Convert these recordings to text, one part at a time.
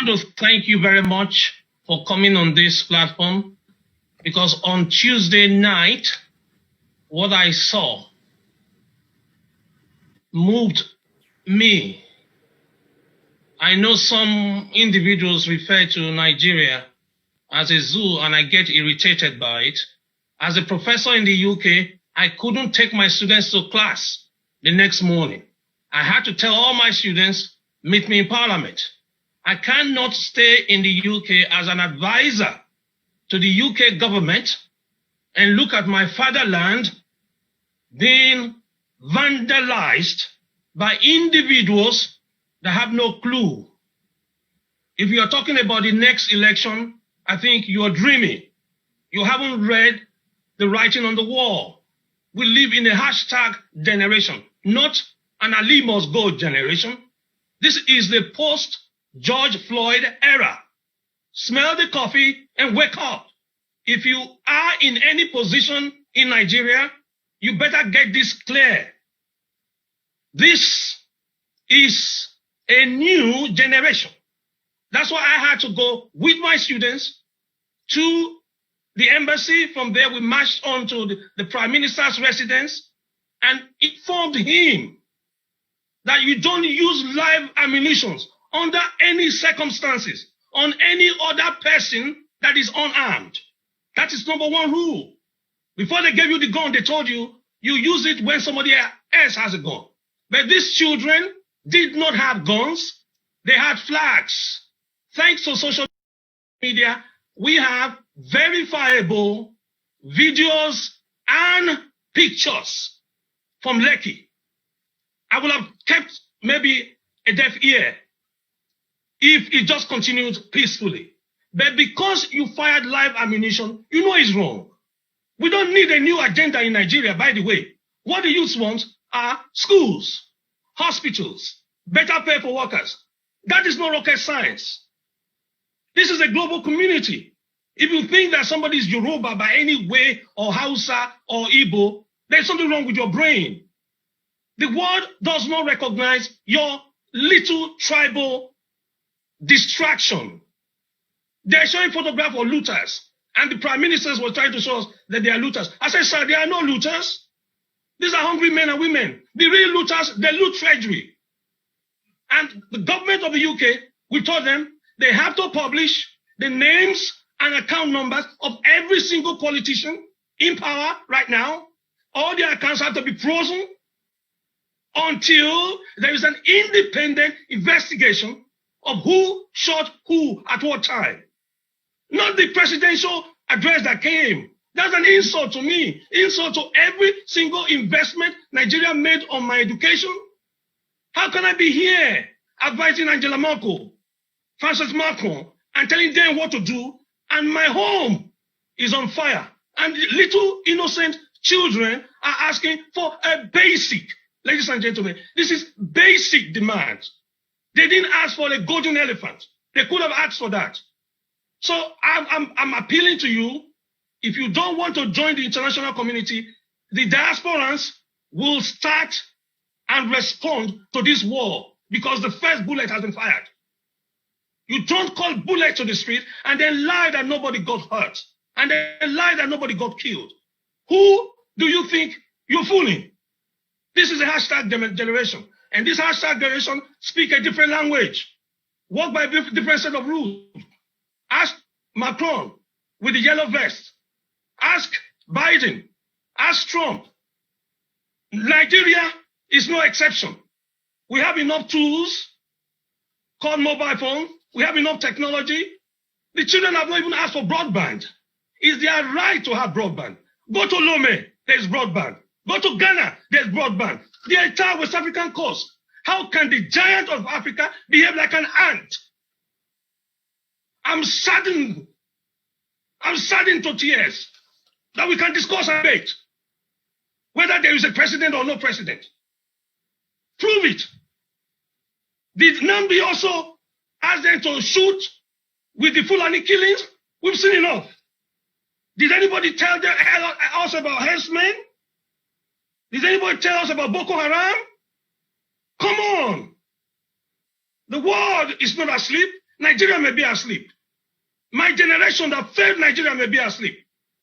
want to thank you very much for coming on this platform, because on Tuesday night, what I saw moved me. I know some individuals refer to Nigeria as a zoo, and I get irritated by it. As a professor in the UK, I couldn't take my students to class the next morning. I had to tell all my students, meet me in Parliament. I cannot stay in the UK as an advisor to the UK government and look at my fatherland being vandalized by individuals that have no clue. If you are talking about the next election, I think you are dreaming. You haven't read the writing on the wall. We live in a hashtag generation, not an Ali must go generation. This is the post-George Floyd era. Smell the coffee and wake up. If you are in any position in Nigeria, you better get this clear. This is a new generation. That's why I had to go with my students to the embassy. From there, we marched on to the Prime Minister's residence and informed him that you don't use live ammunition under any circumstances on any other person that is unarmed. That is number one rule. Before they gave you the gun, they told you, you use it when somebody else has a gun. But these children did not have guns. They had flags. Thanks to social media, we have verifiable videos and pictures from Lekki. I would have kept maybe a deaf ear if it just continued peacefully. But because you fired live ammunition, you know it's wrong. We don't need a new agenda in Nigeria, by the way. What the youth want are schools, hospitals, better pay for workers. That is not rocket science. This is a global community. If you think that somebody is Yoruba by any way, or Hausa or Igbo, there's something wrong with your brain. The world does not recognize your little tribal distraction. They're showing photographs of looters, and the prime ministers were trying to show us that they are looters. I said, sir, there are no looters. These are hungry men and women. The real looters, they loot treasury. And the government of the UK, we told them they have to publish the names and account numbers of every single politician in power right now. All their accounts have to be frozen until there is an independent investigation of who shot who at what time. Not the presidential address that came. That's an insult to me, insult to every single investment Nigeria made on my education. How can I be here advising Angela Merkel, Francis Macron, and telling them what to do, and my home is on fire, and little innocent children are asking for a basic, ladies and gentlemen, this is basic demand. They didn't ask for a golden elephant. They could have asked for that. So I'm appealing to you. If you don't want to join the international community, the diasporans will start and respond to this war, because the first bullet has been fired. You don't call bullets to the street and then lie that nobody got hurt, and then lie that nobody got killed. Who do you think you're fooling? This is a hashtag generation, and this hashtag generation speak a different language, work by a different set of rules. Ask Macron with the yellow vest. Ask Biden. Ask Trump. Nigeria is no exception. We have enough tools called mobile phone. We have enough technology. The children have not even asked for broadband. It's their right to have broadband. Go to Lome, there's broadband. Go to Ghana, there's broadband. The entire West African coast. How can the giant of Africa behave like an ant? I'm saddened to tears that we can discuss and debate whether there is a president or no president. Prove it. Did Nambi also ask them to shoot with the Fulani killings? We've seen enough. Did anybody tell us about herdsmen? Did anybody tell us about Boko Haram? Come on. The world is not asleep. Nigeria may be asleep. My generation that failed Nigeria may be asleep.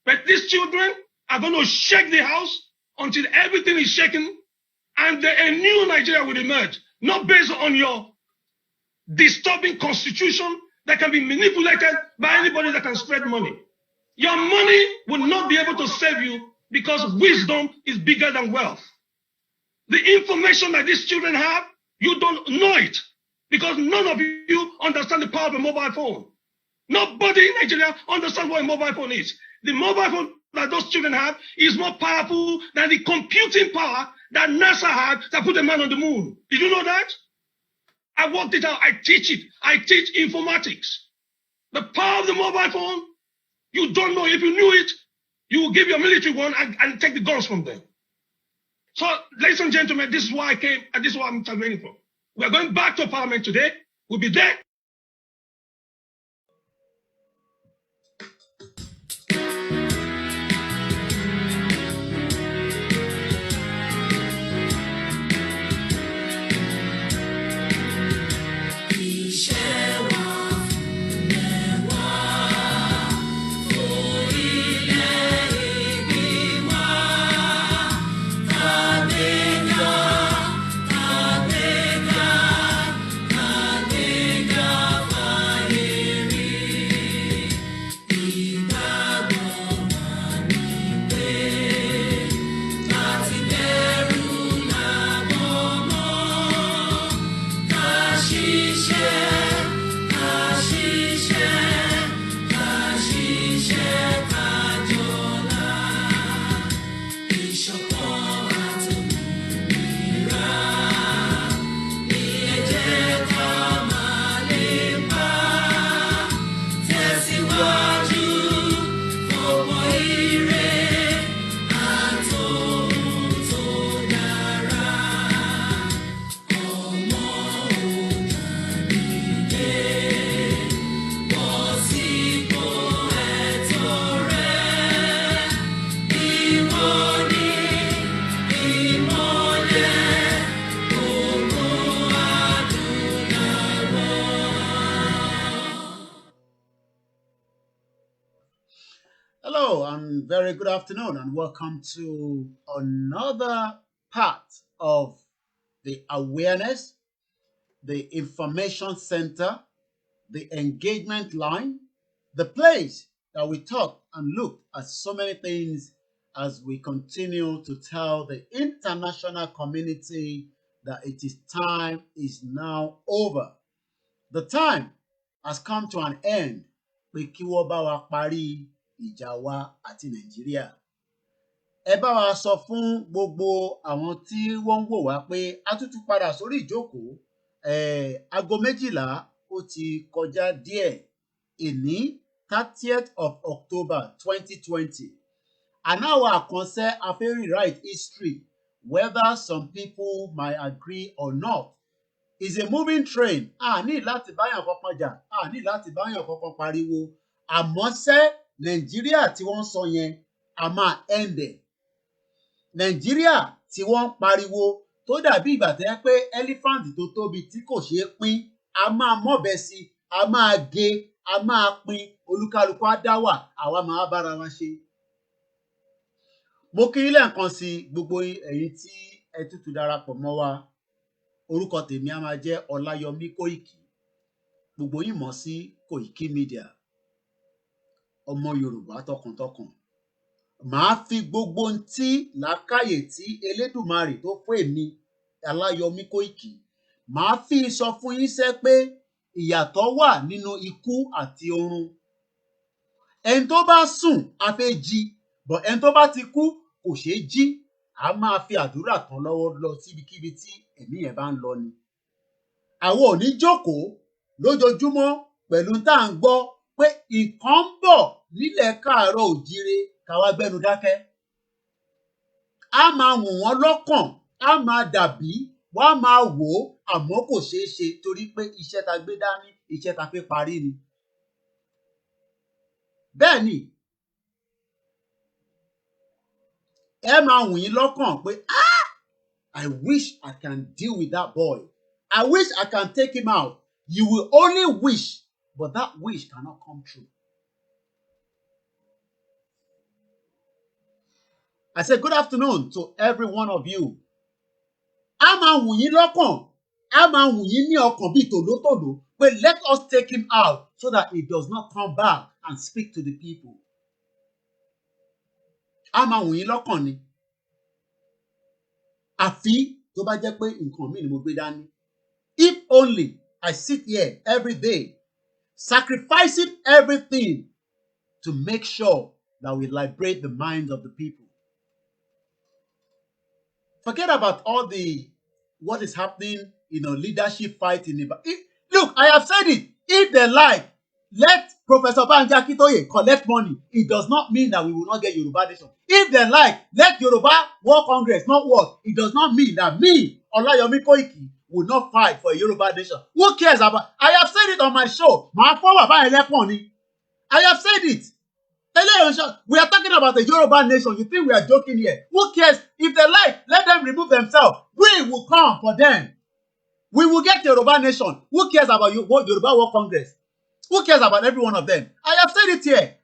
But these children are going to shake the house until everything is shaken and a new Nigeria will emerge, not based on your disturbing constitution that can be manipulated by anybody that can spread money. Your money will not be able to save you because wisdom is bigger than wealth. The information that these children have, you don't know it because none of you understand the power of a mobile phone. Nobody in Nigeria understands what a mobile phone is. The mobile phone that those children have is more powerful than the computing power that NASA had that put a man on the moon. Did you know that? I worked it out. I teach it. I teach informatics. The power of the mobile phone, you don't know. If you knew it, you will give your military one and take the guns from them. So, ladies and gentlemen, this is why I came and this is what I'm intervening for. We're going back to Parliament today. We'll be there. Hello and very good afternoon and welcome to another part of the awareness, the information center, the engagement line, the place that we talk and look at so many things as we continue to tell the international community that it is time is now over. The time has come to an end. Pé kí wọ́n bá wa parí ìjà wa àti Nàìjíríà. Ẹ bá wa sọ fún gbogbo àwọn tí wọ́n ń wò wá pé a tún ti padà sórí ìjókòó. Aago 12 ó ti kọjá díẹ̀. Èní 30th of October 2020. And now our concern a fẹ́ rewrite history, whether some people might agree or not. Is a moving train. A ní láti báyàn kankan jà, a ní láti báyàn kankan pariwo. Àmọ́ ṣé Nàìjíríà tí wọ́n sọ yẹn a máa end ẹ̀. Nàìjíríà tí wọ́n pariwo tó dàbí ìgbà tẹ́ pé elephant tó tóbi tí kò ṣeé pín, a máa mọ̀bẹ sí, a máa gé, a máa pín, olúkálùkù á dá wà, àwa máa bára wa ṣe. Mo kí yín lẹ́ẹ̀kan sí gbogbo ẹ̀yin tí ẹ tútù darapọ̀ mọ́ wa. Orúkọ tèmi á máa jẹ́ Ọláyọmí Kóìkì. Gbogbo yín mọ̀ sí Kóìkì Media. Ọmọ Yorùbá tọkàntọkàn. Màá fi gbogbo ohun tí làákàyè tí Elédùmarè tó fún èmi Ọláyọmí Kóìkì. Màá fi sọ fún yín sẹ́ pé ìyàtọ̀ wà nínú ikú àti oorun. Ẹni tó bá sùn á fẹ́ jí, but ẹni tó bá ti kú kò ṣeé jí. A máa fi àdúrà tán lọ́wọ́ lọ síbikíbi tí ẹ̀mí yẹn bá ń lọ ni. Àwọn ò ní jókòó lójoojúmọ́ pẹ̀lú tá à ń gbọ́ pé nǹkan ń bọ̀ nílẹ̀ káàárọ̀ òjíire ká wá gbẹ́nu dákẹ́. A máa wù wọ́n lọ́kàn, a máa dàbí, wọ́n á máa wò ó, àmọ́ kò ṣeé ṣe torí pé iṣẹ́ ta gbé dání, iṣẹ́ ta fi parí ni. Bẹ́ẹ̀ ni, ẹ máa wù yín lọ́kàn pé I wish I can deal with that boy. I wish I can take him out. You will only wish but that wish cannot come true. I say good afternoon to every one of you. A máa wù yín lọ́kàn, a máa wù yín ní ọkàn bíi tòlótòló, but let us take him out so that he does not come back and speak to the people. A máa wù yín lọ́kàn ni. Àfi tó bá jẹ́ pé nǹkan mi ni mo gbé dání. If only I sit here every day, sacrificing everything to make sure that we liberate the minds of the people. Forget about all what is happening, leadership fight in the. Look, I have said it. If they like, let Professor Banji Akintoye collect money. It does not mean that we will not get Yoruba Nation. If they like, let Yoruba World Congress not work. It does not mean that me, Olayomi Koiki, will not fight for a Yoruba Nation. Who cares about? I have said it on my show. I have said it. We are talking about the Yoruba Nation. You think we are joking here? Who cares? If they like, let them remove themselves. We will come for them. We will get Yoruba Nation. Who cares about Yoruba World Congress? Who cares about every one of them? I have said it here.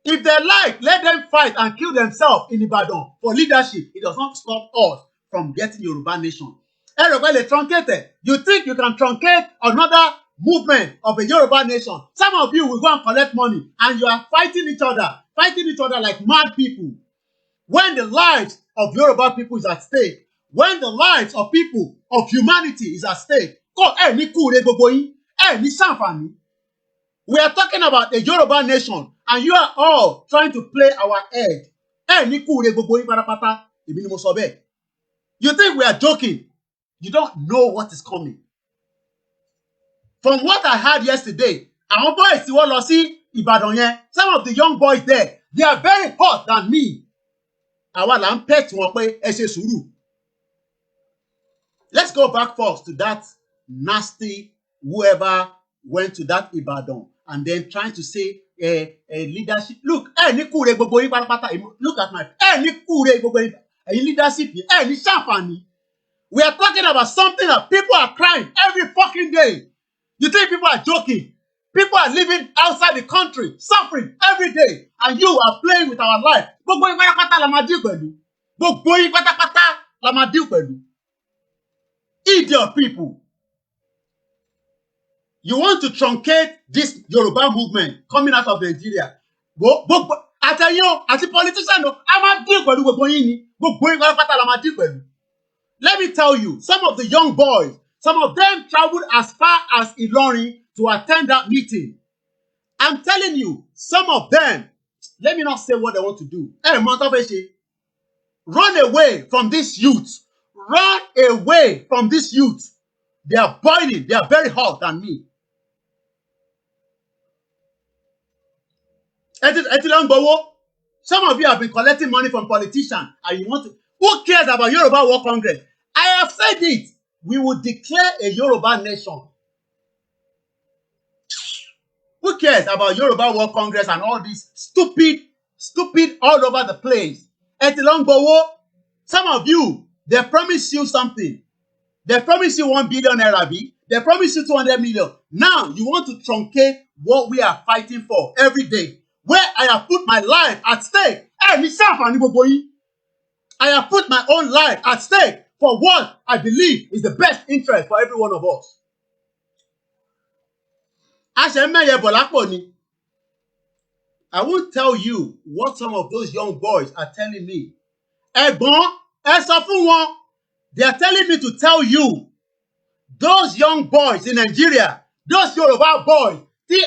If they like, let them fight and kill themselves in Ibadan for leadership. It does not stop us from getting Yoruba Nation. You think you can truncate another movement of a Yoruba Nation? Some of you will go and collect money and you are fighting each other like mad people. When the lives of Yoruba people is at stake, when the lives of people of humanity is at stake, we are talking about a Yoruba Nation and you are all trying to play our head. You think we are joking? You don't know what is coming. From what I heard yesterday, àwọn boys tí wọ́n lọ sí Ìbàdàn yẹn, some of the young boys there, they are very hot than me. Àwa là ń pet wọn pé ẹ ṣe sùúrù. Let's go back first to that nasty whoever went to that Ibadan and then trying to say a leadership. Look, ní kúre gbogbo yín pátápátá. Look at my ní kúre gbogbo yín. Leadership ní ṣàǹfààní. We are talking about something that people are crying every fucking day. You think people are joking? People are living outside the country, suffering every day, and you are playing with our life. Gbogbo yín pátápátá la máa deal pẹ̀lú. Gbogbo yín pátápátá la máa deal pẹ̀lú. Idiot people. You want to truncate this Yoruba movement coming out of Nigeria. Àtẹ̀yìn àti politician a máa deal pẹ̀lú gbogbo yín ni. Gbogbo yín pátápátá la máa deal pẹ̀lú. Let me tell you, some of the young boys, some of them traveled as far as Ilorin to attend that meeting. I'm telling you, some of them, let me not say what they want to do. Run away from this youth. Run away from this youth. They are boiling. They are very hot than me. Some of you have been collecting money from politicians and you want to. Who cares about Yoruba World Congress? I have said it. We will declare a Yoruba nation. Who cares about Yoruba World Congress and all this stupid all over the place? Some of you, they promise you something. They promise you 1 billion naira. They promise you 200 million. Now you want to truncate what we are fighting for every day. Where I have put my life at stake. I have put my own life at stake for what I believe is the best interest for every one of us. I won't tell you what some of those young boys are telling me. They are telling me to tell you, those young boys in Nigeria, those Yoruba boys, they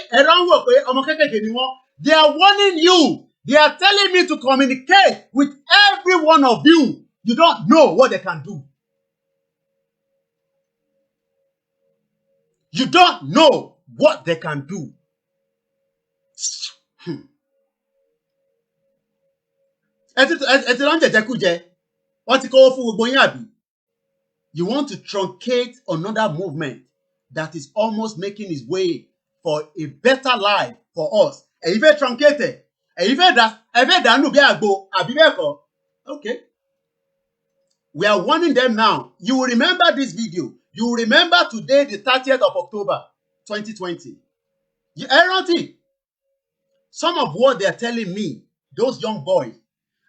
are warning you. They are telling me to communicate with every one of you. You don't know what they can do. You don't know what they can do. You want to truncate another movement that is almost making its way for a better life for us. And if you truncate it, okay. We are warning them now. You will remember this video. You remember today, the 30th of October, 2020. You rántí, some of what they're telling me, those young boys,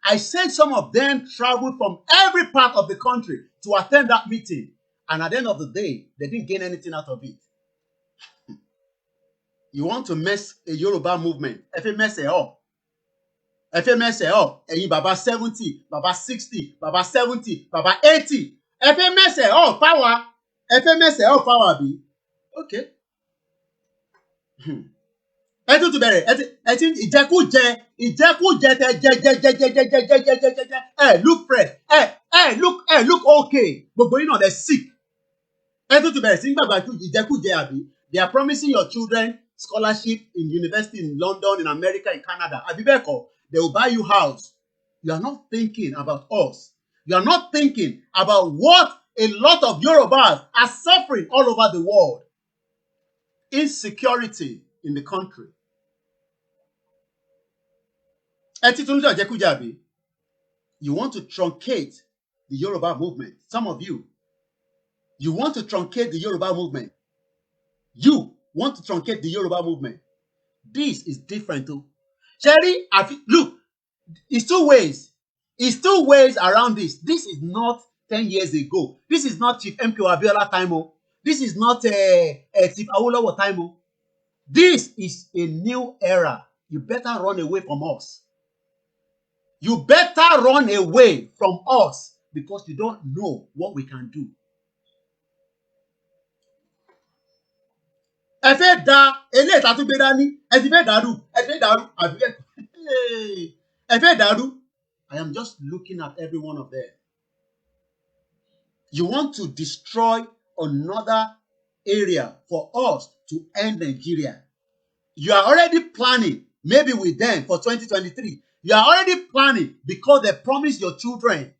I said some of them traveled from every part of the country to attend that meeting. And at the end of the day, they didn't gain anything out of it. You want to mess a Yoruba movement. If you mess it up, ẹ̀yin bàbá 70, bàbá 60, bàbá 70, bàbá 80. Ẹ fẹ́ mess it up fáwa. Ẹ fẹ́ mess it up fáwa bí. Okay. Ẹ tún ti bẹ̀rẹ̀ ẹ ti ìjẹkújẹ tẹ jẹ look fresh look okay gbogbo yín náà they're sick. Ẹ tún ti bẹ̀rẹ̀ sí gbàgbà ìjẹkújẹ àbí. They are promising your children scholarship in university in London, in America, in Canada. Àbí bẹ́ẹ̀ kọ́, they will buy you house. You are not thinking about us. You are not thinking about what a lot of Yorubas are suffering all over the world. Insecurity in the country. You want to truncate the Yoruba movement. Some of you want to truncate the Yoruba movement. You want to truncate the Yoruba movement. This is different too. Sherry, look, it's two ways. It's two ways around this. This is not 10 years ago. This is not Chief MK Abiola time. This is not Chief Awolowo time. This is a new era. You better run away from us. You better run away from us because you don't know what we can do. Ẹ fẹ́ da eléyìí tá tún gbé dání, ẹ ti fẹ́ dàrú, àbí ẹ fẹ́ dàrú. I am just looking at every one of them. You want to destroy another area for us to end Nigeria. You are already planning, maybe with them for 2023. You are already planning because they promised your children.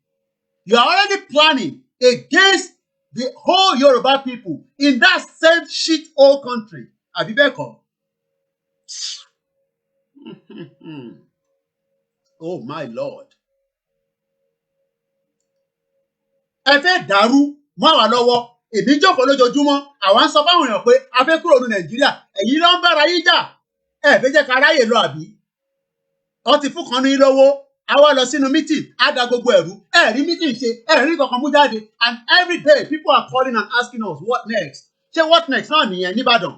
You are already planning against the whole Yoruba people in that same shit old country. Àbí bẹ́ẹ̀ kọ́? Oh my Lord. Ẹ fẹ́ dàrú mọ́ àwa lọ́wọ́. Èmi jókòó lójoojúmọ́. Àwa ń sọ fáwọn èèyàn pé a fẹ́ kúrò ní Nàìjíríà. Ẹ̀yin ló ń bára yín jà. Ẹ fẹ́ jẹ́ ká ráyè lọ àbí? Ó ti fún kan ní lọ́wọ́. A wá lọ sínú meeting. A da gbogbo ẹ̀rú. Ẹ rí meeting ṣe. Ẹ rí kankan mú jáde. And every day people are calling and asking us what next. Ṣé what next náà nìyẹn nìbàdàn?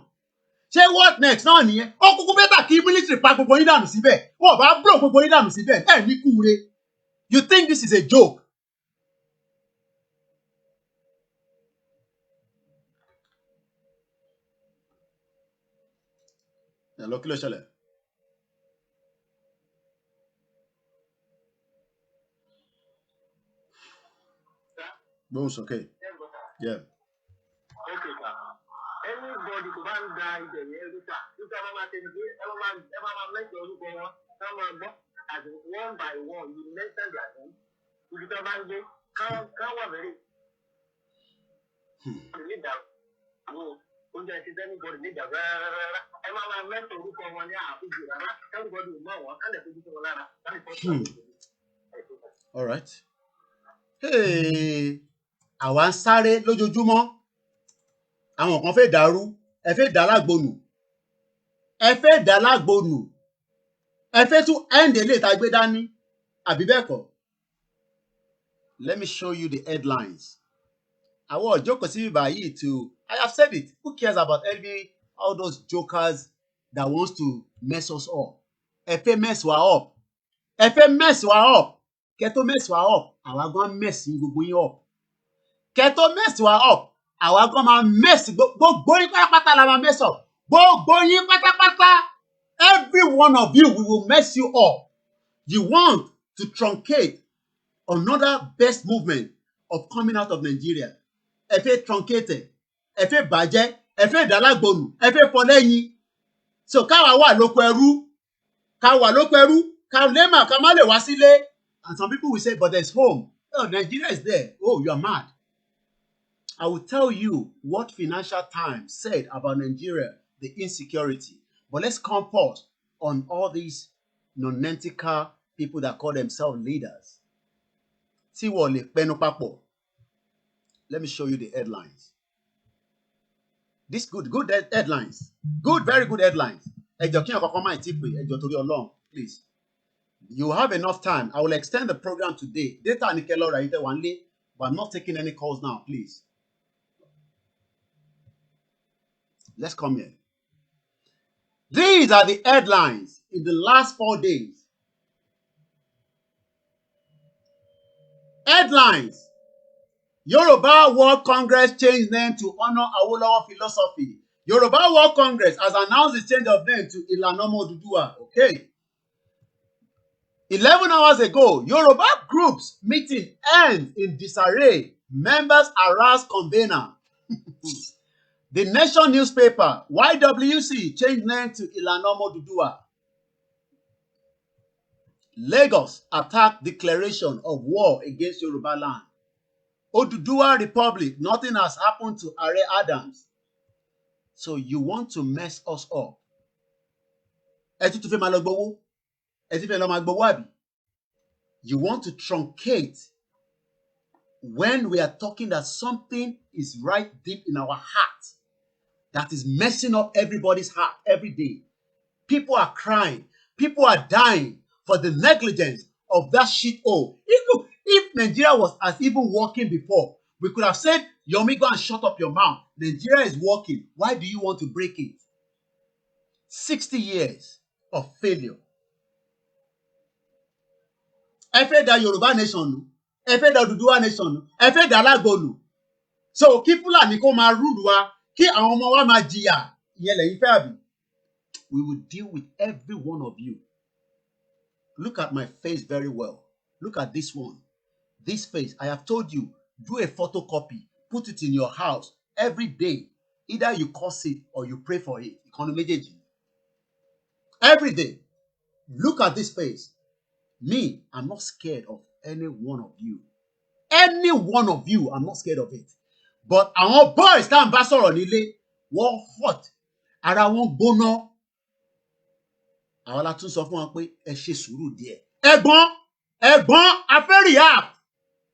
Ṣé what next náà nìyẹn? Ó kúkú bẹ́tà kí military pa gbogbo yín dànù síbẹ̀. Wọ́n bá blow gbogbo yín dànù síbẹ̀. Ẹ ní kúure. You think this is a joke? Hello, kí ló ṣẹlẹ̀? Gbóhùn sókè. Yeah. Okay, sir. Anybody tó bá ń da ibẹ̀ yẹn rí sà, nígbà máa tẹ̀lé pé ẹ máa mẹ́jọ orúkọ wọn, ká máa gbọ́ as one by one you mention their name. Ibi tó bá ń gbé, ká wà bẹ̀rẹ̀. Ní ìdàrú, àwọn oúnjẹ ti tẹ́ anybody ní ìdàrú rárá. Ẹ máa mẹ́jọ orúkọ wọn ní àkójọ rárá. Everybody ò mọ̀ wọ́n, ká lè fojú sí wọn lára. All right. Hey, àwa ń sáré lójoojúmọ́. Àwọn kan fẹ́ dàrú. Ẹ fẹ́ dà lágbónù. Ẹ fẹ́ dà lágbónù. Ẹ fẹ́ tún end eléyìí tá gbé dání. Àbí bẹ́ẹ̀ kọ́? Let me show you the headlines. Àwọn òjókòó sí bíbá yìí to, I have said it. Who cares about all those jokers that wants to mess us up? Ẹ fẹ́ mess wa up. Ẹ fẹ́ mess wa up. Kẹ́ tó mess wa up, àwa gan mess gbogbo yín up. Kẹ́ tó mess wa up, àwa gan máa mess gbogbo yín pátápátá la máa mess up. Gbogbo yín pátápátá. Every one of you, we will mess you up. You want to truncate another best movement of coming out of Nigeria. Ẹ fẹ́ truncate, ẹ fẹ́ bàjẹ́, ẹ fẹ́ dàlágbònù, ẹ fẹ́ fọ́ lẹ́yìn. So káwa wà lóko ẹrú, ká wà lóko ẹrú, ká lè mà ká má lè wá sílé. And some people will say, but there's home. Oh, Nigeria is there. Oh, you are mad. I will tell you what Financial Times said about Nigeria, the insecurity. But let's come first on all these nonentical people that call themselves leaders. Tí wọ́n lè pẹnu papọ̀. Let me show you the headlines. This good headlines. Good, very good headlines. Please. You have enough time. I will extend the program today. Data Nikelo right one day, but I'm not taking any calls now, please. Let's come here. These are the headlines in the last 4 days. Headlines. Yoruba World Congress changed name to honor Awolowo philosophy. Yoruba World Congress has announced the change of name to Ilanomo Dudua. Okay. 11 hours ago, Yoruba groups meeting ends in disarray. Members harass convener. The Nation newspaper, YWC, changed name to Ilanomo Dudua. Lagos attacked declaration of war against Yoruba land. Oduduwa Republic, nothing has happened to Are Adams. So you want to mess us up. You want to truncate when we are talking that something is right deep in our heart that is messing up everybody's heart every day. People are crying. People are dying for the negligence of that shit hole. If Nigeria was as even working before, we could have said, Yomi, go and shut up your mouth. Nigeria is working. Why do you want to break it? 60 years of failure. Ẹ fẹ́ da Yorùbá nation nù. Ẹ fẹ́ da Odùduwà nation nù. Ẹ fẹ́ da Alágbò nù. So kí Fúlàní kó máa rúdù wa, kí àwọn ọmọ wa máa jìyà. Ìyẹn lẹ̀yin fẹ́ àbí? We will deal with every one of you. Look at my face very well. Look at this one. This face, I have told you, do a photocopy, put it in your house every day. Either you curse it or you pray for it. Every day. Look at this face. Me, I'm not scared of any one of you. Any one of you, I'm not scared of it. But our boys tá ń bá sọ̀rọ̀ nílé, wọ́n hot. Ara wọn gbóná. Àwọn la tún sọ fún wọn pé ẹ ṣe sùúrù díẹ̀. Ẹ̀gbọ́n, a fẹ́ react.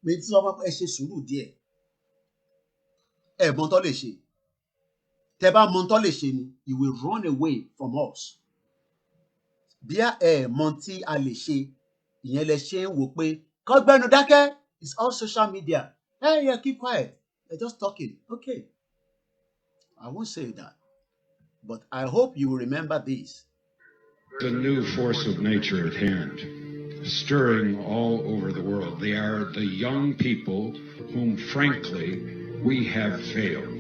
Mi ti sọ fún wọn pé ẹ ṣe sùúrù díẹ̀. Ẹ̀gbọ́n tó lè ṣe. Tẹ́ bá mọ̀ tó lè ṣe ni, you will run away from us. Bí ẹ mọ̀ tí a lè ṣe, ìyẹn lẹ ṣe ń wò pé kọ́gbẹ́nu dákẹ́. It's all social media. Hey, yeah, keep quiet. They're just talking. Okay. I won't say that. But I hope you will remember this. The new force of nature at hand, stirring all over the world. They are the young people whom, frankly, we have failed,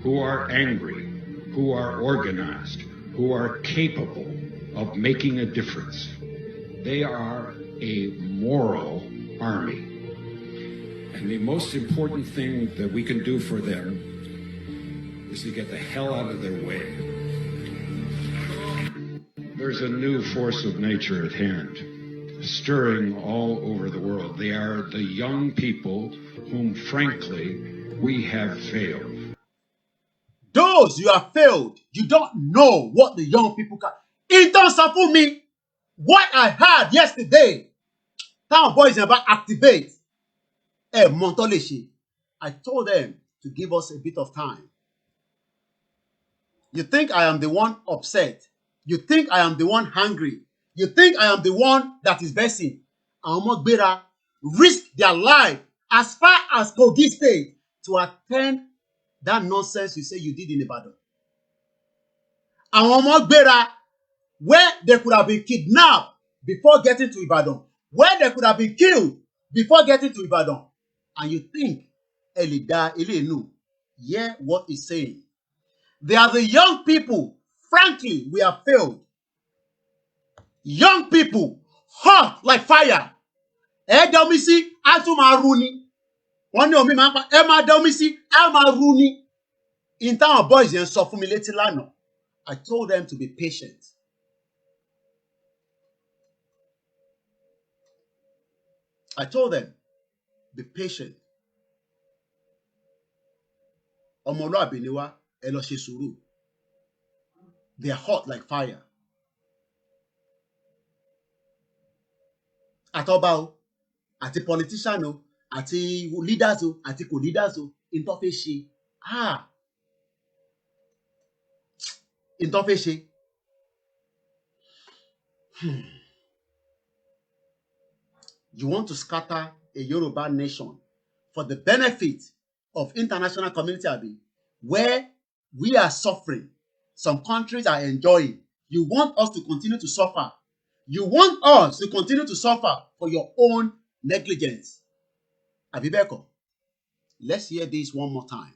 who are angry, who are organized, who are capable of making a difference. They are a moral army. And the most important thing that we can do for them is to get the hell out of their way. There's a new force of nature at hand, stirring all over the world. They are the young people whom, frankly, we have failed. Those you have failed, you don't know what the young people can. In terms of me, what I had yesterday, town boys about activate. Montoleshi, I told them to give us a bit of time. You think I am the one upset? You think I am the one hungry? You think I am the one that is vexing? Àwọn risk their life as far as Kogi State to attend that nonsense you say you did in Ibadan. Àwọn where they could have been kidnapped before getting to Ibadan, where they could have been killed before getting to Ibadan. And you think Elida Elenu, hear what he's saying. They are the young people. Frankly, we have failed. Young people, hot like fire. Domisi, Atumaruni. One day, Emma Domisi, Amaruni. In town, boys, and so for me later, I told them to be patient. I told them, be patient. Ọmọlúàbí ni wá, ẹ lọ ṣe sùúrù. They are hot like fire. Àtọba o, àti politician o, àti leaders o, àti co-leaders o, in tó fẹ́ ṣe. Intofeshi. You want to scatter a Yoruba nation for the benefit of international community, Abi, where we are suffering. Some countries are enjoying. You want us to continue to suffer. You want us to continue to suffer for your own negligence. Abibeko, let's hear this one more time.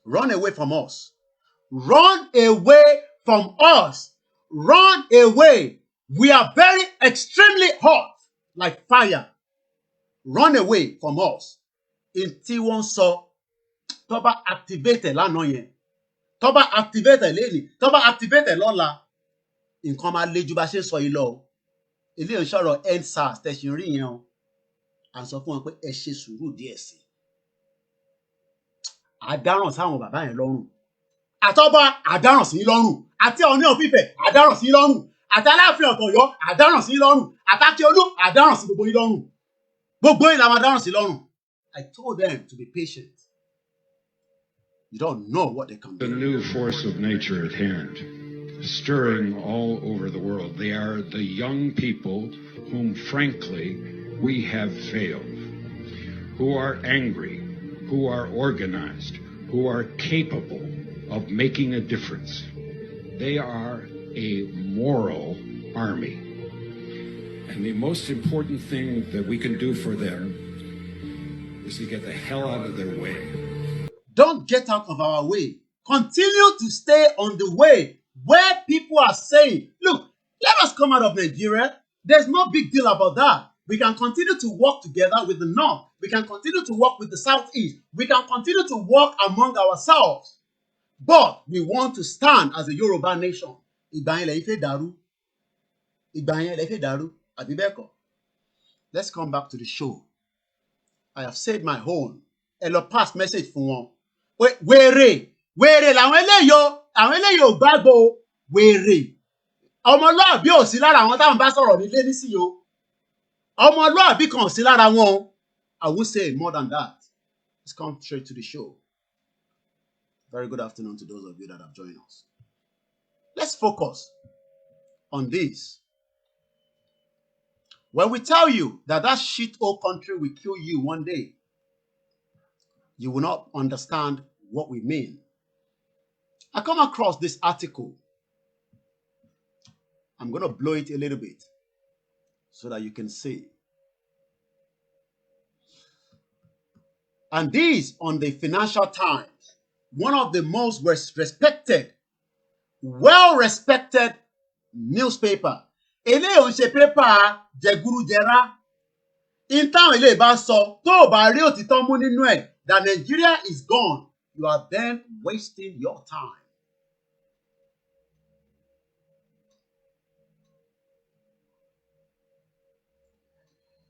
Run away from us. Run away from us. Run away. We are very extremely hot, like fire. Run away from us. In T1 sọ, tó bá activated lánàá yẹn, tó bá activated lẹ́ni, tó bá activated lọ́la, nǹkan máa le ju bá ṣe sọ yìí lọ. Ilé ìṣòro EndSARS tẹ̀sí rí yẹn o. À ń sọ fún wọn pé ẹ ṣe sùúrù díẹ̀ sí. Àdáràn sáwọn bàbá yẹn lọ́rùn. Àtọ́ba àdáràn sí lọ́rùn. Àti Ọọ̀ni of Ifẹ̀ àdáràn sí lọ́rùn. Àti Aláàfin Ọ̀tọ̀yọ́ àdáràn sí lọ́rùn. Àtàkíolú àdáràn sí gbogbo yín lọ́rùn. Gbogbo yín la máa dáràn sí lọ́rùn. I told them to be patient. You don't know what they can do. A new force of nature at hand, stirring all over the world. They are the young people whom, frankly, we have failed, who are angry, who are organized, who are capable of making a difference. They are a moral army. And the most important thing that we can do for them is to get the hell out of their way. Don't get out of our way. Continue to stay on the way where people are saying, look, let us come out of Nigeria. There's no big deal about that. We can continue to work together with the North. We can continue to work with the Southeast. We can continue to work among ourselves. But we want to stand as a Yoruba nation. Ìgbà yẹn lẹ fẹ́ dàrú. Ìgbà yẹn lẹ fẹ́ dàrú. Àbí bẹ́ẹ̀ kọ́? Let's come back to the show. I have said my own. Ẹ lọ pass message fún wọn. Wèrè làwọn eléyìí ò gbàgbọ́ o. Wèrè. Ọmọlúàbí ò sí lára àwọn táwọn bá sọ̀rọ̀ nílé nísìnyí o. Ọmọlúàbí kan ò sí lára wọn o. I won't say more than that. Let's come straight to the show. Very good afternoon to those of you that have joined us. Let's focus on this. When we tell you that shit old country will kill you one day, you will not understand what we mean. I come across this article. I'm going to blow it a little bit so that you can see. And this on the Financial Times, one of the most respected, well-respected newspaper. Eléyìí ò ń ṣe pépà jẹgúrújẹrá. In táwọn eléyìí bá sọ, tó o bá rí òtítọ́ mú nínú ẹ̀, that Nigeria is gone, you are then wasting your time.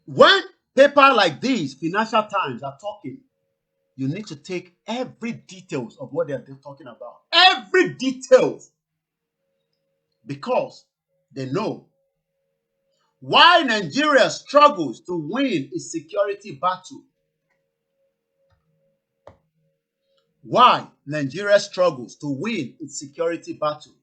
When paper like this, Financial Times, are talking, you need to take every details of what they're talking about. Every details. Because they know why Nigeria struggles to win its security battle. Why Nigeria struggles to win its security battle.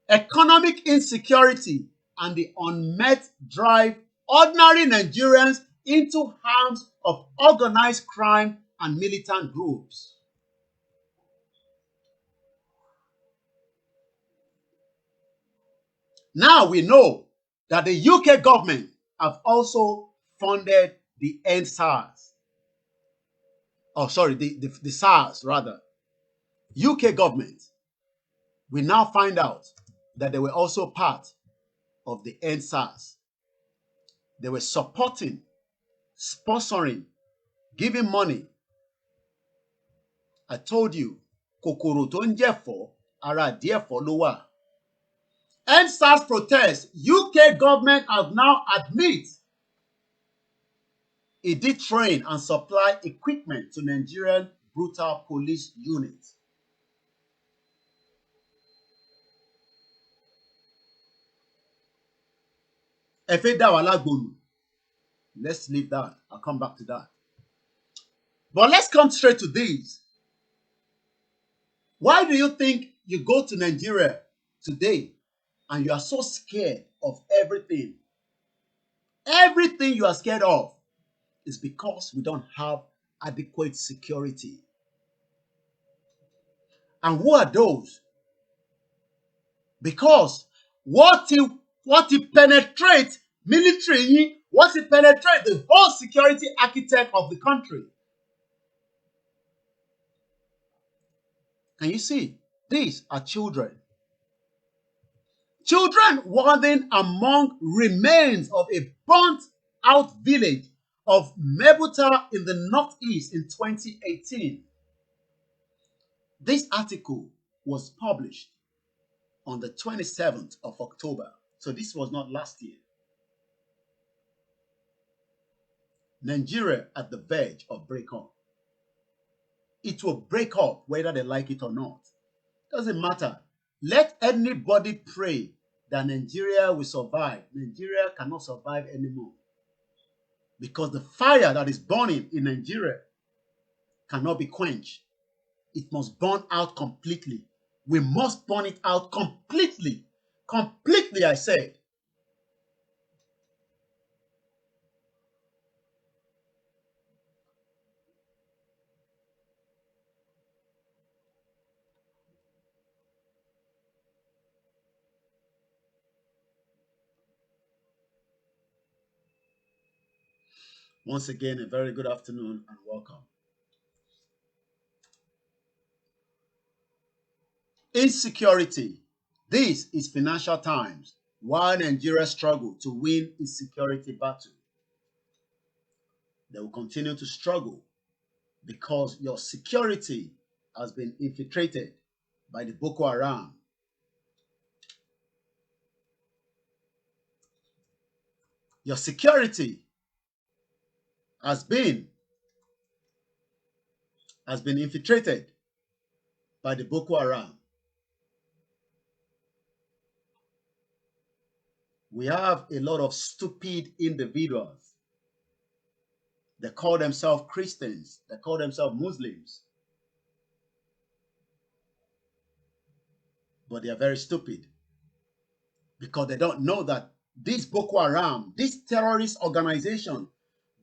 Economic insecurity and the unmet drive ordinary Nigerians into arms of organized crime and militant groups. Now we know that the UK government have also funded the EndSARS. Oh, sorry, the SARS rather. UK government. We now find out that they were also part of the EndSARS. They were supporting, sponsoring, giving money. I told you, kòkòrò tó ń jẹ̀fọ́, ara díẹ̀fọ́ ló wà. EndSARS protests, UK government have now admit it did train and supply equipment to Nigerian brutal police units. Efe dawala gbonu. Let's leave that. I'll come back to that. But let's come straight to these. Why do you think you go to Nigeria today and you are so scared of everything? Everything you are scared of is because we don't have adequate security. And who are those? Because what it penetrates military, what it penetrates the whole security architect of the country. Can you see? These are children. Children wandering among remains of a burnt out village of Mebuta in the northeast in 2018. This article was published on the 27th of October. So this was not last year. Nigeria at the verge of breakup. It will break up whether they like it or not. Doesn't matter. Let anybody pray that Nigeria will survive. Nigeria cannot survive anymore. Because the fire that is burning in Nigeria cannot be quenched. It must burn out completely. We must burn it out completely. Completely, I said. Once again, a very good afternoon and welcome. Insecurity. This is Financial Times. While Nigeria struggle to win its security battle, they will continue to struggle because your security has been infiltrated by the Boko Haram. Your security has been infiltrated by the Boko Haram. We have a lot of stupid individuals. They call themselves Christians. They call themselves Muslims. But they are very stupid because they don't know that this Boko Haram, this terrorist organization,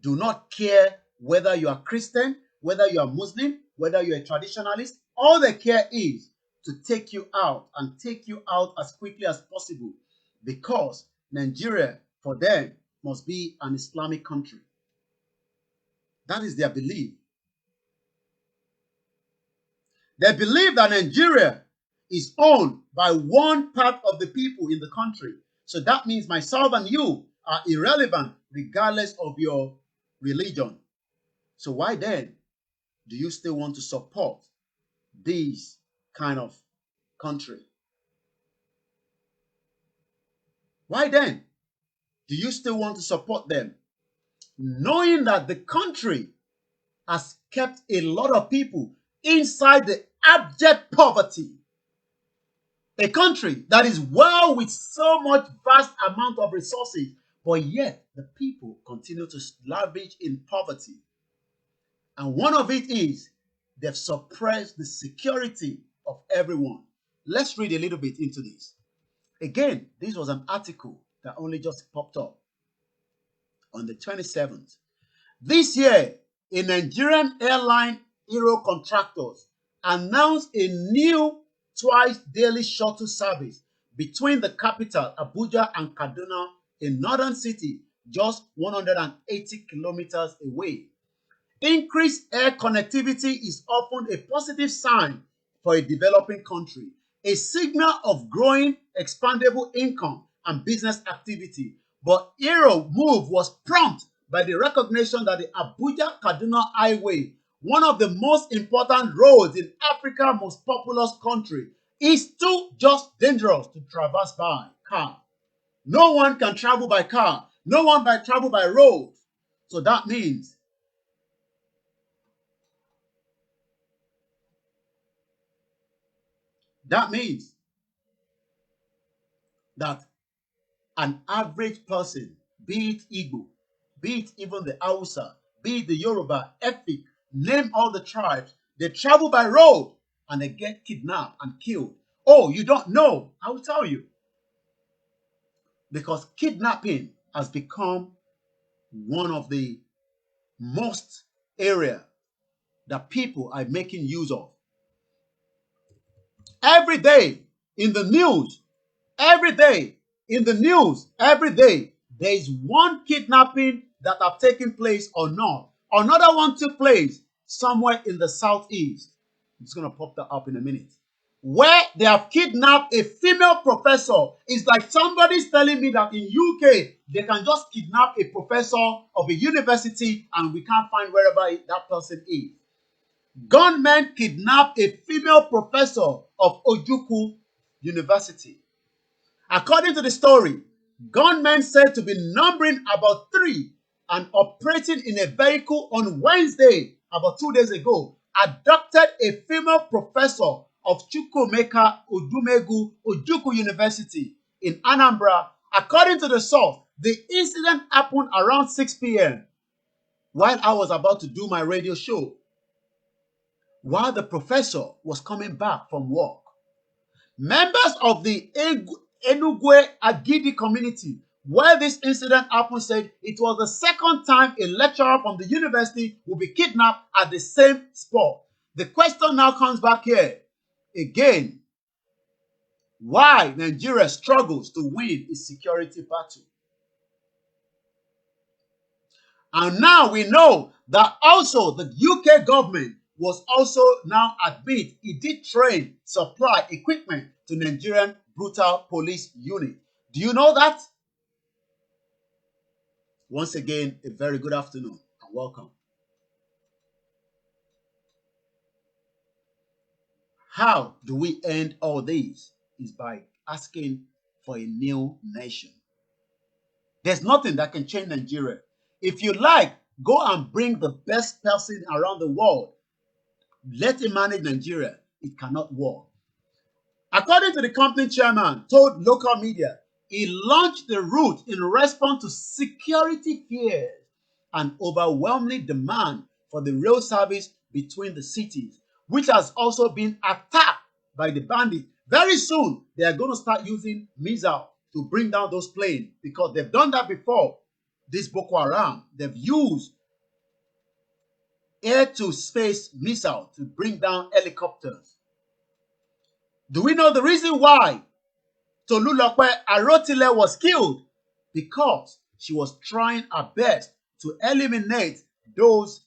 do not care whether you are Christian, whether you are Muslim, whether you're a traditionalist. All they care is to take you out and take you out as quickly as possible because Nigeria, for them, must be an Islamic country. That is their belief. They believe that Nigeria is owned by one part of the people in the country. So that means myself and you are irrelevant regardless of your religion. So why then do you still want to support this kind of country? Why then do you still want to support them? Knowing that the country has kept a lot of people inside the abject poverty. A country that is well with so much vast amount of resources, but yet the people continue to lavish in poverty. And one of it is they've suppressed the security of everyone. Let's read a little bit into this. Again, this was an article that only just popped up on the 27th. This year, a Nigerian airline Aero contractors announced a new twice daily shuttle service between the capital, Abuja, and Kaduna, a northern city just 180 kilometers away. Increased air connectivity is often a positive sign for a developing country, a signal of growing expandable income and business activity. But Aero move was prompted by the recognition that the Abuja-Kaduna Highway, one of the most important roads in Africa's most populous country, is too just dangerous to traverse by car. No one can travel by car. No one can travel by road. So that means that an average person, be it Igbo, be it even the Hausa, be it the Yoruba, Efik, name all the tribes, they travel by road and they get kidnapped and killed. Oh, you don't know? I will tell you. Because kidnapping has become one of the most area that people are making use of. Every day in the news, every day in the news, every day, there is one kidnapping that have taken place or not. Another one took place somewhere in the southeast. I'm just going to pop that up in a minute. Where they have kidnapped a female professor. It's like somebody's telling me that in UK, they can just kidnap a professor of a university and we can't find wherever that person is. Gunmen kidnapped a female professor of Ojukwu University. According to the story, gunmen said to be numbering about 3 and operating in a vehicle on Wednesday, about 2 days ago, abducted a female professor of Chukwuemeka Odumegu Ojukwu University in Anambra. According to the source, the incident happened around 6 p.m. while I was about to do my radio show, while the professor was coming back from work. Members of the Enugwe Agidi community, where this incident happened, said it was the second time a lecturer from the university will be kidnapped at the same spot. The question now comes back here again. Why Nigeria struggles to win its security battle? And now we know that also the UK government was also now admit it did train, supply equipment to Nigerian brutal police unit. Do you know that? Once again, a very good afternoon and welcome. How do we end all this? Is by asking for a new nation. There's nothing that can change Nigeria. If you like, go and bring the best person around the world. Let him manage Nigeria. It cannot work. According to the company chairman, told local media, he launched the route in response to security fears and overwhelming demand for the rail service between the cities, which has also been attacked by the bandits. Very soon, they are going to start using missiles to bring down those planes because they've done that before. This Boko Haram, they've used air-to-space missiles to bring down helicopters. Do we know the reason why Tolulope Arotile was killed? Because she was trying her best to eliminate those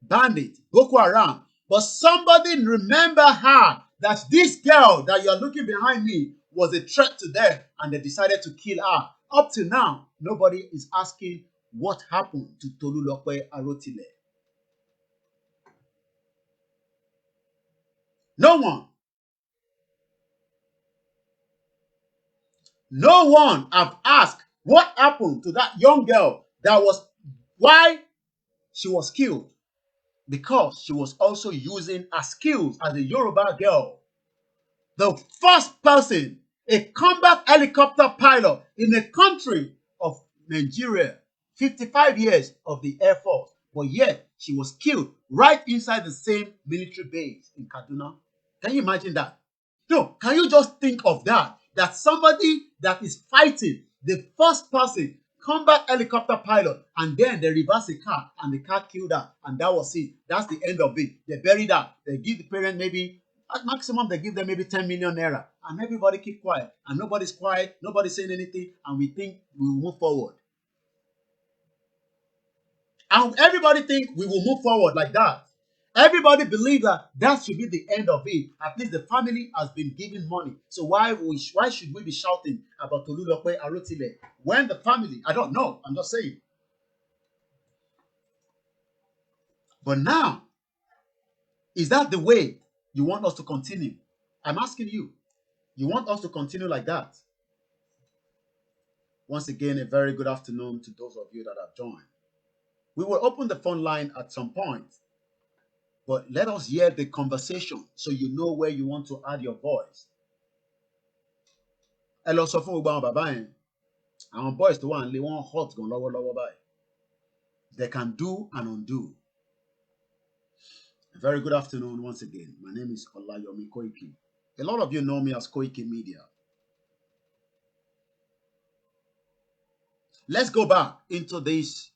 bandits, Boko Haram. But somebody remember her, that this girl that you're looking behind me was a threat to them, and they decided to kill her. Up to now, nobody is asking what happened to Tolulope Arotile. No one. No one have asked what happened to that young girl, that was why she was killed. Because she was also using her skills as a Yoruba girl. The first person, a combat helicopter pilot in a country of Nigeria, 55 years of the Air Force, but yet she was killed right inside the same military base in Kaduna. Can you imagine that? No, can you just think of that? That somebody that is fighting, the first person, combat helicopter pilot, and then they reverse a car and the car killed her, and that was it. That's the end of it. They buried her. They give the parent maybe, at maximum, they give them maybe 10 million naira, and everybody keep quiet, and nobody's quiet, nobody's saying anything, and we think we will move forward. And everybody think we will move forward like that. Everybody believes that that should be the end of it. At least the family has been given money. So why should we be shouting about Tolulope Arotile when the family, I don't know, I'm just saying. But now, is that the way you want us to continue? I'm asking you. You want us to continue like that? Once again, a very good afternoon to those of you that have joined. We will open the phone line at some point. But let us hear the conversation so you know where you want to add your voice. Ẹ lọ sọ fún gbogbo àwọn bàbá yẹn. Àwọn boys tó wà nílé wọn hot gan lọ́wọ́lọ́wọ́ báyìí. They can do and undo. A very good afternoon once again. My name is Olayomi Koiki. A lot of you know me as Koiki Media. Let's go back into this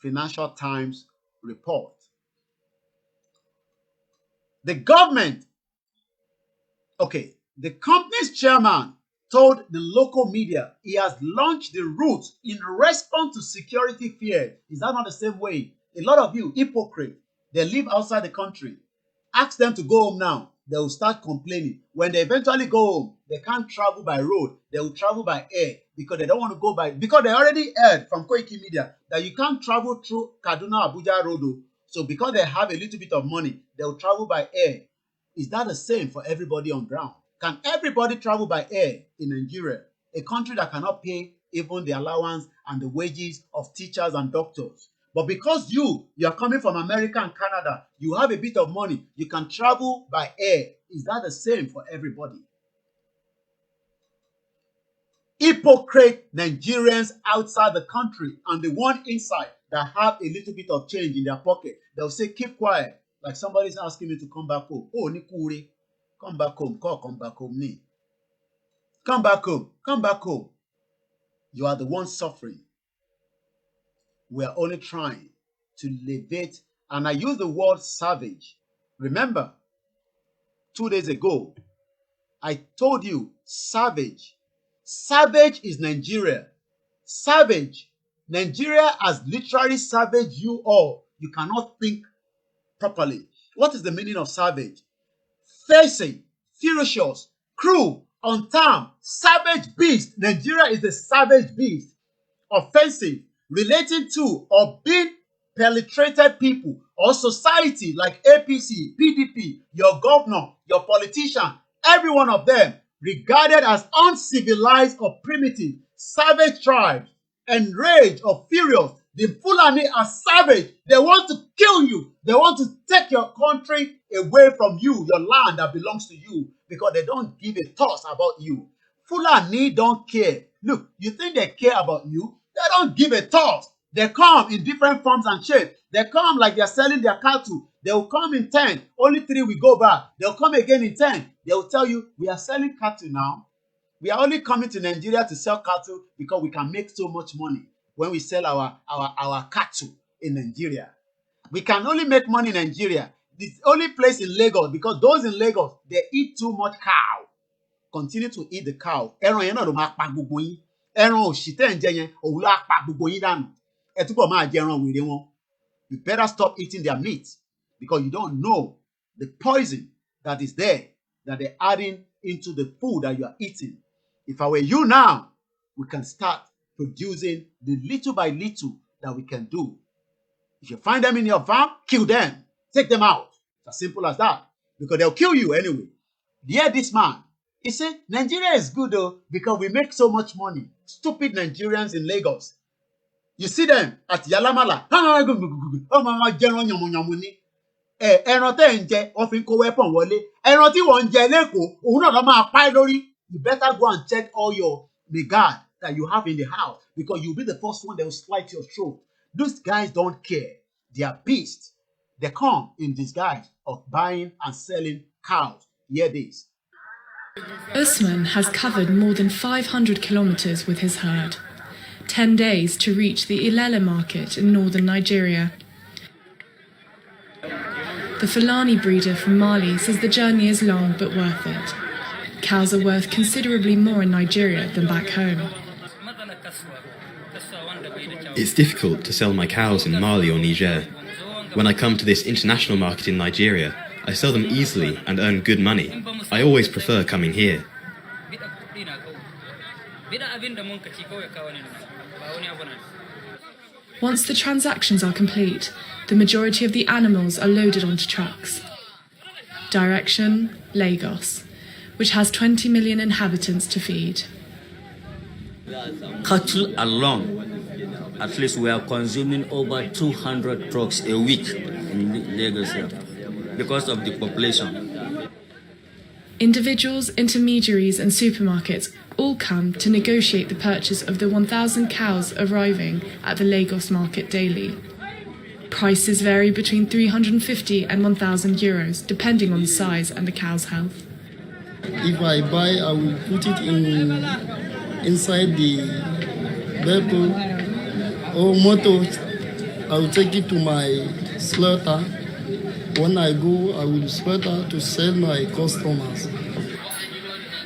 Financial Times report. The government, the company's chairman told the local media he has launched the route in response to security fear. Is that not the same way? A lot of you, hypocrites, they live outside the country. Ask them to go home now. They will start complaining. When they eventually go home, they can't travel by road. They will travel by air because they don't want to go by, because they already heard from Koiki Media that you can't travel through Kaduna Abuja Road. So because they have a little bit of money, they will travel by air. Is that the same for everybody on ground? Can everybody travel by air in Nigeria, a country that cannot pay even the allowance and the wages of teachers and doctors? But because you are coming from America and Canada, you have a bit of money, you can travel by air. Is that the same for everybody? Hypocrite Nigerians outside the country and the one inside that have a little bit of change in their pocket, they'll say, keep quiet. Like somebody's asking me to come back home. Oh, Nikuri, come back home. Come back home. Ni. Come back home. Come back home. You are the one suffering. We are only trying to elevate, and I use the word savage. Remember, 2 days ago, I told you savage. Savage is Nigeria. Savage. Nigeria has literally savaged you all. You cannot think properly. What is the meaning of savage? Facing, ferocious, cruel, on time, savage beast. Nigeria is a savage beast. Offensive, relating to or being penetrated people or society like APC, PDP, your governor, your politician, every one of them regarded as uncivilized or primitive, savage tribes, enraged or furious. The Fulani are savage. They want to kill you. They want to take your country away from you, your land that belongs to you, because they don't give a toss about you. Fulani don't care. Look, you think they care about you? They don't give a toss. They come in different forms and shapes. They come like they're selling their cattle. They will come in 10. Only 3 will go back. They'll come again in 10. They will tell you, we are selling cattle now. We are only coming to Nigeria to sell cattle because we can make so much money when we sell our cattle in Nigeria. We can only make money in Nigeria. The only place in Lagos, because those in Lagos, they eat too much cow. Continue to eat the cow. Ẹran yẹn náà ló máa pa gbogbo yín. Ẹran òṣì tẹ́ ń jẹ yẹn, òun ló á pa gbogbo yín dànù. Ẹ túbọ̀ máa jẹ ẹran wèrè wọn. You better stop eating their meat because you don't know the poison that is there that they're adding into the food that you are eating. If I were you now, we can start producing the little by little that we can do. If you find them in your farm, kill them. Take them out. It's as simple as that. Because they'll kill you anyway. Hear this man. He said, Nigeria is good though because we make so much money. Stupid Nigerians in Lagos. You see them at Yalamala. Ẹran tẹ́ ń jẹ, wọ́n fi ń kó weapon wọlé. Ẹran tí wọ́n ń jẹ lẹ́kọ̀ọ́, òun náà ló máa pa ẹ́ lórí. You better go and check all your guard that you have in the house because you'll be the first one that will slice your throat. Those guys don't care. They are beasts. They come in disguise of buying and selling cows. Hear this. Usman has covered more than 500 kilometers with his herd. 10 days to reach the Ilele market in northern Nigeria. The Fulani breeder from Mali says the journey is long but worth it. Cows are worth considerably more in Nigeria than back home. It's difficult to sell my cows in Mali or Niger. When I come to this international market in Nigeria, I sell them easily and earn good money. I always prefer coming here. Once the transactions are complete, the majority of the animals are loaded onto trucks. Direction, Lagos, which has 20 million inhabitants to feed. Cattle alone, at least we are consuming over 200 trucks a week in Lagos here because of the population. Individuals, intermediaries and supermarkets all come to negotiate the purchase of the 1,000 cows arriving at the Lagos market daily. Prices vary between 350 and 1,000 euros, depending on the size and the cow's health. If I buy, I will put it inside the vehicle or motor. I will take it to my slaughter. When I go, I will slaughter to sell my customers.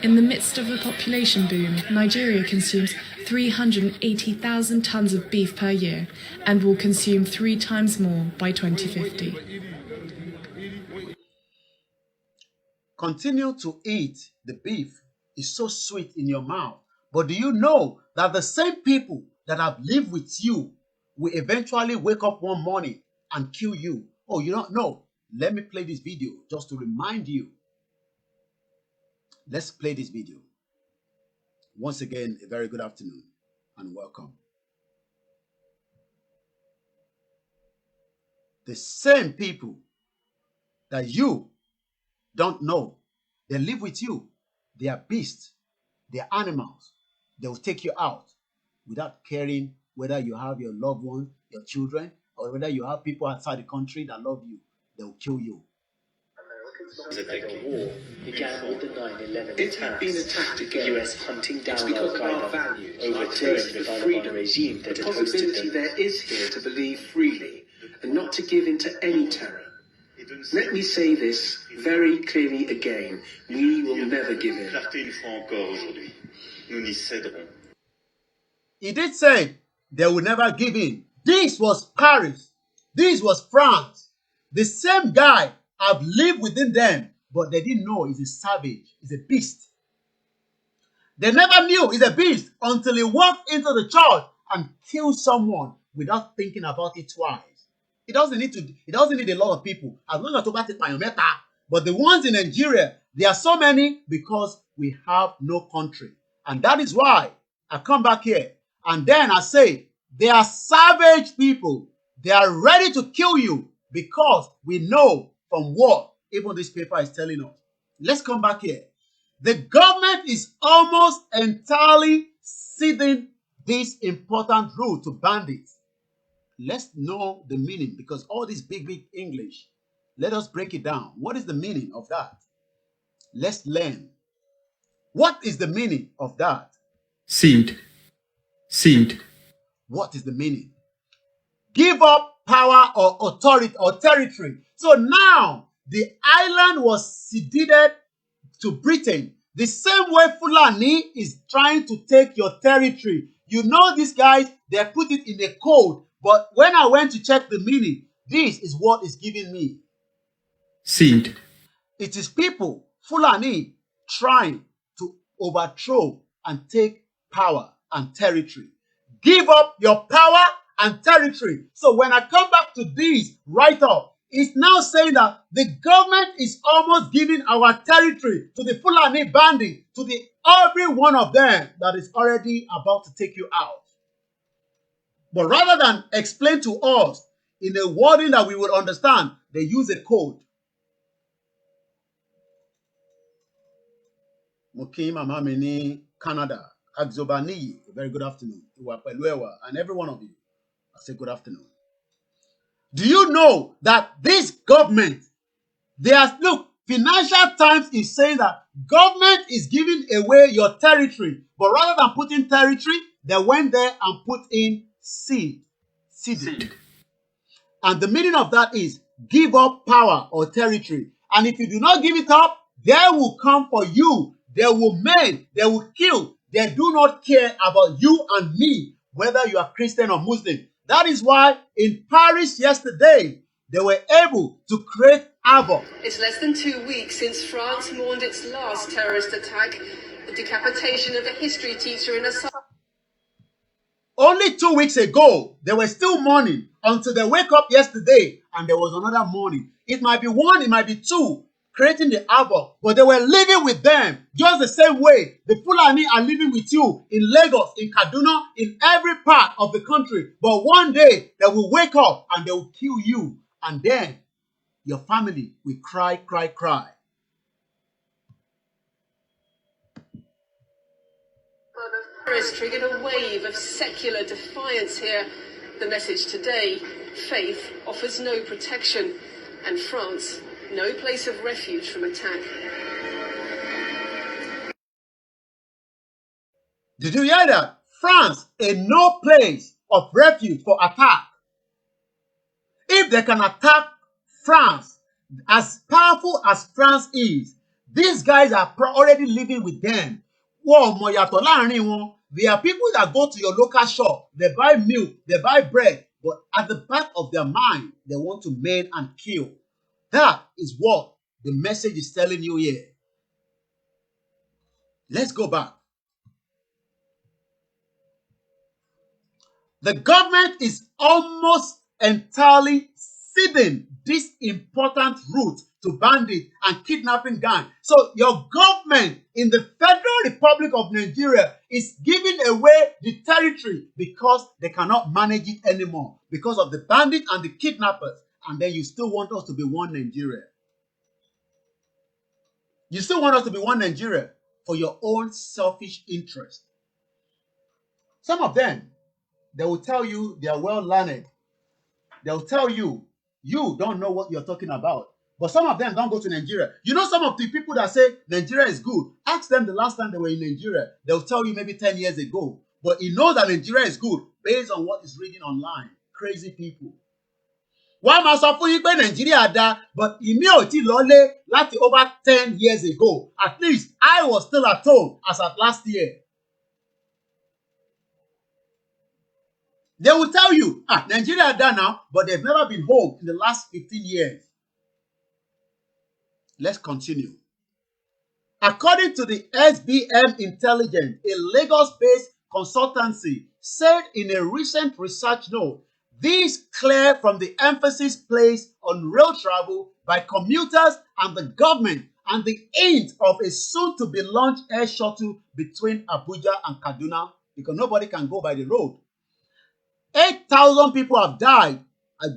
In the midst of a population boom, Nigeria consumes 380,000 tons of beef per year and will consume 3 times more by 2050. Continue to eat the beef. It's so sweet in your mouth. But do you know that the same people that have lived with you will eventually wake up one morning and kill you? Oh, you don't know? Let me play this video just to remind you. Let's play this video. Once again, a very good afternoon and welcome. The same people that you don't know, they live with you. They are beasts. They are animals. They will take you out without caring whether you have your loved ones, your children, or whether you have people outside the country that love you. They will kill you. The war began with the 9/11 attacks, the US hunting down Al-Qaeda, overthrowing the Taliban regime that had hosted them. There is here to believe freely and not to give in to any terror. Let me say this very clearly again. We will never give in. He did say they will never give in. This was Paris. This was France. The same guy have lived within them, but they didn't know he's a savage, he's a beast. They never knew he's a beast until he walked into the church and killed someone without thinking about it twice. It doesn't need a lot of people. As long as about it, but the ones in Nigeria, there are so many because we have no country. And that is why I come back here and then I say they are savage people. They are ready to kill you because we know from what even this paper is telling us. Let's come back here. The government is almost entirely ceding this important rule to bandits. Let's know the meaning because all this big English, let us break it down. What is the meaning of that? Let's learn. What is the meaning of that? Seed. What is the meaning? Give up power or authority or territory. So now the island was ceded to Britain. The same way Fulani is trying to take your territory. You know these guys, they put it in a code. But when I went to check the meaning, this is what is giving me. Seed. It is people, Fulani, trying to overthrow and take power and territory. Give up your power and territory. So when I come back to this write-up, it's now saying that the government is almost giving our territory to the Fulani bandit, to the every one of them that is already about to take you out. But rather than explain to us in a wording that we would understand, they use a code. Mokim Amamini, Canada, Agzobani, very good afternoon. And every one of you, I say good afternoon. Do you know that this government, look, Financial Times is saying that government is giving away your territory, but rather than putting territory, they went there and put in seed. And the meaning of that is give up power or territory. And if you do not give it up, they will come for you. They will maim, they will kill. They do not care about you and me, whether you are Christian or Muslim. That is why in Paris yesterday, they were able to create havoc. It's less than 2 weeks since France mourned its last terrorist attack, the decapitation of a history teacher in a... Only 2 weeks ago, they were still mourning until they wake up yesterday and there was another mourning. It might be one, it might be two, creating the havoc, but they were living with them just the same way the Fulani are living with you in Lagos, in Kaduna, in every part of the country. But one day they will wake up and they will kill you, and then your family will cry. Terrorists triggered a wave of secular defiance here. The message today, Faith offers no protection, and France no place of refuge from attack. Did you hear that? France, a no place of refuge for attack. If they can attack France, as powerful as France is, these guys are already living with them. Whoa, moyato láàrin wọn. There are people that go to your local shop, they buy milk, they buy bread, but at the back of their mind, they want to maim and kill. That is what the message is telling you here. Let's go back. The government is almost entirely ceding this important route to bandits and kidnapping gang. So your government in the Federal Republic of Nigeria is giving away the territory because they cannot manage it anymore because of the bandits and the kidnappers. And then you still want us to be one Nigeria. You still want us to be one Nigeria for your own selfish interest. Some of them, they will tell you they are well learned. They'll tell you, you don't know what you're talking about. But some of them don't go to Nigeria. You know some of the people that say Nigeria is good, ask them the last time they were in Nigeria. They'll tell you maybe 10 years ago. But he knows that Nigeria is good based on what he's reading online. Crazy people. Why must I fún yín pé Nigeria dá, but ìmí ò tí lọlé láti over 10 years ago. At least I was still at home as at last year. They will tell you, Nigeria are done now, but they've never been home in the last 15 years. Let's continue. According to the SBM Intelligence, a Lagos-based consultancy said in a recent research note, this clear from the emphasis placed on rail travel by commuters and the government and the hint of a soon-to-be launched air shuttle between Abuja and Kaduna, because nobody can go by the road. 8,000 people have died.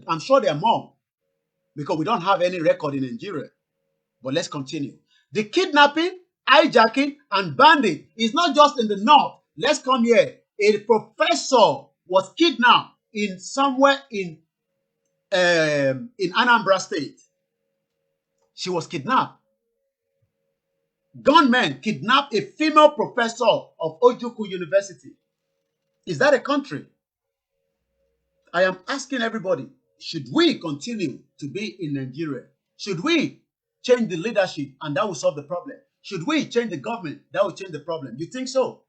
I'm sure there are more because we don't have any record in Nigeria. But let's continue. The kidnapping, hijacking, and bandit is not just in the north. Let's come here. A professor was kidnapped in somewhere in Anambra State. She was kidnapped. Gunmen kidnapped a female professor of Ojukwu University. Is that a country? I am asking everybody, should we continue to be in Nigeria? Should we change the leadership and that will solve the problem? Should we change the government? That will change the problem. You think so?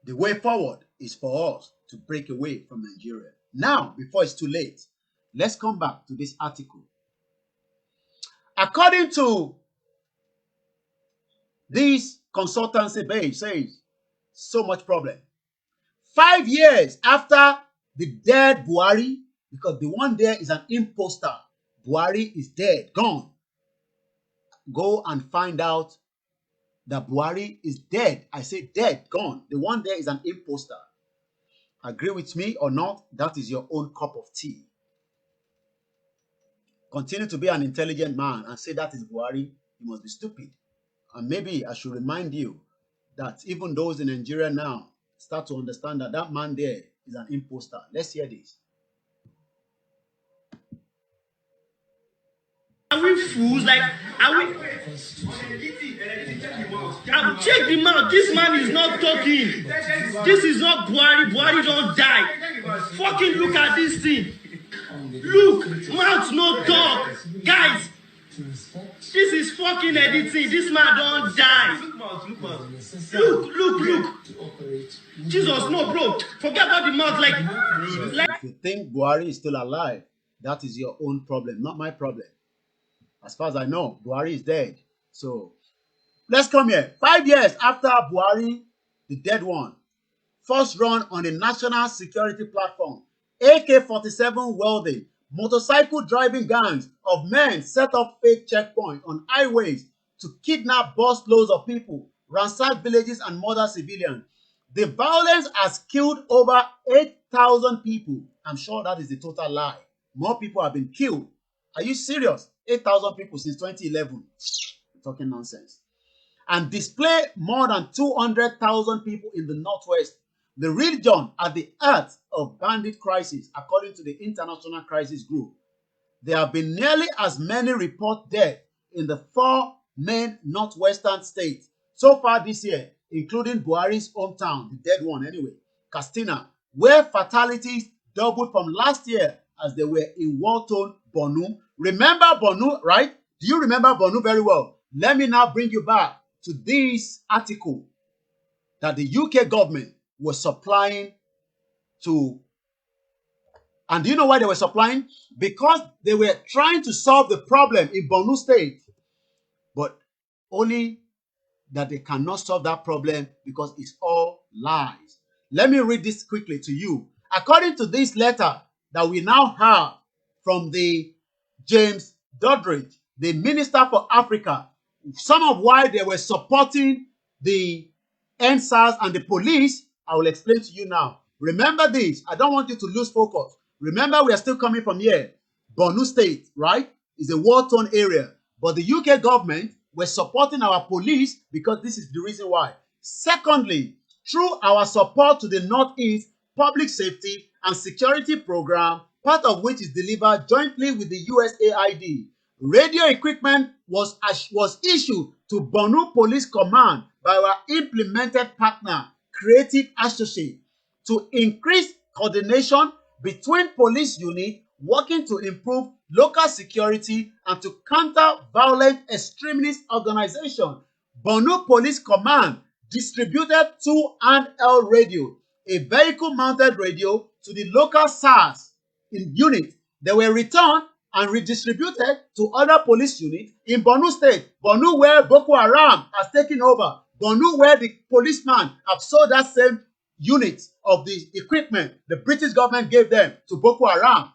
The way forward is for us to break away from Nigeria. Now, before it's too late, let's come back to this article. According to this consultancy base says, so much problem. 5 years after the dead Buhari, because the one there is an imposter. Buhari is dead, gone. Go and find out that Buhari is dead. I say dead, gone. The one there is an imposter. Agree with me or not, that is your own cup of tea. Continue to be an intelligent man and say that is Buhari, you must be stupid. And maybe I should remind you that even those in Nigeria now start to understand that that man there is an imposter. Let's hear this. Are we fools? Like, are we? Check the mouth. This man is not talking. This is not Buhari. Buhari don't die. Fucking look at this thing. Look, mouth no talk. Guys, this is fucking editing. This man don't die. Look. Jesus, no, bro. Forget about the mouth. Like. If you think Buhari is still alive, that is your own problem, not my problem. As far as I know, Buhari is dead. So, let's come here. 5 years after Buhari, the dead one, first run on a national security platform, AK-47 welding, motorcycle driving gangs of men set up fake checkpoints on highways to kidnap busloads of people, ransack villages and murder civilians. The violence has killed over 8,000 people. I'm sure that is the total lie. More people have been killed. Are you serious? 8,000 people since 2011. Talking nonsense. and display more than 200,000 people in the Northwest, the region at the heart of bandit crisis, according to the International Crisis Group. There have been nearly as many report deaths in the 4 main northwestern states so far this year, including Buhari's hometown, the dead one anyway, Katsina, where fatalities doubled from last year as they were in war-torn Borno. Remember Borno, right? Do you remember Borno very well? Let me now bring you back to this article that the UK government was supplying to. And do you know why they were supplying? Because they were trying to solve the problem in Borno State. But only that they cannot solve that problem because it's all lies. Let me read this quickly to you. According to this letter that we now have from the James Doddridge, the Minister for Africa, some of why they were supporting the NSAS and the police, I will explain to you now. Remember this. I don't want you to lose focus. Remember, we are still coming from here. Borno State, right, is a war-torn area. But the UK government were supporting our police because this is the reason why. Secondly, through our support to the Northeast Public Safety and Security Program, part of which is delivered jointly with the USAID, radio equipment was issued to Borno Police Command by our implemented partner, Creative Associates, to increase coordination between police units working to improve local security and to counter violent extremist organizations. Borno Police Command distributed 2 handheld radios, a vehicle-mounted radio, to the local SARS unit. They were returned and redistributed to other police units in Borno State. Borno, where Boko Haram has taken over. Borno, where the policemen have sold that same unit of the equipment the British government gave them to Boko Haram.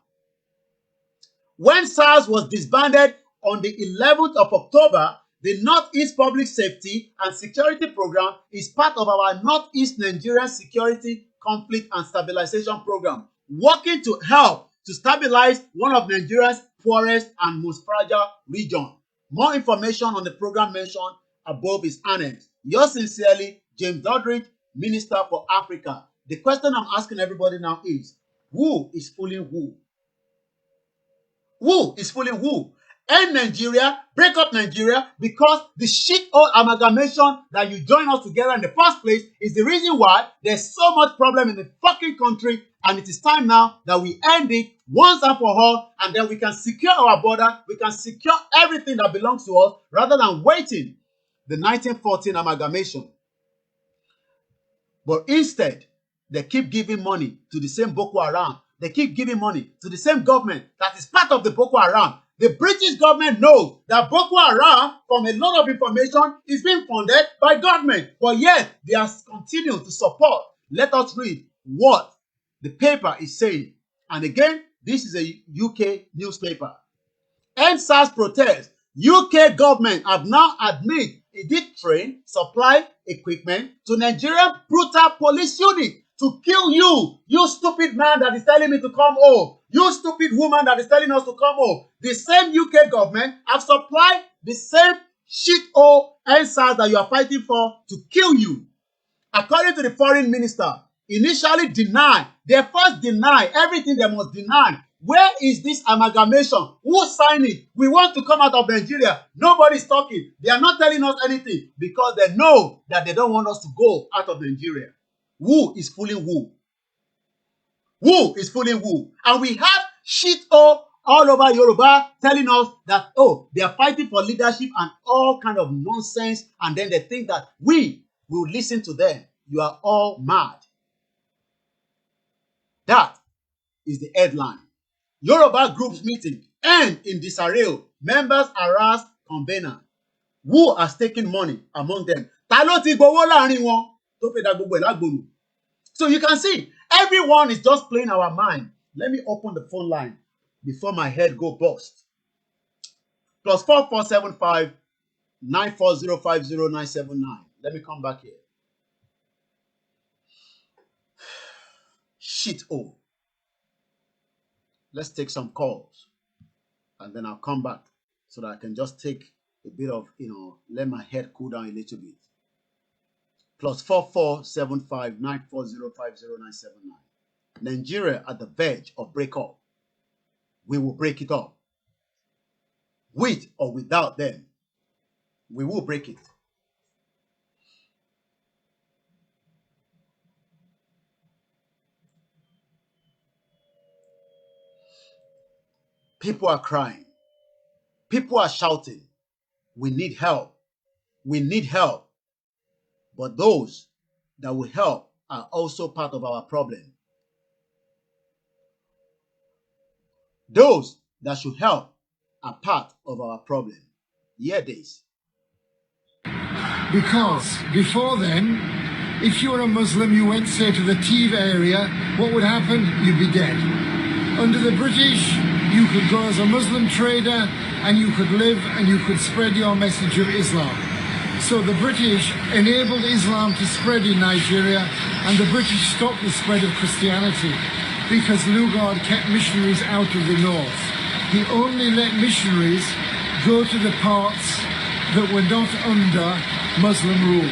When SARS was disbanded on the 11th of October, the Northeast Public Safety and Security Program is part of our Northeast Nigerian Security Conflict and Stabilization Program, working to help to stabilize one of Nigeria's poorest and most fragile regions. More information on the program mentioned above is annexed. Yours sincerely, James Doddridge, Minister for Africa. The question I'm asking everybody now is, who is fooling who? Who is fooling who? End Nigeria, break up Nigeria, because the shit old amalgamation that you join us together in the first place is the reason why there's so much problem in the fucking country, and it is time now that we end it once and for all, and then we can secure our border, we can secure everything that belongs to us, rather than waiting the 1914 amalgamation. But instead, they keep giving money to the same Boko Haram. They keep giving money to the same government that is part of the Boko Haram. The British government knows that Boko Haram, from a lot of information, is being funded by government. But yet, they are continuing to support. Let us read what the paper is saying. And again, this is a UK newspaper. NSAS protest. UK government have now admitted it did train, supply equipment to Nigerian brutal police unit to kill you. You stupid man that is telling me to come home. You stupid woman that is telling us to come home. The same UK government have supplied the same shit hole NSAS that you are fighting for to kill you. According to the foreign minister, initially deny. They first deny everything they must deny. Where is this amalgamation? Who signed it? We want to come out of Nigeria. Nobody's talking. They are not telling us anything because they know that they don't want us to go out of Nigeria. Who is fooling who? Who is fooling who? And we have shit all over Yoruba telling us that, oh, they are fighting for leadership and all kind of nonsense. And then they think that we will listen to them. You are all mad. That is the headline. Yoruba groups meeting end in disarray. Members harass convener. Who has taken money among them? Ta ló ti gbowó láàrin wọn tó fẹ́ dá gbogbo ẹ̀ lágbòlù? So you can see, everyone is just playing our mind. Let me open the phone line before my head go bust. +4475 94050 Let me come back here. Shit, oh. Let's take some calls. And then I'll come back so that I can just take a bit of, let my head cool down a little bit. +447594050979. Nigeria at the verge of breakup. We will break it up. With or without them, we will break it. People are crying. People are shouting. We need help. We need help. But those that will help are also part of our problem. Those that should help are part of our problem. Hear this. Because before then, if you were a Muslim, you went, say, to the Tiv area, what would happen? You'd be dead. Under the British, you could go as a Muslim trader and you could live and you could spread your message of Islam. So the British enabled Islam to spread in Nigeria, and the British stopped the spread of Christianity because Lugard kept missionaries out of the north. He only let missionaries go to the parts that were not under Muslim rule,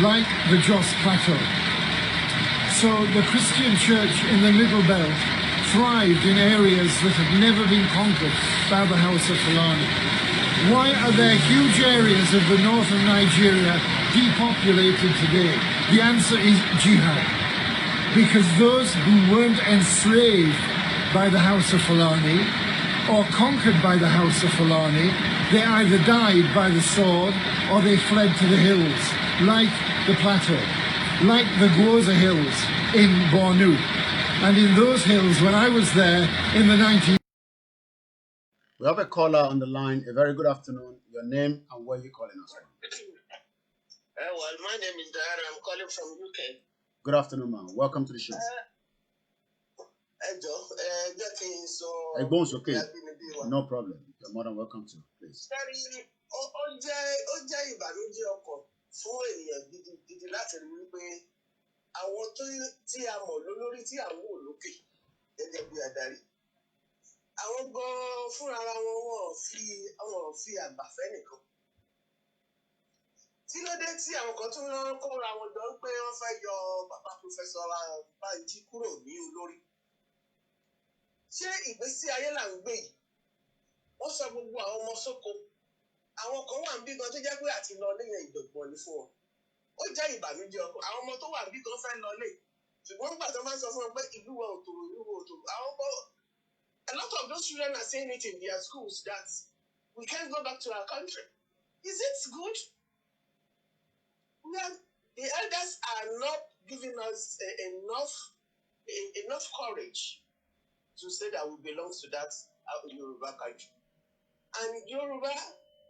like the Jos Plateau. So the Christian church in the Middle Belt thrived in areas that had never been conquered by the House of Fulani. Why are there huge areas of the north of Nigeria depopulated today? The answer is jihad. Because those who weren't enslaved by the House of Fulani or conquered by the House of Fulani, they either died by the sword or they fled to the hills, like the plateau, like the Gwoza Hills in Bornu. And in those hills, when I was there in the 19th... We have a caller on the line. A very good afternoon. Your name and where you're calling us from. Well, my name is Diana. I'm calling from UK. Good afternoon, ma'am. Welcome to the show. It's okay. No problem. You're more than welcome to. Please. Àwọn gan fúnra wọn wọn fi àgbàfẹ́ nìkan. Tí ló dé tí àwọn kan tún rán kóra wọn jọ pé wọ́n fẹ́ yọ bàbá Professor Banji kúrò ní olórí. Ṣé ìgbésí ayé là ń gbé yìí? Wọ́n sọ gbogbo àwọn ọmọ sóko. Àwọn kan wà níbí gan tó jẹ́ pé àti lọ níyẹn ìdọ̀gbọ̀n ní fún wọn. Ó jẹ́ ìbànújẹ́ ọkàn. Àwọn ọmọ tó wà níbí gan fẹ́ lọ lé. Ṣùgbọ́n nígbà tó máa ń sọ fún wọn pé ìlú wa ò tòrò, ìlú wa ò tòrò. A lot of those children are saying it in their schools that we can't go back to our country. Is it good? The elders are not giving us enough courage to say that we belong to that Yoruba country. And Yoruba,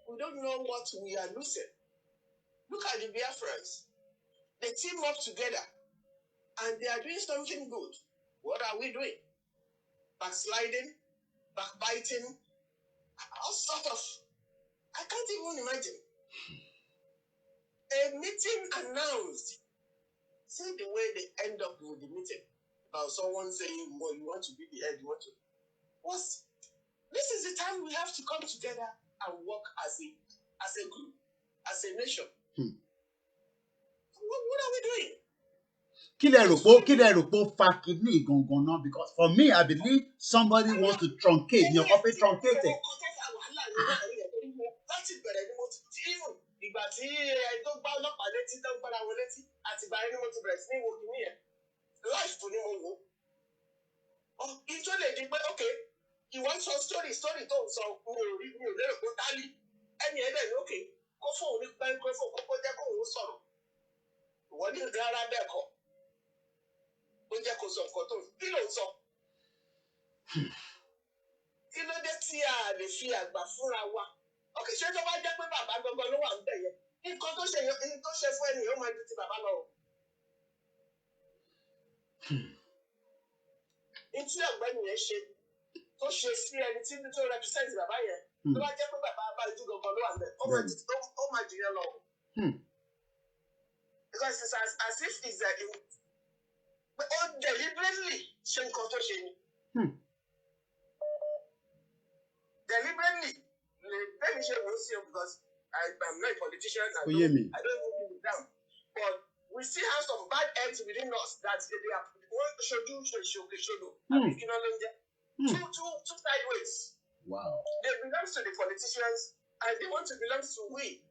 we don't know what we are losing. Look at the Biafrans. They team up together and they are doing something good. What are we doing? Backsliding, backbiting, all sort of. I can't even imagine. A meeting announced. See the way they end up with the meeting about someone saying, "Well, you want to be the head, you want to." This is the time we have to come together and work as a group, as a nation. What are we doing? Because for me, I believe somebody wants to truncate. You're often truncated. Okay, you want some story tó sọ mi ò lérò pé tálì ẹni ẹ̀dẹ̀ ní òkè kó fóun ní microphone kó jẹ́ kóun sọ̀rọ̀ ìwọ ní ìdí ara bẹ́ẹ̀ kọ́ ó jẹ́ kó sọ nǹkan tó kí ló ń sọ kí ló dé tí a lè fi àgbà fúnra wa òkè ṣé tó bá jẹ́ pé bàbá gangan ló wà ń bẹ̀ yẹn nǹkan tó ṣe fún ẹnìyàn ó máa ju ti bàbá lọ. Ntí ọ̀gbẹ́ni yẹn ṣe tó ṣe sí ẹni tí tó represent bàbá yẹn tó bá jẹ́ pé bàbá Banji gangan ló wà ń bẹ̀ ó máa jù yẹn lọ. Because it's as if it's ó deliberately ṣe nǹkan tó ṣe ni. Deliberately lè because I'm not a politician. I hear me. don't know them. But we still have some bad eggs within us that they are should do. Two sideways. Wow. They belong to the politicians and they want to belong to we,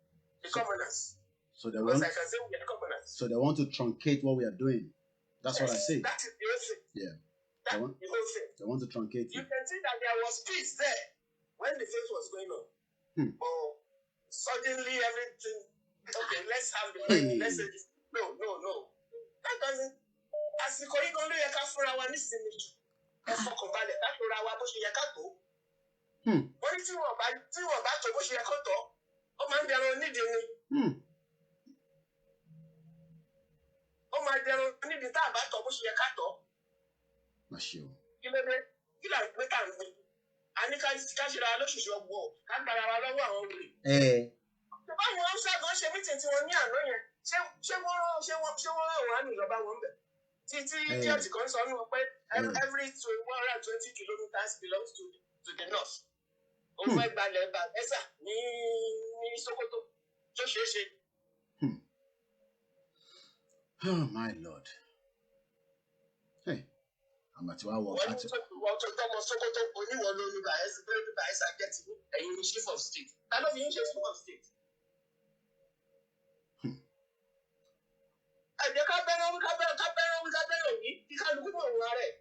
the commoners. So they because want. I can say we are commoners. So they want to truncate what we are doing. That's what I say. That is the whole thing. Yeah. That's the whole thing. They want to truncate You it. can see that there was peace there when the faith was going on. But suddenly everything. Okay, let's have the money. Let's say this. No. That doesn't. Àsìkò yìí gan ló yẹ ká fúnra wa nísìnyí jù. Ẹ fọkàn balẹ̀ ká tóra wa bó ṣe yẹ ká tó. Wọ́n ní tí wọ́n bá tó bó ṣe yẹ kó tó, ó máa ń dẹrun nídìí ni. Ó máa dẹrun nídìí tá a bá tó bó ṣe yẹ ká tó. Kí ló dé? Kí là ń gbé ká ń gbé? A ní ká ṣe ra lóṣooṣù ọgbọ̀n ká gbára wa lọ́wọ́ àwọn olè. Báwo wọ́n ṣàgán ṣe mítìn tí wọ́n ní àná yẹn? Ṣé wọ́n rán wà ní ìjọba wọn bẹ̀? Títí díẹ̀tì kan sọ nínú pé every 120 kilometers belongs to the north. Ó fẹ́ gbalẹ̀ Bayelsa ní Sokoto tó ṣeé ṣe. Oh my Lord. Hey, I'm at our work. Wọ́n tó tọmọ Sokoto oníwọ̀ ló ní Bayelsa jẹ́ ti ẹ̀yin ní chief of state. Ta ló fi ń ṣe chief of state? Ẹ̀jẹ̀ ká bẹ́rẹ̀ òní kí kálukú mọ̀ òun rẹ̀.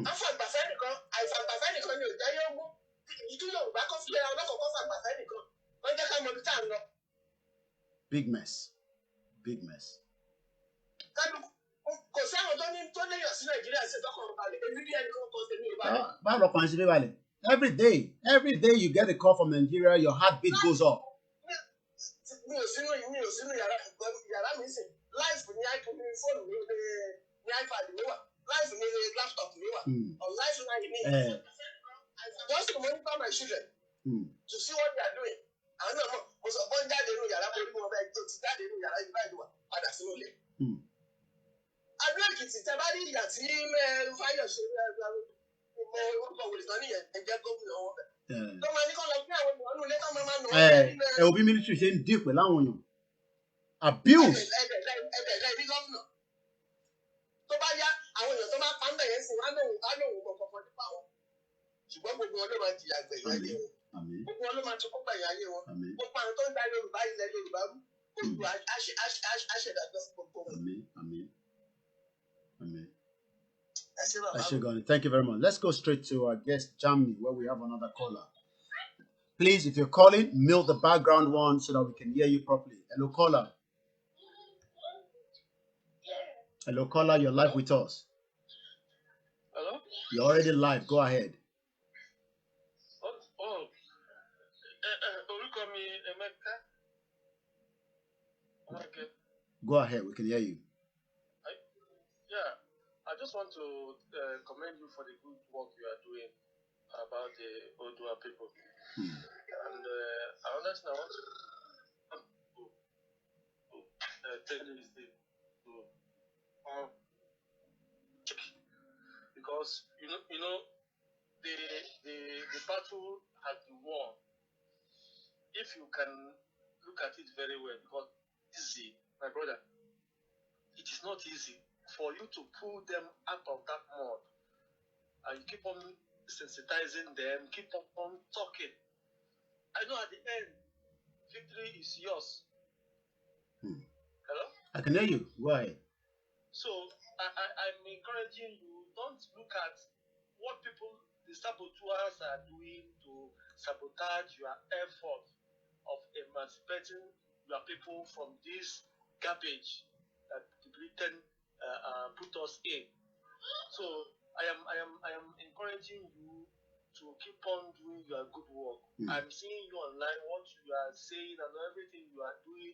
Afọ̀gbàfẹ́ nìkan, àìfàgbàfẹ́ nìkan ni ò jẹ́ yógún. Ìdí Yorùbá kọ́ fílẹ̀ ọlọ́kọ̀ọ́kọ́ fàgbàfẹ́ nìkan. Wọ́n jẹ́ ká mọ ibi tá à ń lọ. Big mess. Kálukú kò sáwọn tó léyàn sí Nàìjíríà sí ìtọ́kọ̀ọ́ balẹ̀. Ebi bí ẹnì kan kọ́ sí ní ìbàdàn. Báwo lọkàn ṣe dé balẹ̀? Every day you get a call from Nigeria, your heartbeat goes up. Mi ò sínú yàrá mi sìn. Life ní fóònù mi ní iPad mi wà. Life ní laptop mi wà. Or life náà ní. Just to monitor my children. To see what they are doing. Àwọn náà mọ̀, mo sọ fún jáde nínú yàrá mo rí wọn bẹ́ẹ̀ tó ti jáde nínú yàrá yìí báyìí wà padà sínú ilé. Adó Èkìtì tẹ bá rí ìyà tí Fáyọ̀ṣe orúkọ wòlìsàn nìyẹn ẹ̀jẹ̀ gómìnà wọn bẹ̀. Tó máa ní kọ́ lọ fún àwọn ènìyàn nílé tó máa nù wọ́n. Ẹ òbí military ṣe ń dín pẹ̀lú àwọn èèyàn. Abuse. Ẹ̀bẹ̀ ní gómìnà. Tó bá yá àwọn èèyàn tó bá pa ń bẹ̀ yẹn sí wọn á lóun kọ̀ọ̀kan nípa wọn. Ṣùgbọ́n gbogbo wọn ló máa jìyà gbẹ̀yìn ayé wọn. Gbogbo wọn ló máa tún kó gbẹ̀yìn ayé wọn. Gbogbo àwọn tó ń da Yorùbá ilẹ̀ Yorùbá rú. Gbogbo àṣẹ̀dàgbẹ́ fún gbogbo wọn. Amen. Ashegani, thank you very much. Let's go straight to our guest, Germany, where we have another caller. Please, if you're calling, mute the background one so that we can hear you properly. Hello, caller. You're live with us. Hello? You're already live. Go ahead. Go ahead. We can hear you. I just want to commend you for the good work you are doing about the Odua people. And I understand I want to tell you this thing because you know the battle has been won. If you can look at it very well, because easy, my brother, it is not easy for you to pull them out of that mud, and you keep on sensitizing them, keep on talking. I know at the end, victory is yours. Hello? I can hear you. Go ahead. So I'm encouraging you, don't look at what the saboteurs are doing to sabotage your effort of emancipating your people from this garbage that the Britain put us in. So I am encouraging you to keep on doing your good work. I'm seeing you online, what you are saying and everything you are doing.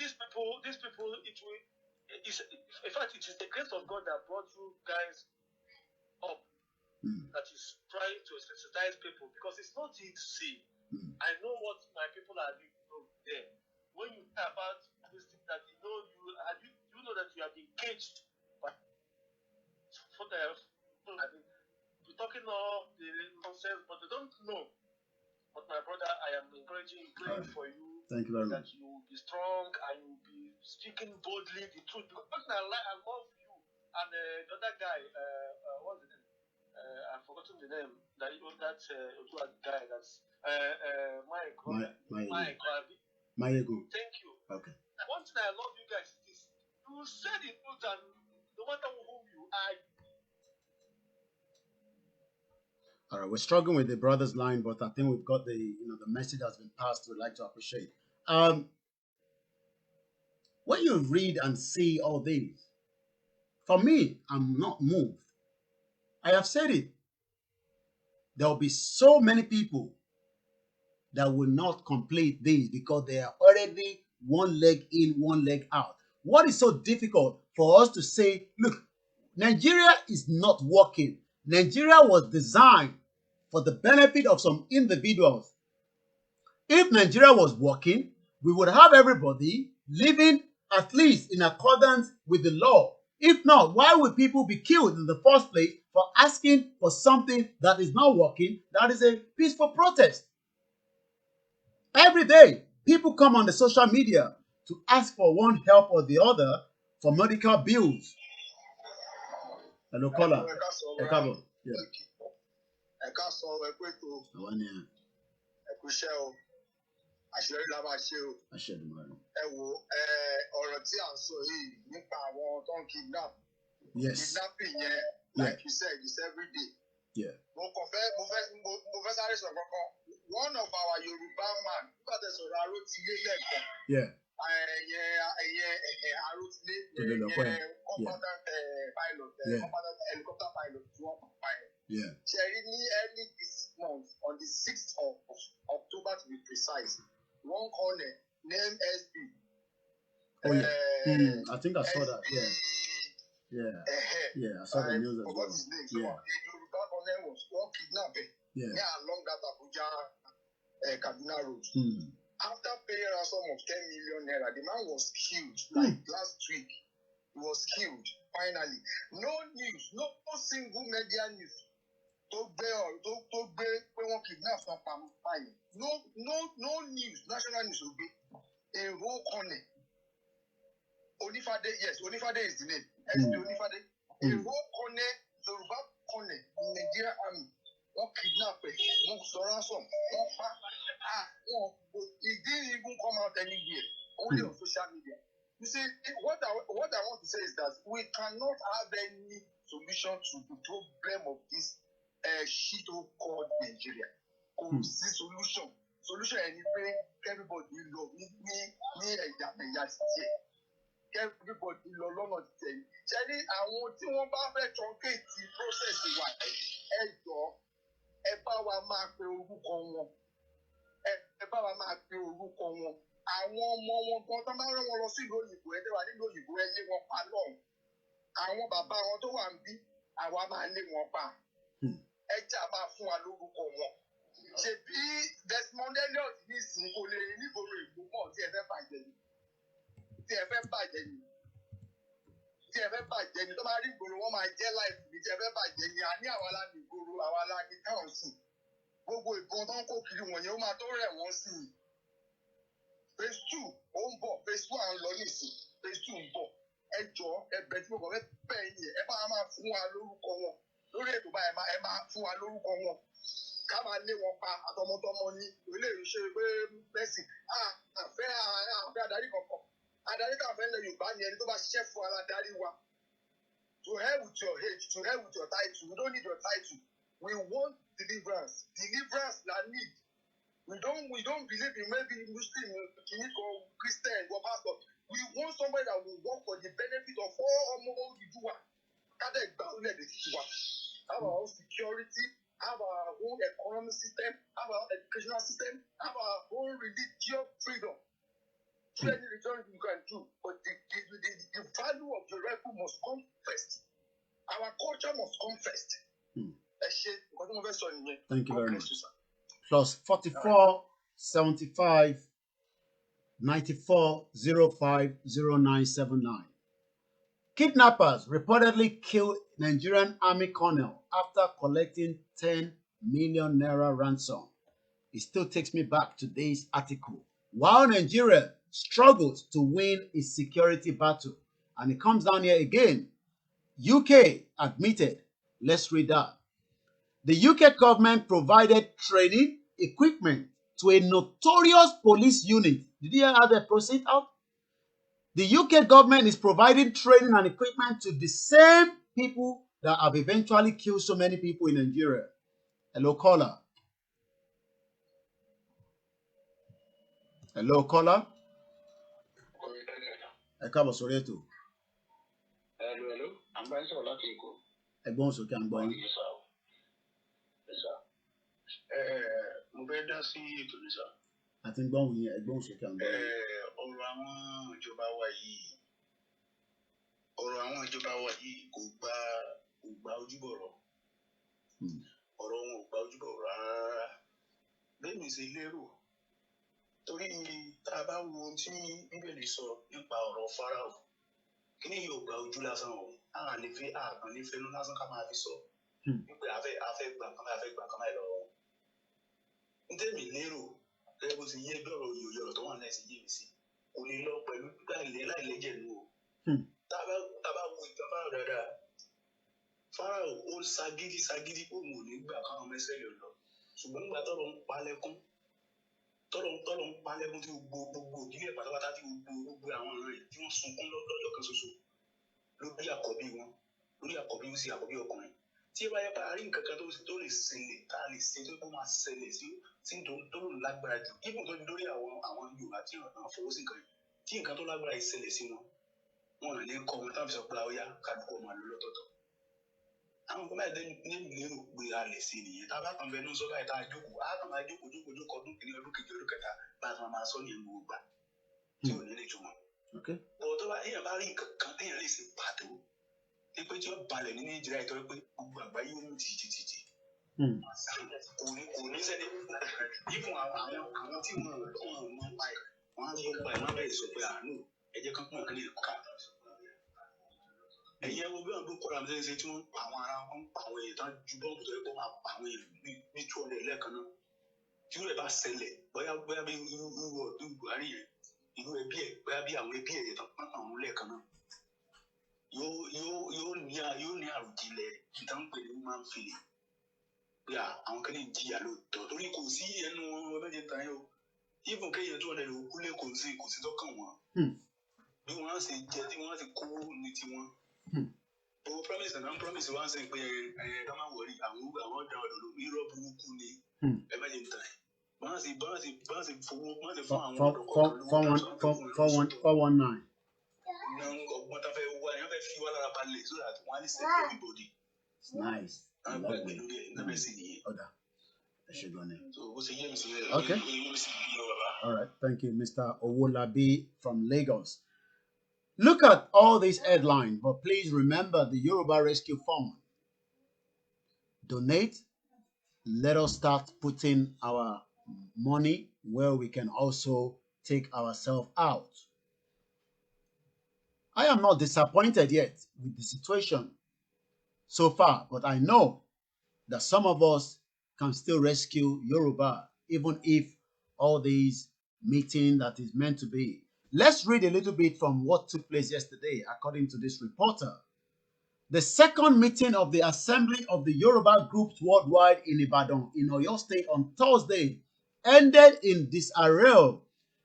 These people, in fact, it is the grace of God that brought you guys up. That is trying to sensitize people, because it's not easy. I know what my people are doing there. When you hear about this thing that you know that you have been caged by talking all the nonsense, but they don't know. But my brother, I am encouraging you, praying for you. Thank you very that much. you will be strong and you will be speaking boldly the truth. Because I love you and the other guy. What's the name? I've forgotten the name. That guy. That's Mike. Thank you. Okay. One thing I love you guys is this: you will say the truth, and no matter whom you are. All right, we're struggling with the brother's line, but I think we've got the message has been passed. We'd like to appreciate. When you read and see all these, for me, I'm not moved. I have said it. There will be so many people that will not complete these because they are already one leg in, one leg out. What is so difficult for us to say, look, Nigeria is not working. Nigeria was designed for the benefit of some individuals. If Nigeria was working, we would have everybody living at least in accordance with the law. If not, why would people be killed in the first place for asking for something that is not working, that is a peaceful protest? Every day, people come on the social media to ask for one help or the other for medical bills. Hello, caller. Yeah. Àṣírí la máa ṣe o. Ẹ wo ọ̀rọ̀ tí à ń sọ yìí nípa àwọn tó ń kidnap. Kidnapping yẹn, like you said, is every day. Mo fẹ́ sáré sọ kankan. One of our Yorùbá man, nígbà tẹ́ sọ̀rọ̀ Arótilé lẹ́ẹ̀kan. Ẹ̀yẹ Arótilé, combatant pilot, combatant helicopter pilot tí wọ́n pa ẹ̀. Ṣẹ̀rí ní early this month, on the 6th of October to be precise. One corner named SB. I think I saw that. I saw the news as well. The Yoruba corner was one kidnapped. Along that Abuja Kaduna road. After paying ransom of 10 million naira, the man was killed. Like last week, he was killed. Finally, no news, no single media news. No news, national news will be a whole corner. Onifade, yes, Onifade is the name. Onifade. A whole corner, Yoruba corner in Nigeria army. One kidnap, one ransom, it didn't even come out anywhere, only on social media. You see, what I want to say is that we cannot have any solution to the problem of this shit called Nigeria. See solution. Solution anyway, everybody love me everybody love Lord tell. Ṣẹ́ni àwọn tí wọ́n bá fẹ́ truncate the process wa ẹ jọ̀ọ́ ẹ bá wa máa pe orúkọ wọn. Ẹ bá wa máa pe orúkọ wọn. Àwọn ọmọ wọn gan tó máa rán wọn lọ sí ìlú òyìnbó ẹ wà nílùú òyìnbó ẹ lé wọn pa lọ́hùn. Àwọn bàbá wọn tó wà ń bí àwa máa lé wọn pa. Ẹ jà máa fún wa lórúkọ wọn. Ṣèbí Desmond Elliot ní ìsìn kò lè rìn nígboro ìlú mọ̀ tí ẹ fẹ́ bàjẹ́ ni. Tí ẹ fẹ́ bàjẹ́ ni tó bá rí ìgboro wọn máa jẹ́ láìpẹ́ ní tí ẹ fẹ́ bàjẹ́ ni a ní àwa la ní ìgboro àwa la ní táwọn sìn. Gbogbo ìbọn tó ń kó kiri wọ̀nyẹn ó máa tó rẹ̀ wọ́n sí i. Phase 2 ó ń bọ̀, Phase 1 à ń lọ nísìn, Phase 2 ń bọ̀. Ẹ jọ̀ọ́ ẹ̀bẹ̀ tí mo kàn fẹ́ bẹ̀ yín ẹ bá máa fún wa lórúkọ wọn. Lórí ètò báyìí ẹ máa fún wa lórúkọ wọn. Ká máa lé wọn pa àtọmọtọmọ ní ilé ìṣe pé mẹ́sì àfẹ́ adarí kankan. Adarí tá a fẹ́ lẹ Yorùbá ni ẹni tó bá ṣiṣẹ́ fún aládarí wa. To hell with your age, to hell with your title. We don't need your title. We want deliverance. Deliverance la need. We don't believe in maybe Muslim, Christian, or pastor. We want somebody that will work for the benefit of all Oduduwa. Have our own security, have our own economic system, have our educational system, have our own religious freedom. Any religion you can do, but the value of the rifle must come first. Our culture must come first. Thank you very much. Plus 44 75 94 05 0979. Kidnappers reportedly killed Nigerian Army colonel after collecting 10 million naira ransom. It still takes me back to this article. While Nigeria struggles to win its security battle, and it comes down here again, UK admitted, let's read that. The UK government provided training equipment to a notorious police unit. Did you hear how they proceed out? The UK government is providing training and equipment to the same people that have eventually killed so many people in Nigeria. Hello, caller. Hello, caller. Ẹ káàbọ̀ sórí ètò. Hello. I'm buying some lot of Ẹgbọ́n sókè à ń gbọ́ yín. Mo fẹ́ dá sí ètò ní sá. Àti ń gbọ́hùn yín, ẹgbọ́n sókè à ń gbọ́ yín. Ọ̀rọ̀ àwọn ìjọba wa yìí kò gba ojúbọ̀rọ̀. Ọ̀rọ̀ wọn ò gba ojúbọ̀rọ̀ rárá. Bẹ́ẹ̀ mi ṣe lérò. Torí tá a bá wo ohun tí Bíbélì sọ nípa ọ̀rọ̀ Fáráò, kí ni yóò gba ojú lásán o? Àkàn ní fẹnu lásán ká máa fi sọ. Wípé a fẹ́ gbà kan báyìí lọ́wọ́ wọn. Ntẹ́mi lérò gẹ́gẹ́ bó ti yé bí ọ̀rọ̀ òyòyè ọ̀rọ̀ tó wà náà ti yé mi sí. Kò lè lọ pẹ̀lú láìlẹ́jẹ̀ nù o. Tá a bá wo ìtàn Fáráò dáadáa, Fáráò ó sagídí kó mò ní gbà káwọn mẹ́sẹ̀ lè lọ. Ṣùgbọ́n nígbà tọ́lọ̀ ń palẹ̀kùn tí gbogbo ìdílé pátápátá tí gbogbo àwọn ọ̀ràn yìí tí wọ́n sunkún lọ́jọ́ kan ṣoṣo lórí àkọ́bí wọn sí àkọ́bí ọkùnrin. Tí ẹ bá yẹ parí nǹkan kan tó lè ṣẹlẹ̀ tá a lè ṣe tó máa ṣẹlẹ̀ sí tó lágbára jù ibùn tó lórí àwọn Yorùbá tí wọ́n náà fọwọ́ sí nǹkan yìí tí nǹkan tó lágbára yìí ṣẹlẹ̀ sí wọn à ní kọ́ wọn táwọn fi sọ pé ọ̀yá kálukú máa lọ lọ́tọ̀ọ̀tọ̀. Àwọn kan báyìí ní lérò pé a lè ṣe nìyẹn tá a bá kàn bẹ ní sọ báyìí tá a jókòó á kàn máa jókòó ọdún kìíní ọdún kejì ọdún kẹta bá a máa sọ ní ẹnu gbogbo gbà tí ò ní lè jùmọ̀. Bọ̀ tó bá èèyàn bá rí nǹkan kan téèyàn lè ṣe pàtó ní pé tí ó balẹ̀ ní Nàìjíríà ìtọ́jú pé gbogbo àgbáyé ó mú tìtìtìtì. Kò ní sẹ́ni ìfún àwọn tí wọ́n mọ̀ pa ẹ̀ wọ́n á mọ̀ pa ẹ̀ má bẹ̀rẹ̀ sọ pé àánú ẹ̀jẹ̀ kan pọ̀ kí ẹ̀yẹ wo bí wọn bó kọ́ra mi ṣe tí wọ́n pa àwọn ará wọn pa àwọn èèyàn tán ju bọ́ọ̀mù tó yẹ kó máa pa àwọn èèyàn ní 200 lẹ́ẹ̀kan náà tí ó lè bá ṣẹlẹ̀ bóyá bí irú ọdún Buhari yẹn irú ẹbí ẹ̀ bóyá bí àwọn ẹbí ẹ̀ yẹn tán pátá àwọn lẹ́ẹ̀kan náà yóò ní àròjinlẹ̀ ìtànpẹ̀ ní human feeling pé àwọn kan lè jìyà lóòótọ́ torí kò sí ẹnu ọlọ́jẹ̀ tán yẹn o even kéèyàn 200 lè kúlẹ̀ kò sí tọ́kàn wọn bí wọ́n á ṣe jẹ tí wọ́n á ṣe kó ní tiwọn. Owó promise wá ń sìn pé ká má wọrí àwọn ọ̀dà ọ̀dọ̀ irọ́ burúkú ni ẹ má lè tàn ẹ́. Bọ́n sì fowó fún àwọn ọ̀dọ́ kọ̀ọ̀kan 419. Ọgbọ́n tá fẹ́ wá ẹ̀ fẹ́ fi wá lára balẹ̀ so that wọ́n á lè save everybody. It's nice. Okay. All right. Thank you, Mr. Owolabi from Lagos. Look at all these headlines, but please remember the Yoruba Rescue Fund. Donate. Let us start putting our money where we can also take ourselves out. I am not disappointed yet with the situation so far, but I know that some of us can still rescue Yoruba, even if all these meeting that is meant to be. Let's read a little bit from what took place yesterday, according to this reporter. The second meeting of the Assembly of the Yoruba Groups Worldwide in Ibadan, in Oyo State on Thursday, ended in disarray.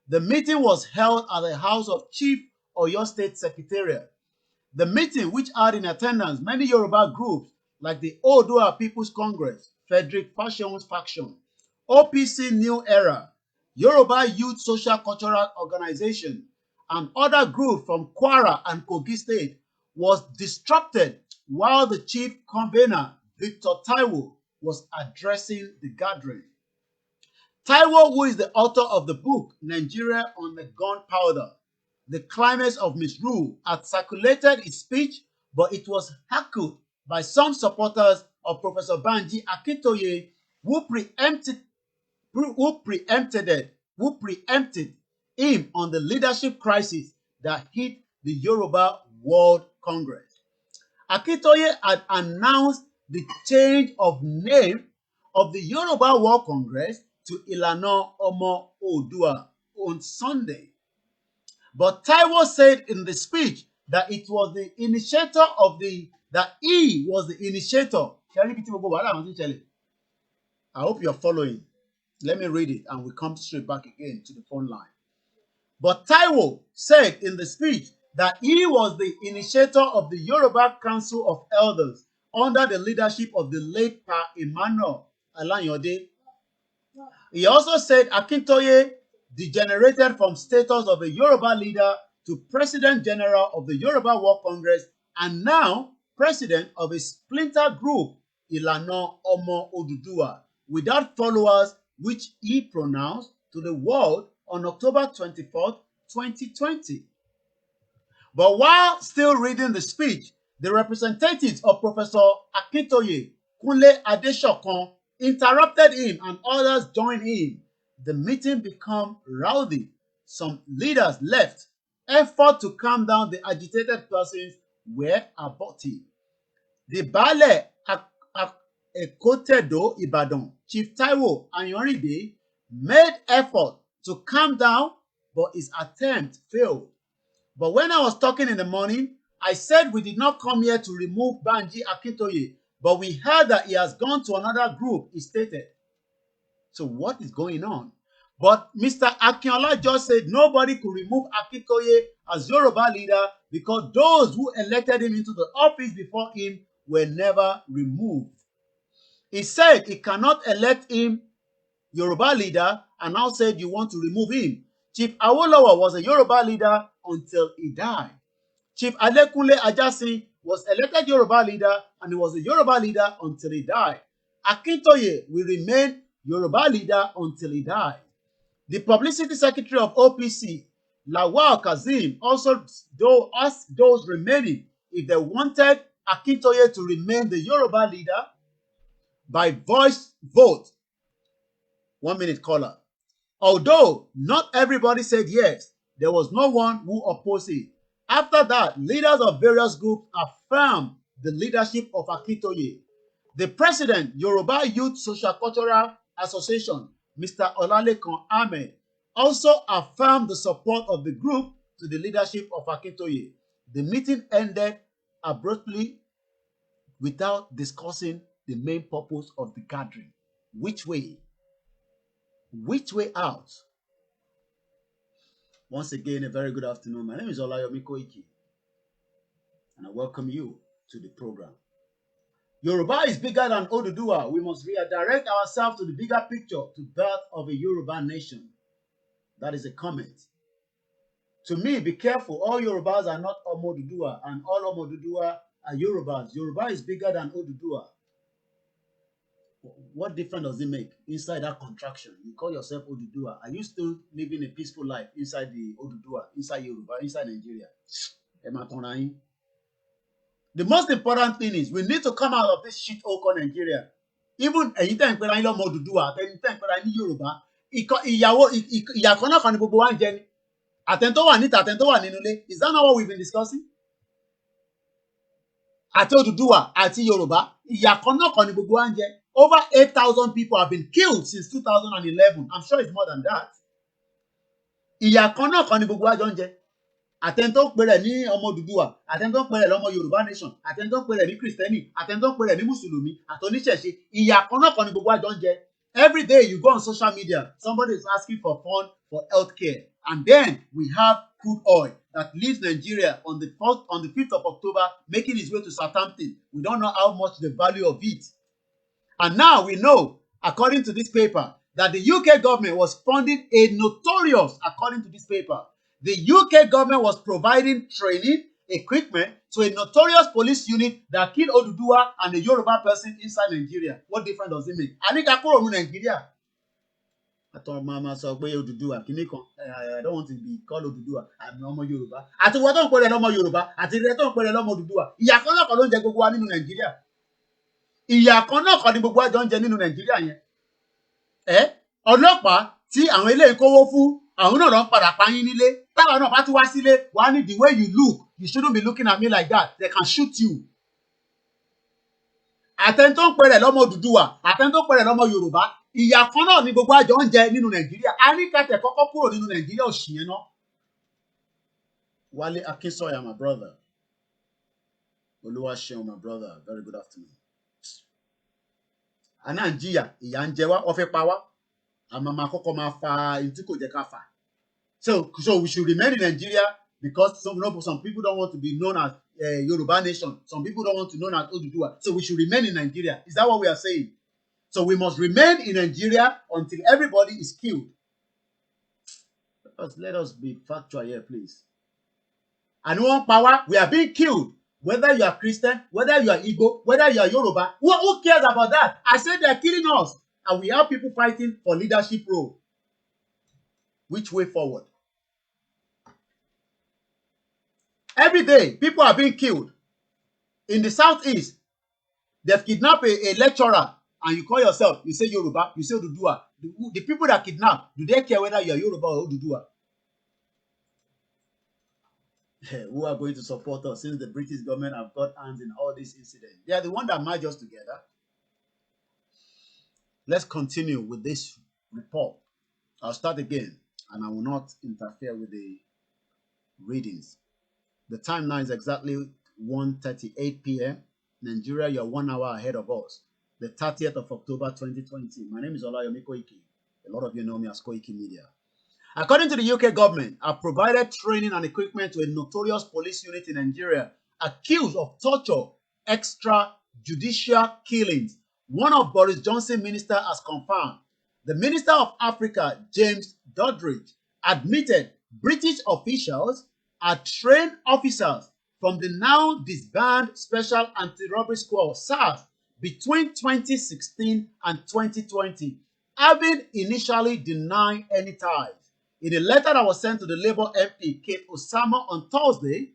The meeting was held at the house of Chief Oyo State Secretariat. The meeting, which had in attendance many Yoruba groups like the Oodua People's Congress, Frederick Fashion's Faction, OPC New Era, Yoruba Youth Social Cultural Organization, and other groups from Kwara and Kogi State, was disrupted while the chief convener, Victor Taiwo, was addressing the gathering. Taiwo, who is the author of the book Nigeria on the Gunpowder, The Climax of Misrule, had circulated his speech, but it was heckled by some supporters of Professor Banji Akintoye, who preempted him on the leadership crisis that hit the Yoruba world Congress. Akintoye had announced the change of name of the Yoruba World Congress to Ilana Omo Oodua on Sunday. But Taiwo said in the speech that it was the initiator of that he was the initiator. I hope you're following. Let me read it and we come straight back again to the phone line. But Taiwo said in the speech that he was the initiator of the Yoruba Council of Elders under the leadership of the late Pa Emmanuel Alanyode. He also said Akintoye degenerated from status of a Yoruba leader to President General of the Yoruba World Congress and now President of a splinter group, Ilana Omo Oduduwa, without followers, which he pronounced to the world on October 24th, 2020. But while still reading the speech, the representatives of Professor Akintoye, Kunle Adeshokan, interrupted him and others joined him. The meeting became rowdy. Some leaders left. Effort to calm down the agitated persons were aborted. The Baale Ekotedo Ibadan, Chief Taiwo Ayanride, made effort to calm down, but his attempt failed. But when I was talking in the morning, I said we did not come here to remove Banji Akintoye, but we heard that he has gone to another group, he stated. So what is going on? But Mr. Akinola just said nobody could remove Akintoye as Yoruba leader because those who elected him into the office before him were never removed. He said he cannot elect him Yoruba leader and now said you want to remove him. Chief Awolowo was a Yoruba leader until he died. Chief Adekunle Ajasin was elected Yoruba leader and he was a Yoruba leader until he died. Akintoye will remain Yoruba leader until he died. The publicity secretary of OPC, Lawal Kazeem, also asked those remaining if they wanted Akintoye to remain the Yoruba leader by voice vote. 1 minute caller. Although not everybody said yes, there was no one who opposed it. After that, leaders of various groups affirmed the leadership of Akintoye. The president, Yoruba Youth Social Cultural Association, Mr. Olalekan Ahmed, also affirmed the support of the group to the leadership of Akintoye. The meeting ended abruptly without discussing the main purpose of the gathering. Which way? Which way out? Once again, a very good afternoon. My name is Olayomi Koiki, and I welcome you to the program. Yoruba is bigger than Oduduwa. We must redirect ourselves to the bigger picture, to birth of a Yoruba nation. That is a comment. To me, be careful. All Yorubas are not Omo Oduduwa, and all Omo Oduduwa are Yorubas. Yoruba is bigger than Oduduwa. What difference does it make inside that contraction? You call yourself Oduduwa. Are you still living a peaceful life inside the Oduduwa, inside Yoruba, inside Nigeria? The most important thing is we need to come out of this shit hole called Nigeria. Even anytime when I love Oduduwa, anytime when I need Yoruba, ìyà kan náà kan ni gbogbo wa ń jẹ ni. Àtẹ̀ntó wà níta, àtẹ̀ntó wà nínú ilé. Is that not what we've been discussing? Àti Oduduwa àti Yoruba, ìyà kan náà kan ni gbogbo wa ń jẹ. Over 8,000 people have been killed since 2011. I'm sure it's more than that. Ìyà kan náà kan ni gbogbo wa jọ ń jẹ. Àtẹ̀ntó ń pè rẹ̀ ní ọmọ Oduduwa, àtẹ̀ntó ń pè rẹ̀ lọ́mọ Yorùbá nation, àtẹ̀ntó ń pè rẹ̀ ní Kristẹni, àtẹ̀ntó ń pè rẹ̀ ní Mùsùlùmí, àtòníṣẹ̀ṣe. Ìyà kan náà kan ni gbogbo wa jọ ń jẹ. Every day you go on social media, somebody is asking for fund for healthcare. And then we have crude oil that leaves Nigeria on the 5th of October, making its way to Southampton. We don't know how much the value of it. And now we know, according to this paper, that the UK government was funding a notorious, according to this paper, the UK government was providing training, equipment to a notorious police unit that killed Oduduwa and a Yoruba person inside Nigeria. What difference does it make? I think I call Nigeria. I told Mama so Oduduwa. I don't want to be called Oduduwa. I'm normal Yoruba. Àti wọ́n tó ń pèrè lọ́mọ Yorùbá. Àti ìrẹ́ tó ń pèrè lọ́mọ Oduduwa. Ìyà kan náà kọ́ ló ń jẹ gbogbo wa nínú Nàìjíríà. Ìyà kan náà kọ́ ni gbogbo wa jọ ń jẹ nínú Nàìjíríà yẹn. Ọlọ́pàá tí àwọn eléyìí kówó fún, àwọn náà lọ ń padà pa yín nílé. Táwọn náà bá tún wá sílé, wàá ní the way you look, you shouldn't be looking at me like that. They can shoot you. Àtẹni tó ń pè rẹ̀ lọ́mọ Odùduwà, àtẹni tó ń pè rẹ̀ lọ́mọ Yorùbá, ìyà kan náà ni gbogbo àjọ ń jẹ nínú Nàìjíríà. A ní kẹtẹ̀ kọ́kọ́ kúrò nínú Nàìjíríà òṣì yẹn náà. Wale Akinsoya, my brother. Oluwaseun, my brother. Very good afternoon. A náà ń jìyà, ìyà ń jẹ wá, ó fẹ́ pa wá. Àmọ́ máa kọ́kọ́ máa fa ìdí kò jẹ́ ká fà. So we should remain in Nigeria because some people don't want to be known as Yoruba nation. Some people don't want to be known as Oduduwa. So we should remain in Nigeria. Is that what we are saying? So we must remain in Nigeria until everybody is killed. Let us be factual here, please. And one power, we are being killed. Whether you are Christian, whether you are Igbo, whether you are Yoruba, who cares about that? I said they are killing us. And we have people fighting for leadership role. Which way forward? Every day, people are being killed. In the southeast, they've kidnapped a lecturer, and you call yourself, you say Yoruba, you say Oduduwa. The people that kidnap, do they care whether you are Yoruba or Oduduwa? Who are going to support us since the British government have got hands in all these incidents? They are the ones that merge us together. Let's continue with this report. I'll start again, and I will not interfere with the readings. The time now is exactly 1:38 p.m. Nigeria, you're 1 hour ahead of us. The 30th of October, 2020. My name is Olayomi Koiki. A lot of you know me as Koiki Media. According to the UK government, I've provided training and equipment to a notorious police unit in Nigeria accused of torture, extrajudicial killings. One of Boris Johnson's ministers has confirmed. The Minister of Africa, James Doddridge, admitted British officials had trained officers from the now disbanded Special Anti-Robbery Squad, SARS, between 2016 and 2020, having initially denied any ties. In a letter that was sent to the Labour MP, Kate Osama, on Thursday,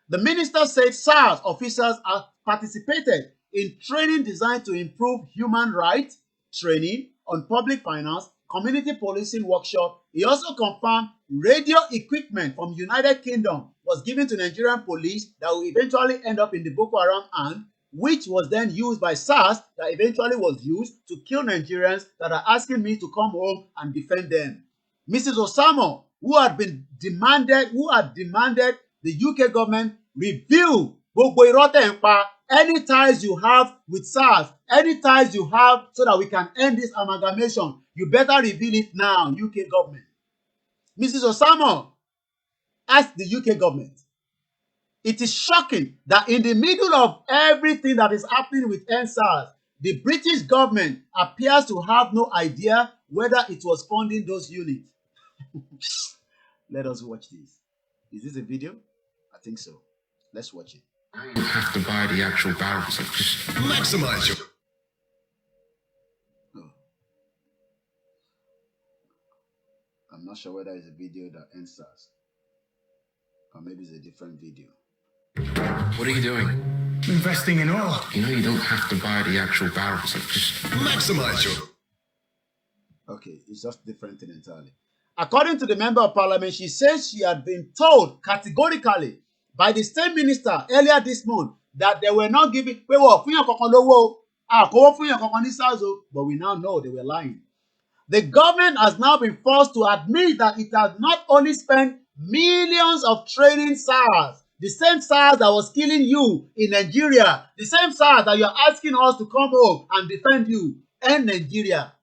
the minister said SARS officers have participated in training designed to improve human rights, training on public finance, community policing workshop. He also confirmed radio equipment from United Kingdom was given to Nigerian police that will eventually end up in the Boko Haram hand, which was then used by SARS that eventually was used to kill Nigerians that are asking me to come home and defend them. Mrs. Osama, who had demanded the UK government review gbogbo irọ́ tẹ́ ń pa, any ties you have with SARS, any ties you have so that we can end this amalgamation, you better reveal it now, UK government. Mrs. Osama asked the UK government. It is shocking that in the middle of everything that is happening with NSAS, the British government appears to have no idea whether it was funding those units. Let us watch this. Is this a video? I think so. Let's watch it. You have to buy the actual barrels. Just maximize your... Oh. I'm not sure whether it's a video that NSAS or maybe it's a different video. What are you doing? Investing in oil. You know you don't have to buy the actual barrels. Just maximize your... Okay, it's just different thing entirely. According to the member of parliament, she says she had been told categorically by the state minister earlier this month that they were not giving, but we now know they were lying. The government has now been forced to admit that it has not only spent millions of training SARS, the same SARS that was killing you in Nigeria, the same SARS that you are asking us to come home and defend you in Nigeria.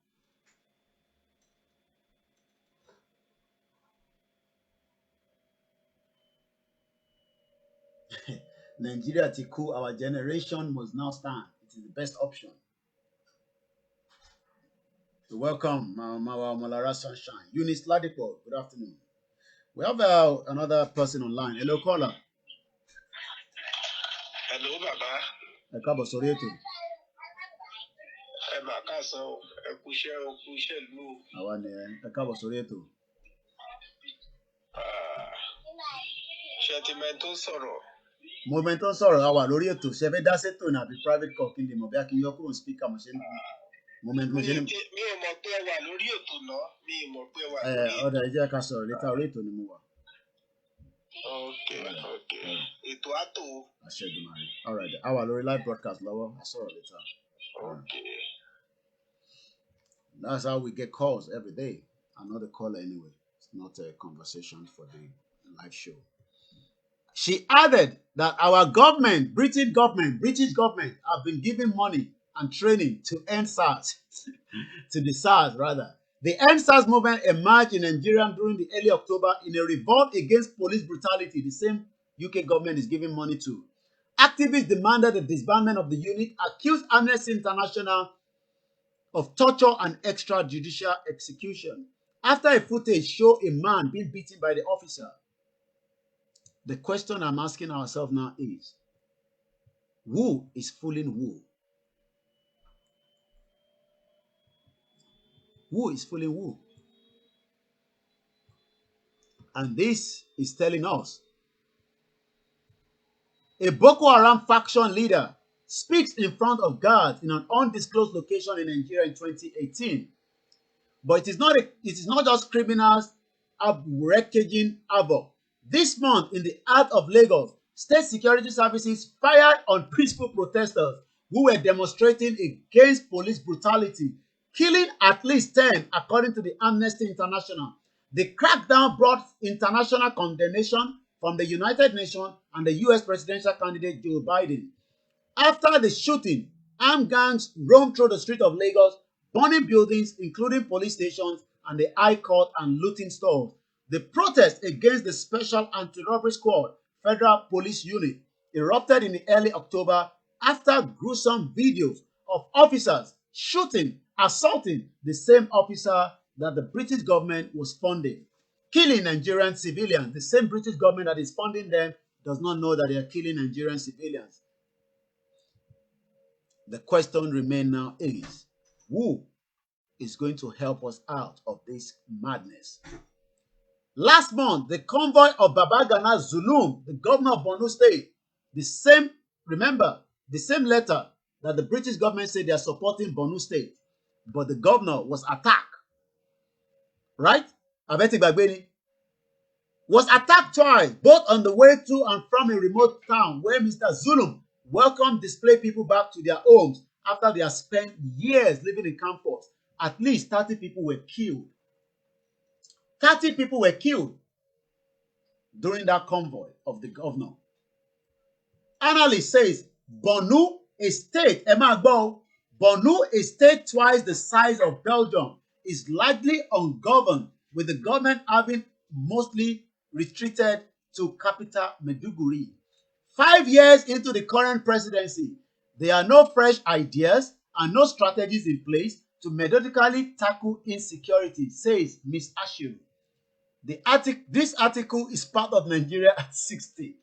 Nigeria to cool our generation must now stand. It is the best option. So welcome, Mama Malara Sunshine. Eunice Ladipo, good afternoon. We have another person online. Hello, caller. Hello, Baba. Ẹ káàbọ̀ sórí ètò. Ẹ mà káàsán o, ẹ kú iṣẹ́ ìlú o. Àwa ni ẹ káàbọ̀ sórí ètò. Ṣé ti mẹ́ tó sọ̀rọ̀? Mo mẹ́ tó sọ̀rọ̀, a wà lórí ètò. Ṣé ẹ fẹ́ dá sétò ní àbí private call kí n lè mọ̀ bí a kì í yọ kúrò speaker mo ṣe ń bí. Mi ò mọ̀ pé ẹ wà lórí ètò náà. Mi ò mọ̀ pé ẹ wà lórí ètò. Ọ̀dà ẹ jẹ́ ká sọ̀rọ̀ létà orí ètò ni mo wà. Okay, okay. Ètò àtò. All right. Our live broadcast, Lower. I saw it later. Okay. That's how we get calls every day. Another caller anyway. It's not a conversation for the live show. She added that our government, British government, have been giving money and training to end SARS, to the SARS rather. The End SARS movement emerged in Nigeria during the early October in a revolt against police brutality, the same UK government is giving money to. Activists demanded the disbandment of the unit, accused Amnesty International of torture and extrajudicial execution. After a footage showed a man being beaten by the officer, the question I'm asking ourselves now is, who is fooling who? Who is fooling who? And this is telling us a Boko Haram faction leader speaks in front of guards in an undisclosed location in Nigeria in 2018. But it is not just criminals wreaking havoc. This month, in the heart of Lagos, state security services fired on peaceful protesters who were demonstrating against police brutality, killing at least 10, according to the Amnesty International. The crackdown brought international condemnation from the United Nations and the US presidential candidate Joe Biden. After the shooting, armed gangs roamed through the streets of Lagos, burning buildings, including police stations and the High Court, and looting stores. The protest against the Special Anti-Robbery Squad Federal Police Unit erupted in early October after gruesome videos of officers shooting, assaulting the same officer that the British government was funding, killing Nigerian civilians. The same British government that is funding them does not know that they are killing Nigerian civilians. The question remains now is, who is going to help us out of this madness? Last month, the convoy of Babagana Zulum, the governor of Borno State, the same letter that the British government said they are supporting Borno State, but the governor was attacked. Right? Abeti Bagbeni was attacked twice, both on the way to and from a remote town where Mr. Zulum welcomed displaced people back to their homes after they have spent years living in camps. At least 30 people were killed. 30 people were killed during that convoy of the governor. Analyst says Borno, a state, Borno, a state twice the size of Belgium, is largely ungoverned, with the government having mostly retreated to capital Maiduguri. 5 years into the current presidency, there are no fresh ideas and no strategies in place to methodically tackle insecurity, says Ms. Ashiru. This article is part of Nigeria at 60.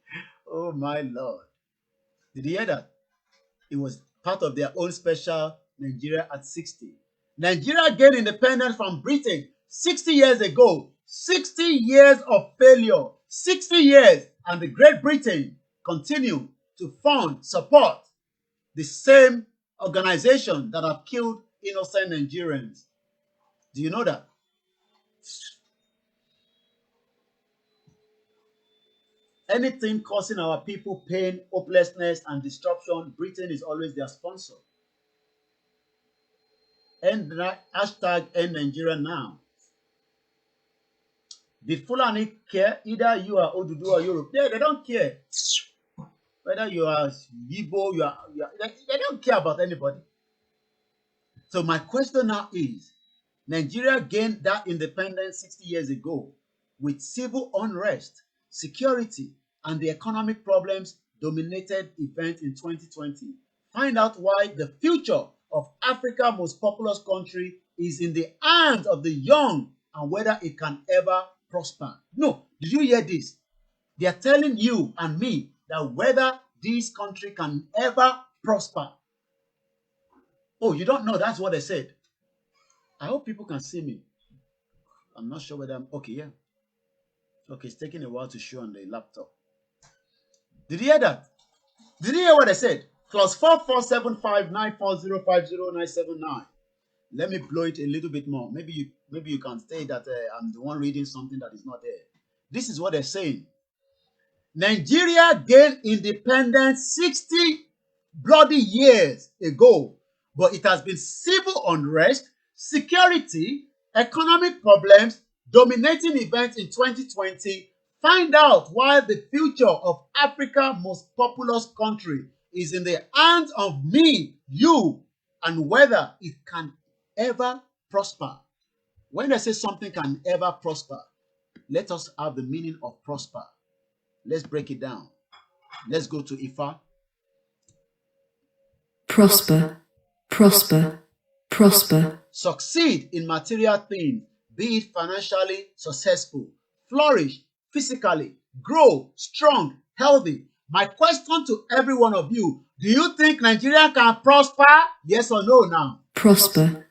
Oh my Lord. Did you hear that? It was part of their own special Nigeria at 60. Nigeria gained independence from Britain 60 years ago. 60 years of failure. 60 years, and the Great Britain continue to fund, support the same organization that have killed innocent Nigerians. Do you know that? Anything causing our people pain, hopelessness, and destruction, Britain is always their sponsor. Hashtag End Nigeria Now. The Fulani care, either you are Odudu or Europe. They don't care. Whether you are Igbo, they don't care about anybody. So my question now is, Nigeria gained that independence 60 years ago with civil unrest, security, and the economic problems dominated events in 2020. Find out why the future of Africa's most populous country is in the hands of the young and whether it can ever prosper. No, did you hear this? They are telling you and me that whether this country can ever prosper. Oh, you don't know? That's what they said. I hope people can see me. I'm not sure whether I'm okay. Yeah. Okay, it's taking a while to show on the laptop. Did you hear that? Did you hear what I said? +4475940500979. Let me blow it a little bit more. Maybe you can say that I'm the one reading something that is not there. This is what they're saying. Nigeria gained independence 60 bloody years ago, but it has been civil unrest, security, economic problems, dominating events in 2020. Find out why the future of Africa's most populous country is in the hands of me, you, and whether it can ever prosper. When I say something can ever prosper, let us have the meaning of prosper. Let's break it down. Let's go to Ifa. Prosper, prosper, prosper. Succeed in material things, be it financially successful, flourish physically, grow strong, healthy. My question to every one of you, do you think Nigeria can prosper? Yes or no now? Prosper.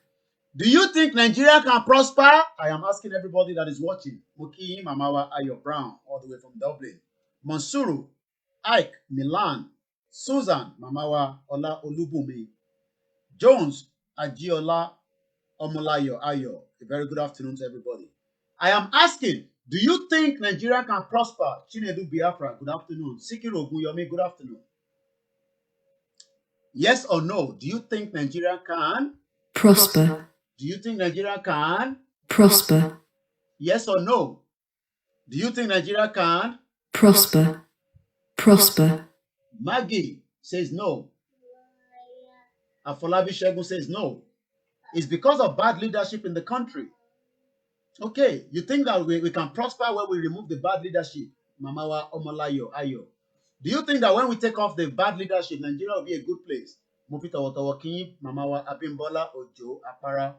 Do you think Nigeria can prosper? I am asking everybody that is watching. Muki Mamawa Ayo Brown, all the way from Dublin. Monsuru, Ike, Milan, Susan, Mamawa Ola Olubumi, Jones, Ajiola, Omolayo Ayo. A very good afternoon to everybody. I am asking, do you think Nigeria can prosper? Chinedu Biafra, good afternoon. Sikiru Ogunyomi, good afternoon. Yes or no? Do you think Nigeria can prosper? Do you think Nigeria can prosper? Yes or no? Do you think Nigeria can prosper? Prosper. Maggie says no. Afolabi Shegun says no. It's because of bad leadership in the country. Okay, you think that we can prosper when we remove the bad leadership? Mamawa Omolayo Ayo. Do you think that when we take off the bad leadership, Nigeria will be a good place? Mupita Watawakin, Mamawa Abimbola Ojo Apara.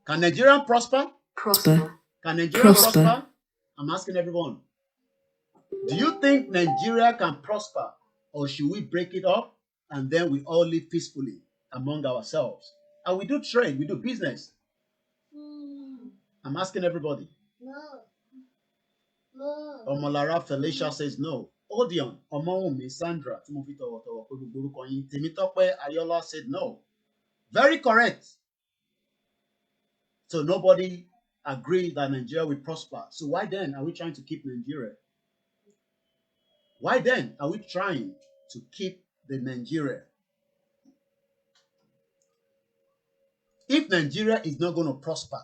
Can Nigeria prosper? Prosper. Can Nigeria prosper? I'm asking everyone. Do you think Nigeria can prosper, or should we break it up and then we all live peacefully among ourselves? And we do trade, we do business. I'm asking everybody. No. Omolara Felicia says no. Odion, Omowumi, Sandra, Temitope Ayola said no. Very correct. So nobody agreed that Nigeria will prosper. So why then are we trying to keep Nigeria? Why then are we trying to keep the Nigeria? If Nigeria is not going to prosper,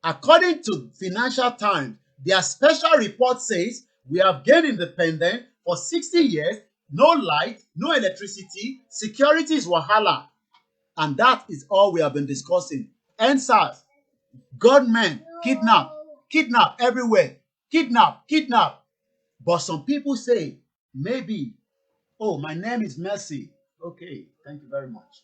according to Financial Times, their special report says we have gained independence for 60 years, no light, no electricity, security is wahala. And that is all we have been discussing. NSAS, gunmen, kidnap everywhere, kidnap. But some people say, maybe, oh, my name is Mercy. Okay, thank you very much.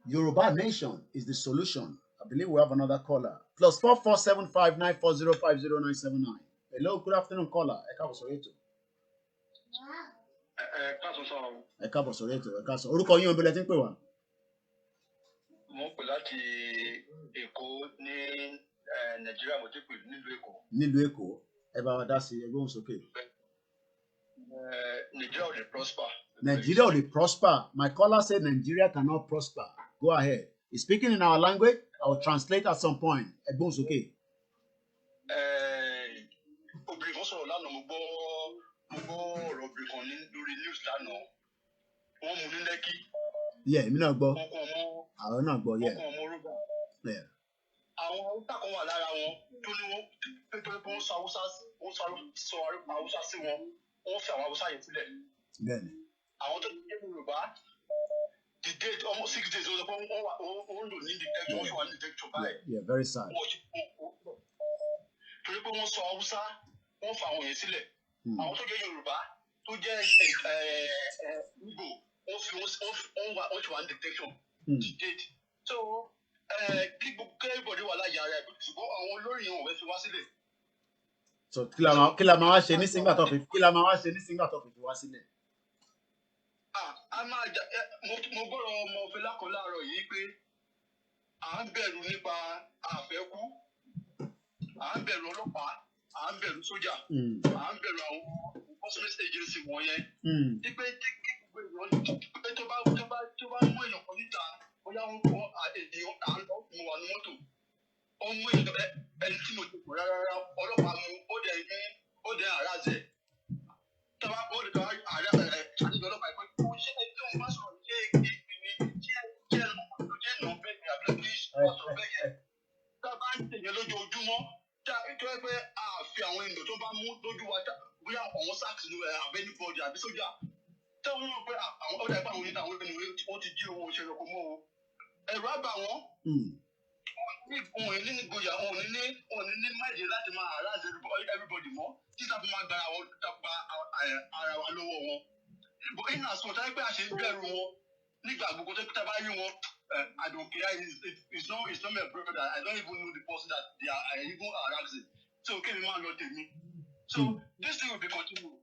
Yoruba Nation is the solution. I believe we have another caller. Plus 447594050979. Hello, good afternoon, caller. Ẹ káàbọ̀ sórí ètò. Orúkọ yín ọ̀bẹ̀lẹ̀ tí ń pè wá. Mo pè láti Èkó ní Nàìjíríà, mo ti pè nílùú Èkó. Nílùú Èkó, ẹ bá wa dá sí ẹgbẹ́ òun sókè. Nigeria will prosper. Nigeria will prosper. My caller said Nigeria cannot prosper. Go ahead. He's speaking in our language. I will translate at some point. Ẹgbọ́n sókè. Obìnrin kan sọ̀rọ̀ lánàá, mo gbọ́ ọ̀rọ̀ obìnrin kan lórí news lánàá. Wọ́n mú ní Lẹ́kì. Yeah, èmi náà gbọ́. Àwọn náà gbọ́, yeah. Yeah. Àwọn Haúsá kan wà lára wọn tó ní wọ́n pé wọ́n sọ Haúsá sí wọn, wọ́n fi àwọn Haúsá yẹn sílẹ̀. Bẹ́ẹ̀ni. Àwọn tó ní Yorùbá, the date almost 6 days wọ́n lò ní detection, wọ́n ṣe wà ní detection báyìí. Yeah, very sad. Torí pé wọ́n sọ Haúsá, wọ́n fa àwọn yẹn sílẹ̀. Àwọn tó jẹ́ Yorùbá, tó jẹ́ Igbo, wọ́n ṣe wà ní detection, the date. So, kí everybody wà láyé ara ẹ̀, ṣùgbọ́n àwọn olórí yẹn wọ́n fẹ́ fi wá sílẹ̀. So kí la máa wá ṣe ní sígbà tó fi wá sílẹ̀? Mo gbọ́dọ̀ ọmọ Fẹlá kan láàárọ̀ yìí pé à ń bẹ̀rù nípa àfẹ́kú, à ń bẹ̀rù ọlọ́pàá, à ń bẹ̀rù sójà, à ń bẹ̀rù àwọn consular agency wọ̀nyẹn. Dípé tó bá mú èèyàn kan níta, bóyá wọ́n kọ́ èèyàn à ń lọ mú wa ní mọ́tò. Ó mú ẹni tí mo ti pọ̀ rárá, ọlọ́pàá mú ó dẹ̀ yẹ pé a fi àwọn ènìyàn tó bá mú lójú wa bóyá àwọn sáàkì ní abẹ́ni bọ́ọ̀dì àbí sójà tẹ́wọ́n mọ̀ pé àwọn ọ̀dà ìpá àwọn oníta àwọn ènìyàn wọ́n ti jí owó òṣèlú ọkọ̀ mọ́ o ẹ̀rọ àbà wọn òun ní nígboyà òun ní máìlì láti máa aláàzẹ everybody mọ́ títà fi máa gba ara wa lọ́wọ́ wọn in as much as pé a ṣe ń bẹ̀rù wọn nígbà gbogbo tó tá bá rí wọn I don't care it's not my brother I don't even know the person that they are even harassing so kémi máa lọ tèmi so this thing will be continued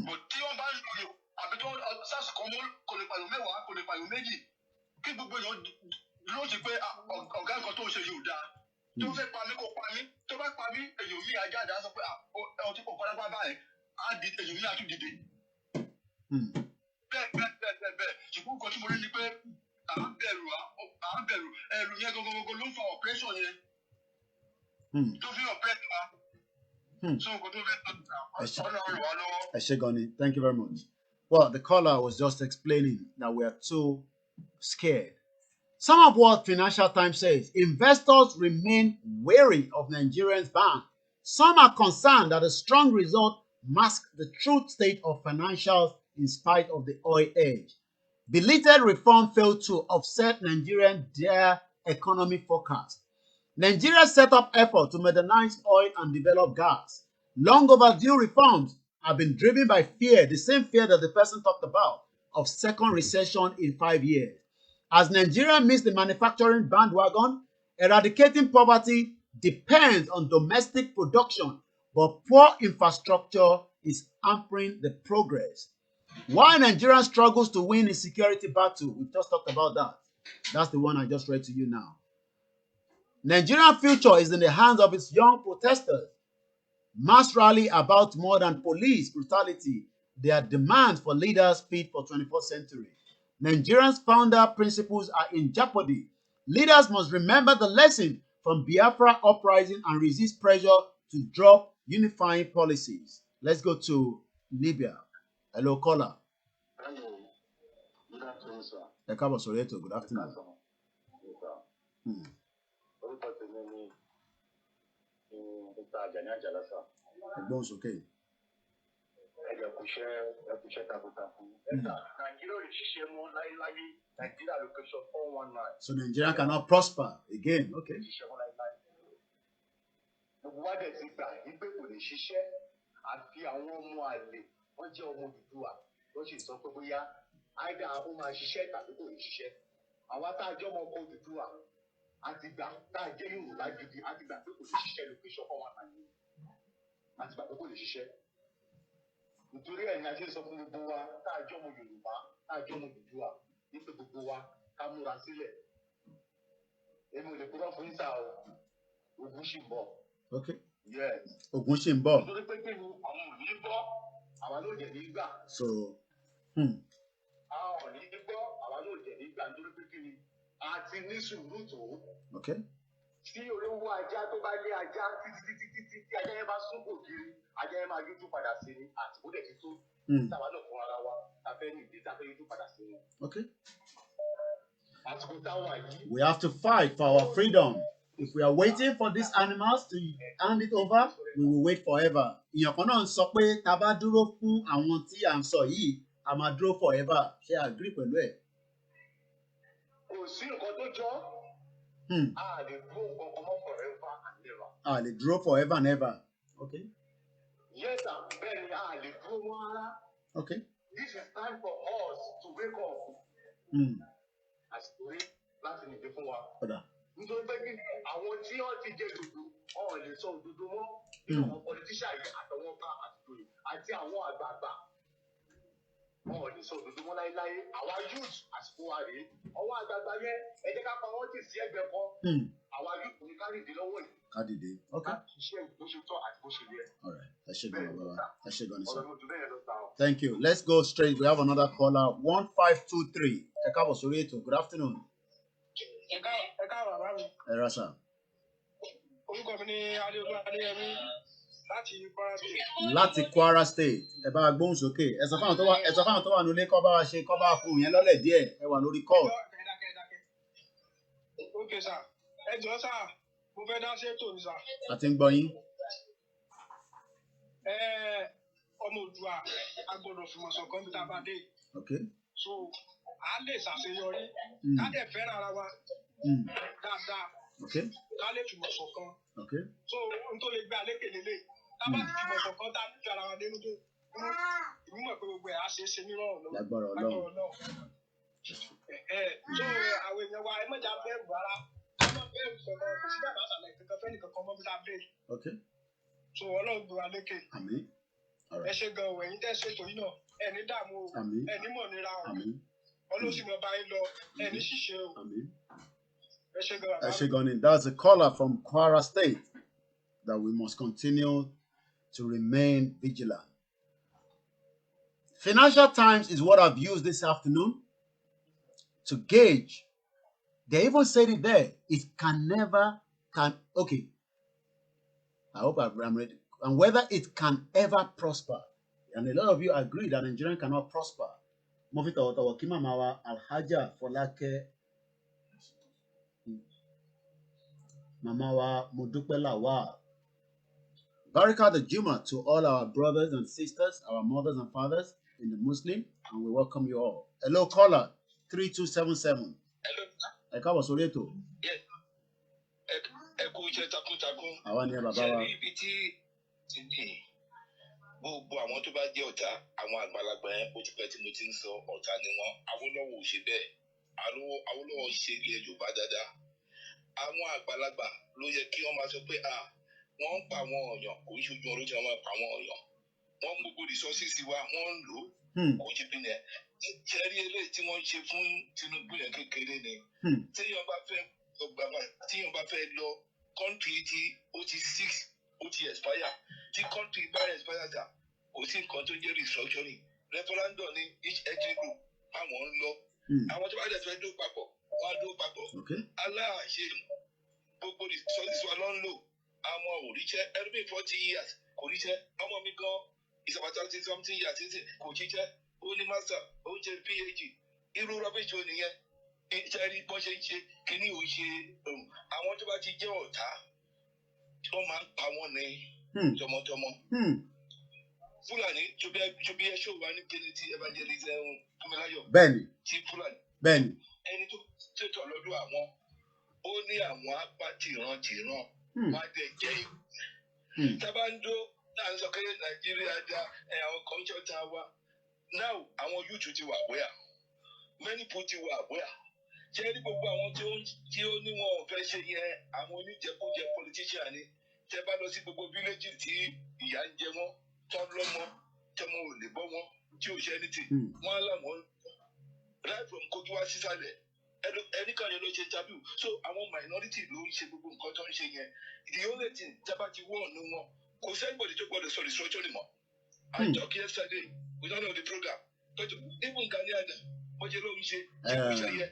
but tí wọ́n bá ń lò àbí tó sars kan mọ́ kò lè pààyàn mẹ́wàá kò lè pààyàn méjì kí gbogbo èèyàn ló ti pé ọ̀gá nǹkan tó ń ṣe yóò dáa tó fẹ́ pa mí kó pa mí tó bá pa mí èèyàn mi àjáde á sọ pé ẹ̀wọ̀n tí kò kọ́ lápá báyìí á di èèyàn mi àtún dìde. bẹ́ẹ̀ ṣùgbọ́n nǹkan tí mo rí ni pé à ń bẹ̀rù ẹ̀rù yẹn gọ́gọ́gọ́gọ́ ló ń fa operation yẹn tó fi operate wa. So nǹkan tó fẹ́ ọ̀nà wa lọ́wọ́. Eshegoni, thank you very much. Well, the caller was just explaining that we are too scared. Some of what Financial Times says, investors remain wary of Nigerians' bank. Some are concerned that a strong result masks the true state of financials in spite of the oil edge. Belated reform failed to offset Nigerian dire economy forecast. Nigeria set up effort to modernize oil and develop gas. Long overdue reforms have been driven by fear, the same fear that the person talked about, of second recession in 5 years. As Nigeria missed the manufacturing bandwagon, eradicating poverty depends on domestic production, but poor infrastructure is hampering the progress. Why Nigeria struggles to win in security battle, we just talked about that. That's the one I just read to you now. Nigerian future is in the hands of its young protesters. Mass rally about more than police brutality. Their demands for leaders fit for 21st century. Nigerians' founder principles are in jeopardy. Leaders must remember the lesson from Biafra uprising and resist pressure to drop unifying policies. Let's go to Libya. Hello, caller. Hello. Good afternoon, sir. Ekabo Soreto, good afternoon. Ẹ̀gbọ́n sókè. So Nigeria cannot prosper again. Okay. Àtìgbà tá a jẹ́ Yorùbá gidi àtìgbà pé kò lè ṣiṣẹ́ location fún wọn àyè àtìgbà pé kò lè ṣiṣẹ́ nítorí ẹ̀yin àti sọ fún gbogbo wa tá a jẹ́ ọmọ Yorùbá tá a jẹ́ ọmọ Odùduwà nípa gbogbo wa ká múra sílẹ̀ èmi ò lè kúrò fún ìta o ogun ṣì ń bọ̀. Okay. Yes. Ogun ṣì ń bọ̀. Nítorí pé kí ni àwọn ò ní gbọ́ àwa ló jẹ̀ ní gbà. So. Àwọn ò ní gbọ́ àwa ló jẹ̀ ní gbà nítorí pé kí ni àti ní sùúrù tó. Okay. Tí olówó ajá tó bá lé ajá títí tí ajá yẹn bá súnkò kiri ajá yẹn máa yójú padà sí ni àtìkó dẹ̀ ti tó. Táwa náà fún ara wa ta fẹ́ ní ìdí ta fẹ́ yójú padà sí ni. Okay. Àtìkó táwa yìí. We have to fight for our freedom. If we are waiting for these animals to hand it over, we will wait forever. Ìyàn kan náà ń sọ pé tá a bá dúró fún àwọn tí à ń sọ yìí, a máa dúró forever. Ṣé a agree pẹ̀lú ẹ̀? Kò sí nǹkan tó jọ. A lè dúró nǹkan kan mọ́ forever and never. A lè dúró forever and ever. Okay. Yes, sir. Bẹ́ẹ̀ ni a lè dúró mọ́ ara. Okay. This is time for us to wake up. Àsìkò rí láti nìdí fún wa. Nítorí pé kí àwọn tí wọ́n ti jẹ dòdò, wọn ò lè sọ òdodo mọ́. Nínú àwọn politician yìí àtàwọn ká àtìkò yìí àti àwọn àgbààgbà. Wọn ò lè sọ òdodo mọ́ láéláé. Àwa youth àsìkò wa rèé. Ọwọ́ àgbààgbà yẹn ẹ jẹ́ ká pa wọ́n tì sí ẹgbẹ́ kan. Àwa youth ní ká dìde lọ́wọ́ yìí. Ká dìde. Okay. Ṣiṣẹ́ bó ṣe tọ́ àti bó ṣe yẹ. All right. Ẹ ṣé gan-an bàbá. Ẹ ṣé gan-an sir. Ọ̀rọ̀ mi ò tún bẹ́ẹ̀ lọ sá o. Thank you. Let's go straight. We have another caller. 1523. Ẹ káàbọ̀ sórí ètò. Good afternoon. Ẹ káàbọ̀ bàbá mi. Ẹ ra sà. Orúkọ mi ni Adéolú Adéyẹmí láti Kwara State. Láti Kwara State. Ẹ bá wa gbóhùn sókè. Ẹ sọ fáwọn tó wà nílé kọ́ bá wa ṣe kọ́ bá wa fún yẹn lọ́lẹ̀ díẹ̀. Ẹ wà lórí call. Ok sà. Ẹ jọ̀ọ́ sà. Mo fẹ́ dá sí ètò ní sà. I think Boyin. Ọmọ Òdùà a gbọ́dọ̀ fìmọ̀ ṣọ̀kan bí tá a bá dé. Okay. So a lè ṣàṣeyọrí. Ká dẹ̀ fẹ́ràn ara wa dáadáa. Okay. Ká lè fìmọ̀ ṣọ̀kan. Okay. So n tó lè gbé àlékè lélẹ̀. Tá bá ti fìmọ̀ ṣọ̀kan tá a nífẹ̀ẹ́ ara wa dénú tó. Ìmú mọ̀ pé gbogbo ẹ̀ á ṣe é ṣe nírọ̀rùn lọ́wọ́. Lágbára Ọlọ́run. So àwọn èèyàn wa ẹ mọ̀jà bẹ̀rù rárá. Ẹ má bẹ̀rù sọ̀rọ̀ síbẹ̀ bá ṣàlẹ̀ kankan fẹ́ nìkan kan mọ́ bí tá a dé. Okay. So Ọlọ́run gbé wa lékè. Àmín. Ẹ ṣe gan òwe yín tẹ́ ṣètò yìí náà ẹ ní dààmú o ẹ ní mọ̀ nira o ọlọ́sìn mọ̀ bá yín lọ ẹ ní ṣìṣe o ẹ ṣe gan. Ẹ ṣe gan ni. That's a caller from Kwara State that we must continue to remain vigilant. Financial Times is what I've used this afternoon to gauge. They even said it there. It okay. I hope I'm ready. And whether it can ever prosper. And a lot of you agree that Nigeria cannot prosper. Mofita Otawakima Mawa Alhaja Folake Mamawa Mudupela Wa. Barika the Juma to all our brothers and sisters, our mothers and fathers in the Muslim, and we welcome you all. Hello, caller 3277. Hello. Eka Wasoreto. Yes. Ẹkú iṣẹ́ takuntakun. Àwa ni bàbá wa. Ṣé ibi tí ti ní gbogbo àwọn tó bá jẹ́ ọ̀tá àwọn àgbàlagbà yẹn ó ti pẹ́ tí mo ti ń sọ ọ̀tá ni wọ́n. Awólọ́wọ̀ ò ṣe bẹ́ẹ̀. Awólọ́wọ̀ ṣe ilẹ̀ Yorùbá dáadáa. Àwọn àgbàlagbà ló yẹ kí wọ́n máa sọ pé wọ́n ń pa àwọn ọ̀yàn kò ń ṣojú ọ̀rọ̀ tí wọ́n máa pa àwọn ọ̀yàn. Wọ́n mú gbogbo resources wa wọ́n ń lò ó kò ń ṣe bí nìyẹn. Ṣẹ́rí eléyìí tí wọ́n ń ṣe fún Tinubu yẹn kékeré ni. Téèyàn bá fẹ́ lọ country tí ó ti 6 ó ti expire tí country bá expire dà kò sí nǹkan tó jẹ́ restructuring referendum ní each ethnic group àwọn ń lọ àwọn tó bá dẹ̀ fẹ́ dó papọ̀ wọ́n á dó papọ̀ aláàṣẹ gbogbo resources wa ló ń lò àwọn òríṣẹ́ ẹlòmíì 40 years kò ríṣẹ́ ọmọ mi gan is about 30 something years kò jíṣẹ́ ó ní master ó ń ṣe PhD irú rubbish wo nìyẹn ìṣẹ́rí bọ́n ṣe ń ṣe kíní ò ṣe àwọn tó bá ti jẹ́ ọ̀tá wọ́n máa ń pa wọ́n ní tọmọtọmọ. Fúlàní tóbi ẹ ṣòwò ní kíni tí evangelist Fúnmiláyọ̀. Bẹ́ẹ̀ni. Tí Fúlàní. Bẹ́ẹ̀ni. Ẹni tó ṣètò lọ́dọ̀ àwọn ó ní àwọn apá tìran wọ́n á dẹ̀ jẹ́ ìlú. Tábà ń dó náà ń sọ pé Nàìjíríà dá àwọn kọ́ńtọ̀ tá a wá. Now àwọn youth ti wà bóyá many people ti wà bóyá. Ṣé ní gbogbo àwọn tí ó ní wọn ò fẹ́ ṣe yẹn àwọn oníjẹkújẹ politician ni tẹ́ bá lọ sí gbogbo village tí ìyà ń jẹ wọ́n tán lọ́mọ tọmọ ò lè bọ́ wọn tí ò ṣe anything wọ́n á láwọn right from Kogi wá sísàlẹ̀ ẹnìkan yẹn ló ṣe interview so àwọn minority ló ń ṣe gbogbo nǹkan tó ń ṣe yẹn the only thing tábà ti wọ́n ọ̀nù wọn kò sẹ́nìbọ̀dì tó gbọ́dọ̀ sọ restructuring mọ́ I talk yesterday we don't know the program but even Gani Adams bọ́jẹ́ ló ń ṣe tí kò ṣe yẹ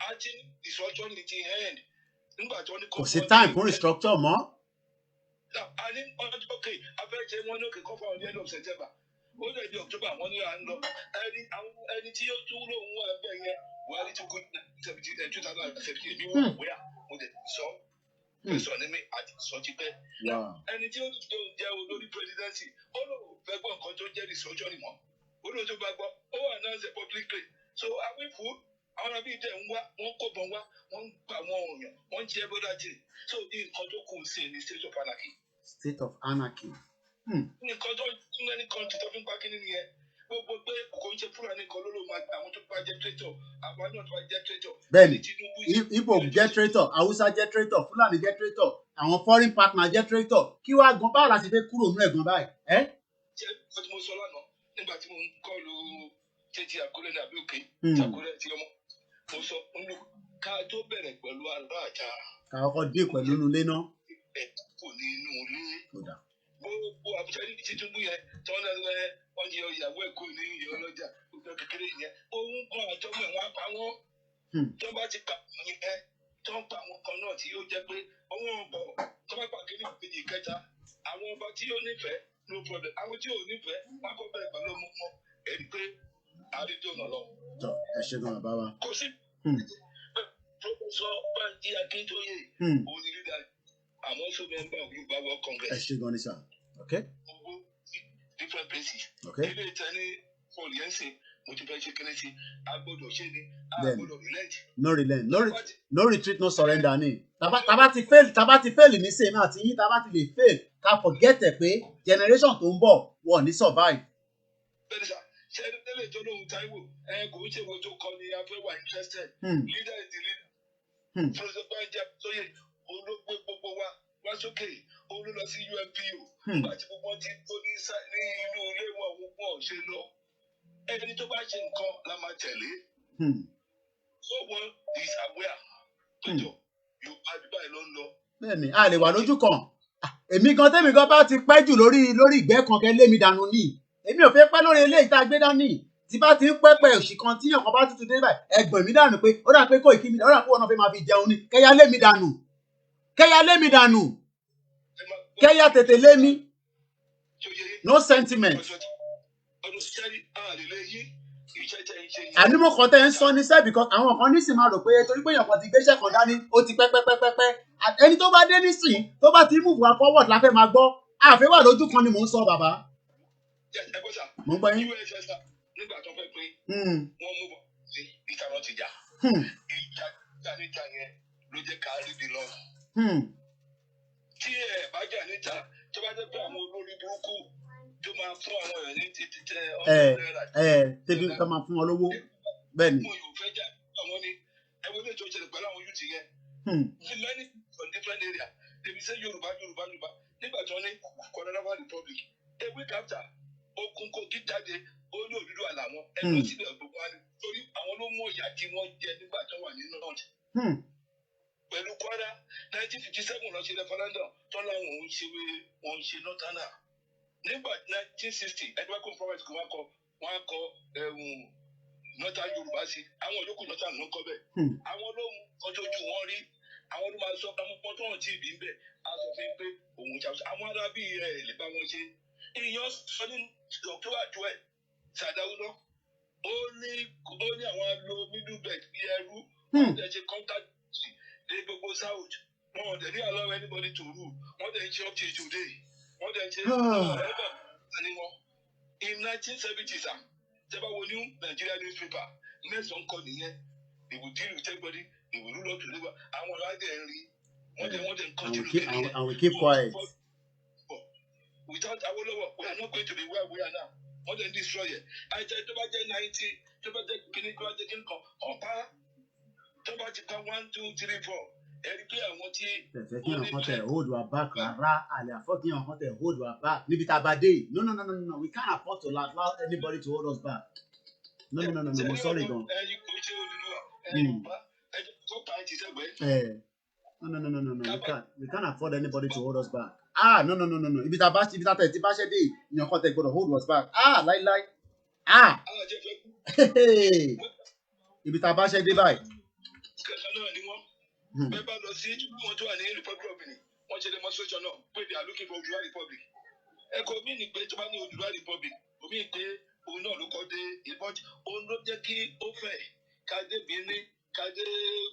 àti restructuring ti end nígbà tí wọ́n ní kò sí time fún restructure mọ́. àní okay abẹ́jẹ́ wọn ní òkè kọ́ fún àwọn end of September ó lè di October wọn ní à ń lọ ẹni tí yóò tún lóun wà bẹ́ẹ̀ yẹn wà ní 2017 èmi wọ́n wẹ́yà mo dẹ̀ sọ sọ ní mi àti sọ ti pẹ́ ẹni tí ó jẹ́ olórí presidency ó lò fẹ́ gbọ́ nǹkan tó jẹ́ restructuring mọ́ ó lò tó bá gbọ́ ó wà náà ṣe publicly so awífú àwọn àbí ìdẹ̀ ń wá wọ́n kó bọ̀ wá wọ́n ń pa àwọn òyàn wọ́n ń jẹ́ bọ́dá jẹ́ so nǹkan tó kù sí ní state of anarchy. State of anarchy. Nǹkan tó tún ẹni kan tó fi ń pa kí nìyẹn gbogbo pé kò ń ṣe Fúlàní kan ló ló máa gba àwọn tó bá jẹ́ traitor àwọn náà tó bá jẹ́ traitor. Bẹ́ẹ̀ni Igbo jẹ́ traitor Hausa jẹ́ traitor Fúlàní jẹ́ traitor àwọn foreign partner jẹ́ traitor kí wàá gan báwo la ṣe fẹ́ kúrò nínú ẹ̀gbọ́n báyìí. ṣé o ti mo sọ lánàá nígbà tí mo ń kọ́ lu tètè Àkúrẹ́ ní Abẹ́òkè Àkúrẹ́ tí ọmọ mo sọ nínú ká tó bẹ̀rẹ̀ pẹ̀lú ará àjà. ká kọ́kọ́ dé pẹ̀lú inú ilé náà. kò ní inú ilé. gbogbo àbújá ní Tinubu yẹn tí wọ́n náà wọ́n yẹ ìyàwó ẹ̀kọ́ ní ìyẹn ọlọ́jà gbogbo kékeré yẹn òun kan àtọ́mọ̀ ẹ̀wọ̀n apá wọn. tó bá ti pa àwọn yẹn tó ń pa àwọn kan náà tí yóò jẹ́ pé ọwọ́ ọ̀bọ̀ tó bá pa kíní ìpèjì kẹta àwọn ọba tí yóò nífẹ̀ẹ́ no problem àwọn tí yóò nífẹ̀ẹ́ wọn kọ́ bẹ̀rẹ̀ pẹ̀lú ọmọ wọn ẹni pé àrídọ́nà lọ. ẹ ṣe gan bàbá wa. kò sí Professor Banji Akintoye òun ni leader I'm also member of Yoruba World Congress. Okay. Different places. Okay. Then, no relent. No retreat, no surrender. Tabati fail ní same àti yín tabati lè fail. Ká forget ẹ pé generation tó ń bọ̀ wọ́n ní survive. Leader is the leader. Wá sókè òun ló lọ sí UNPO nígbà tí gbogbo ti tó ní inú ilé wọn ṣe lọ ẹni tó bá ṣe nǹkan la máa tẹ̀lé so one is aware péjọ Yorùbá bíbá ẹ ló ń lọ. Bẹ́ẹ̀ni a lè wà lójú kan èmi gan bá ti pẹ́ jù lórí ìgbẹ́ kan kẹ́ lé mi dànù ní èmi ò fẹ́ pẹ́ lórí eléyìí tá a gbé dání tí bá ti ń pẹ́pẹ́ òṣì kan tí ọkàn bá tuntun dé báyìí ẹgbọ̀n mi dànù pé ó dà pé kò ìkí mi ó dà pé wọn náà fẹ́ máa fi jẹun ní kẹ́yà lé mi dànù kẹ́yà tètè lé mi no sentiment. ànímọ̀ kan tẹ́ ń sọ ní sẹ́ because àwọn kan nísìn máa rò pé torí pé èèyàn kan ti gbéṣẹ́ kan dání ó ti pẹ́pẹ́pẹ́pẹ́ ẹni tó bá dé nísìn tó bá ti move wa forward la fẹ́ máa gbọ́ àfẹ́ wà lójú kan ni mò ń sọ bàbá. mo ń gbọ́ yín. nígbà tó fẹ́ pé wọ́n mú bọ̀ sí ìtàwọn ti jà ìjà níta yẹn ló jẹ́ ká rí bi lọ. tí ẹ bá jà níta tó bá jẹ́ pé àwọn olórí burúkú tó máa fún àwọn èèyàn ní títí tẹ ọdún náírà. tẹbi ká máa fún wọn lówó bẹ́ẹ̀ ni. mo yóò fẹ́ jà àwọn ni ẹwọ́n lè tó ṣẹlẹ̀ pẹ̀lú àwọn youth yẹn. many from different areas they be say Yorùbá nígbà tí wọ́n ní Colorado Republic a week after okun Kogi jáde ó ní Odùduwà làwọn ẹgbẹ́ sílẹ̀ gbogbo wa ni torí àwọn ló mú ìyà tí wọ́n jẹ nígbà tó wà nínú north. pẹ̀lú Kwara 1957 lọ sí referendum tó láwọn òun ṣe nọ́tánà nígbà 1960 ẹgbẹ́ kó promise kó wọ́n kọ nọ́tà Yorùbá sí àwọn yòókù nọ́tà ló ń kọ́ bẹ́ẹ̀ àwọn ló mú ọjọ́ ojú wọn rí àwọn ló máa sọ àwọn ọmọ tó hàn tí ì bí ń bẹ̀ á sọ fún pé òun ṣàkóso àwọn arábí ẹ̀ lè bá wọn ṣe ìyàn sọ ní October 12 Sàdáwúná ó ní àwọn alo middle belt bí ẹrú wọ́n dẹ̀ ṣe contact ní gbogbo south wọ́n dẹ̀ ní allow anybody to rule wọ́n dẹ̀ ṣe up till today wọ́n dẹ̀ ṣe ní wọn. In 1970 sir tẹ́bá wo new Nigeria newspaper mẹ́sàn-án kọ́ nìyẹn they will deal with everybody they will rule up to labour àwọn ọ̀làdẹ̀ ń rí wọ́n dẹ̀ ń continue. and we keep quiet. Without Awolowo, we are not going to be where we are now. More than destroy it. I tell you, to budget 90, to budget kini, to budget income. Opa, to budget 1, 2, 3, 4. Every I want you. Tẹ̀fẹ́ kí ọ̀kan tẹ̀ hold wa back rárá àlẹ́ àfọ́ kí ọ̀kan tẹ̀ hold wa back níbi tá a bá dé. No, we can't afford to allow anybody to hold us back. No, mo sorry gan. No, we can't afford anybody to hold us back. No. Ibi tá tẹ̀ tí bá ṣẹ́ dé ìyàn kan tẹ̀ gbọ́dọ̀ hold us back. Láíláí. Ibi tá bá ṣẹ́ dé báyìí. Bẹ́ẹ̀ bá lọ sí wọn tó wà ní Republic of Benin, wọ́n ṣe demonstration náà pé they are looking for Odùduwà Republic. Ẹ̀kọ́ mi ni pé tó bá ní Odùduwà Republic, omi pé òun náà ló kọ́ dé ìbọ́jú. Òun ló jẹ́ kí ó fẹ́ ká dé Benin, ká dé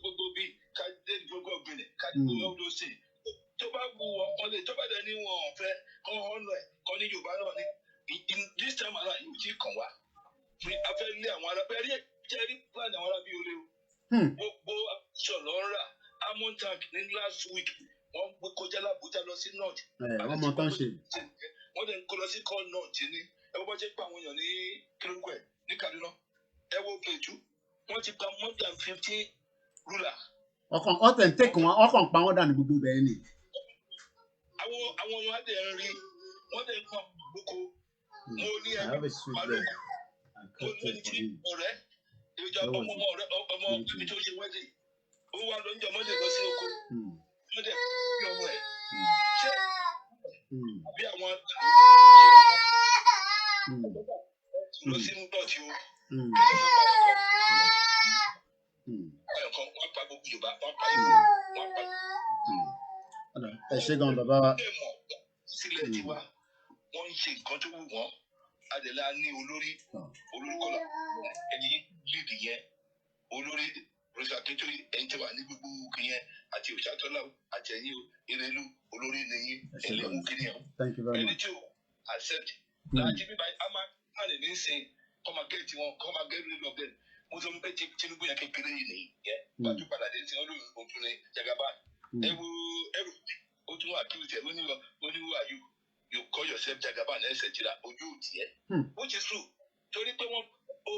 gbogbo bí, ká dé Republic of Benin, ká dé gbogbo ọdún sí. Tó bá wu wọn lè tó bá dẹ̀ ní wọn ọ̀fẹ́ kọ́ ọ̀nà ẹ̀ kọ́ ní Yorùbá náà ni. This time around yóò ti kàn wá. A fẹ́ lé àwọn arábẹ́ rí plan àwọn arábí olé o. Gbogbo ṣọ̀lọ́ ń rà. Amon tank ní last week wọ́n gbé kọjá l'Abuja lọ sí north. Wọ́n mọ tán ṣe. Wọ́n dẹ̀ ń kó lọ sí call north ní ẹ wọ́n bá jẹ́ pé àwọn èèyàn ní kílódé ní Kaduna ẹ wo Péjú wọ́n ti pa more than 15 ruler. ọkàn ọ̀tẹ̀ ń tẹ̀kọ̀ wọn ọkàn pa wọ́n dànù gbogbo bẹ́ẹ̀ ni. àwọn èèyàn á dẹ̀ ń rí wọ́n dẹ̀ ń pa gbogbo mo ní ẹ̀rọ balógun mo ní ẹni tí ọ̀rẹ́ ìjọ ọmọ ibi tó ṣe wedding. Ó wá lọ ń jọ mọ́lẹ̀ lọ sí oko. Mọ́lẹ̀ bí ọmọ ẹ̀. Ṣé bí àwọn ṣe lọ sí nọ́ọ̀tì o? Ọ̀yọ̀ kan wọ́n pa gbogbo Yorùbá, wọ́n pa Yorùbá, wọ́n pa. Ẹ ṣé gan bàbá wa. Sílẹ̀ tiwa, wọ́n ń ṣe nǹkan tó wù wọ́n. Adẹ̀lá ní olórí kọ́lá ẹni lídì yẹn olórí Rosa Kitui, Entewa Nibu Kien, at you Chatola, at you, Irelu, Olori Nini, and Lemukinia. Thank you very much. Accept. Now, Jimmy by Ama, and then say, come and get you, come and get rid of them. Muslim Betty Tinubu, I can get yeah. But you paradise, all Otune, Jagaban. They will everything. Otu accuse when you are you call yourself Jagaban, etc. Or you, which is true. So they want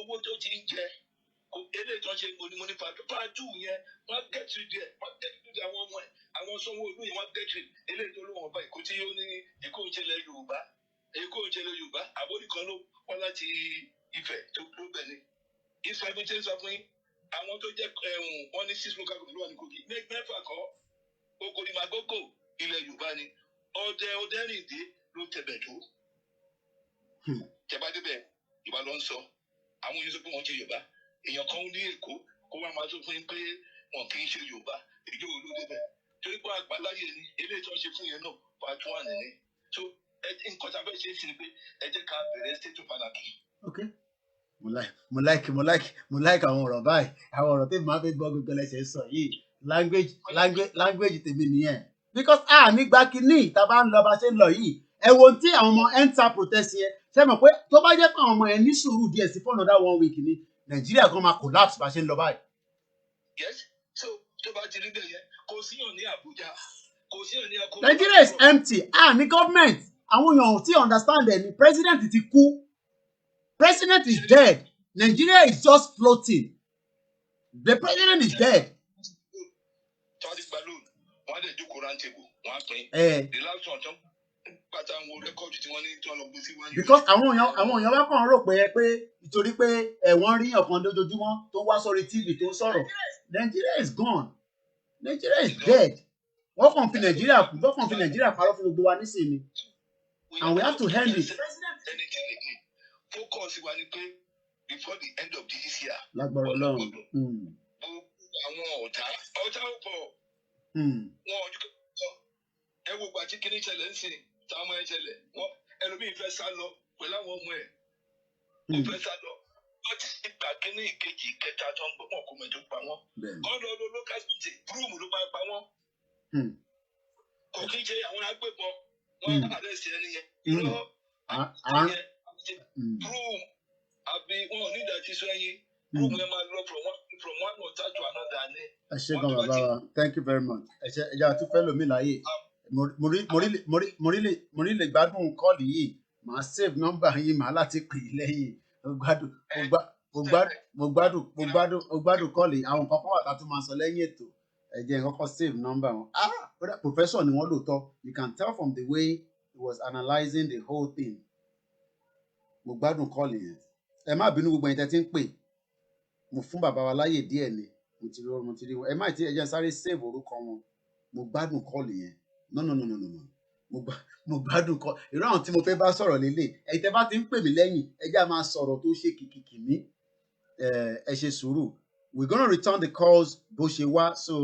what to change. Ele don't money part two, yeah. What get you there? What get you there one way? I want someone who want get you. Ele don't know about continue the coach Yuba. A coach Yuba. I want to call quality effect to prove any. If I would tell something, I want to get 1 6 local one cookie. Make me for call. Okori Magoko, Ile Yubani. Ọdẹ rìndé ló tẹ̀bẹ̀ tó. Tẹ̀bá débẹ̀ Yorùbá ló ń sọ. Àwọn yẹn sọ pé wọ́n jẹ́ Yorùbá. Èèyàn kan ní Èkó kó wá máa sọ fún yín pé wọn kì í ṣe Yorùbá. Èdè wo ló débẹ̀? Torí pé àgbáláyé ni eléyìí tó ń ṣe fún yẹn náà part 1 nìyẹn. So nǹkan tá a fẹ́ ṣe é sí ni pé ẹ jẹ́ ká bẹ̀rẹ̀ state of anarchy. Okay. Mo like àwọn ọ̀rọ̀ báyìí. Àwọn ọ̀rọ̀ tí màá fi gbọ́ gbogbo ẹlẹ́sẹ̀ sọ yìí. Language tèmi nìyẹn. Because nígbà kínní tá a bá ń lọ bá ṣe ń lọ yìí. Ẹ wo tí àwọn ọmọ enter protest yẹn. Ṣé mọ̀ pé tó bá jẹ́ pé àwọn ọmọ yẹn ní sùúrù díẹ̀ sí for another 1 week ni Nàìjíríà kan máa collapse bá ṣe ń lọ báyìí. Yes, so tó bá ti rí bẹ́ẹ̀ yẹn kò síyàn ní Àbújá kò síyàn ní Èkó. Nigeria is empty. Ní government àwọn èèyàn tí understand ẹ̀ ni president ti kú. President is dead. Nigeria is just floating. The president is dead. Tọ́lí balloon wọ́n á dẹ̀ jókòó round table wọ́n á pín. The last one tán pátá ń wo rẹ́kọ̀dù tí wọ́n ní tí wọ́n lọ gbé sí wájú. Because àwọn èèyàn bá kàn rò pé nítorí pé wọ́n rí ọ̀kan lójoojúmọ́ tó wá sórí TV tó ń sọ̀rọ̀. Nigeria is gone. Nigeria is dead. Wọ́n kàn fi Nigeria parọ́ fún gbogbo wa nísìnyí. And we have to end it. Focus wa ni pé before the end of this year. Lágbára Ọlọ́run. Àwọn ọ̀tá ó pọ̀. Wọ́n ojú kọ́ ẹ wo gbà tí kìíní ṣẹlẹ̀ ń sìn táwọn ẹ ṣẹlẹ̀ wọ́n ẹlòmíì fẹ́ sá lọ pẹ̀lú àwọn ọmọ ẹ̀. Ó fẹ́ sá lọ. Wọ́n ti gbà kìíní ìkejì ìkẹta tó ń gbọ́ mọ̀ kó mẹ́jọ pa wọ́n. Ọ̀dọ̀ ló local city broom ló máa pa wọ́n. Kò kí ń ṣe àwọn agbébọn wọ́n àrẹ́sì ẹni yẹn. Broom àbí wọn ò ní ìdájí sọ ẹyin broom yẹn máa lọ from one water to another ni. Ẹ ṣé gan bàbá wa, thank you very much. Ẹ ṣé ẹja tún fẹ́ lómi láàyè. Mo rí lè gbádùn kọ́ọ̀lì yìí, màá save nọ́mbà yìí màá láti pè é lẹ́yìn. Mo gbádùn kọ́ọ̀lì àwọn nǹkan kan wà tá a tún máa sọ lẹ́yìn ètò. Ẹ jẹ́ kọ́kọ́ save nọ́mbà wọn. Professor ni wọ́n lóòótọ́. You can tell from the way he was analysing the whole thing. Mo gbádùn kọ́ọ̀lì yẹn. Ẹ má bínú gbogbo ẹ̀yin tẹ́ ti ń pè. Mo fún bàbá wa láyè díẹ̀ ni. Mo ti rí wọn. Ẹ má ti ẹ jẹ́ sáré save orúkọ wọn. Mo gbádùn kọ́ọ̀lì yẹn. No. Mo gbádùn kọ́ọ̀lì. Irú àwọn tí mo fẹ́ bá sọ̀rọ̀ lélẹ̀. Ẹ̀yin tẹ́ bá ti ń pè mí lẹ́yìn. Ẹ jẹ́ á máa sọ̀rọ̀ tó ṣe kìkìkì mí. Ẹ ṣe sùúrù. We're gonna return the calls bó ṣe wá. So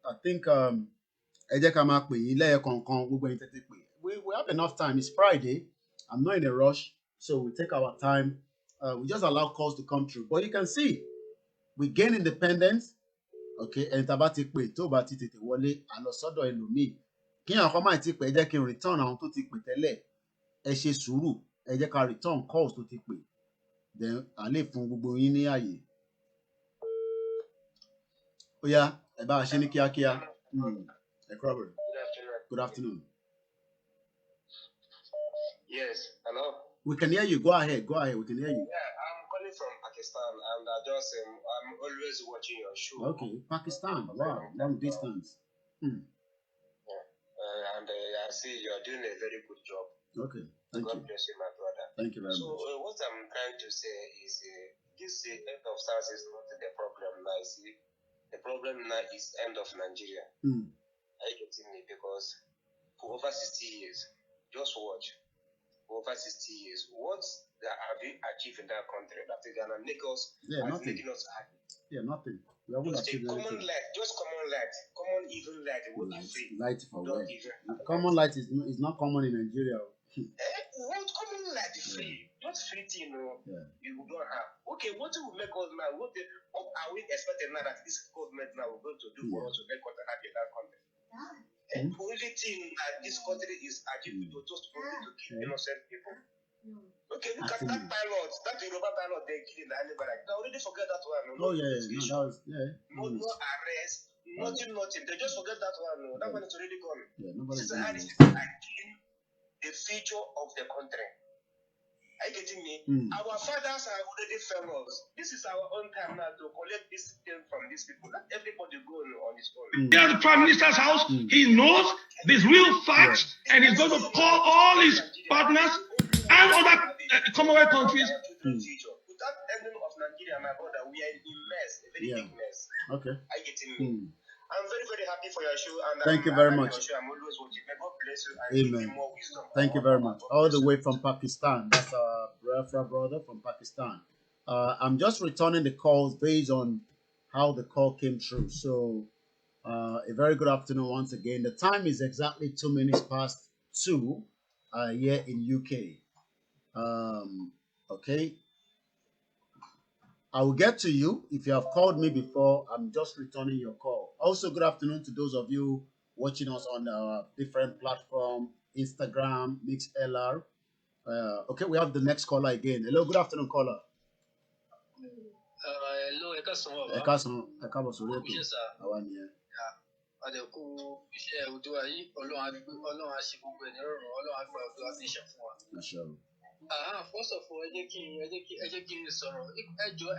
I think ẹ jẹ́ ká máa pè yín lẹ́ẹ̀kọ̀ọ̀kan gbogbo ẹ̀yin tẹ́ ti pè. We have enough time. It's Friday. I'm not in a rush. So we take our time. We just allow calls to come through. But you can see, we gain independence. Okay, and tá bá ti pè tó bá ti tètè wọlé a lọ sọ́dọ̀ ẹlòmíì. Kí àwọn kan máa ti pè ẹ jẹ́ kí n return àwọn tó ti pè tẹ́lẹ̀. Ẹ ṣe sùúrù. Ẹ jẹ́ ká return calls tó ti pè. Then a lè fún gbogbo yín ní àyè. Ó yá, ẹ bá a ṣe ní kíákíá. Ẹ kúrò bẹ̀rẹ̀. Good afternoon. Yes, hello. We can hear you. Go ahead. We can hear you. Yeah, I'm calling from Pakistan, and I'm always watching your show. Okay, Pakistan. Wow, long distance. Yeah, and I see you're doing a very good job. Okay, thank you. God bless you, my brother. Thank you very much. So what I'm trying to say is, this end of SARS is not the problem now. See, the problem now is end of Nigeria. Are you getting me? Because for over 60 years, just watch. Over 60 years, what have you achieved in that country that is gonna make us making us happy? Yeah, nothing. We haven't achieved anything. Common light, just common light, common even light. Light for where? Common light is not common in Nigeria. What common light is free? not fitting, Yeah. you don't have. Okay, what will make us now? What are we expecting now that this government now is going to do for us to make us happy in that country? The only thing that this country is achieving to just only to kill innocent people. Okay, look at that pilot, that Yoruba pilot they killed in the Alibaba. They already forget that one. Oh yeah, no, that was no arrest, nothing. They just forget that one. That one is already gone. Yeah, This nobody's is how doing these it. people are killing the future of the country. Are you getting me? Our fathers are already famous. This is our own time now to collect this thing from these people. Not everybody go on his own. Here at the Prime Minister's house, he knows these real facts, and he's going to call all his partners and other Commonwealth countries. Without ending of Nigeria, my brother, we are in a mess, a very big mess. Okay. Are you getting me? I'm very, very happy for your show. And Thank you very much. I'm always watching. May God bless you and give you more wisdom. Thank you very much. All the way from Pakistan. That's our brother from Pakistan. I'm just returning the calls based on how the call came through. So, a very good afternoon once again. The time is exactly 2 minutes past 2 here in UK. Okay. I will get to you. If you have called me before, I'm just returning your call. Also, good afternoon to those of you watching us on different platforms, Instagram, MixLR. Okay, we have the next caller again. Hello, good afternoon, caller. Hello, first of all,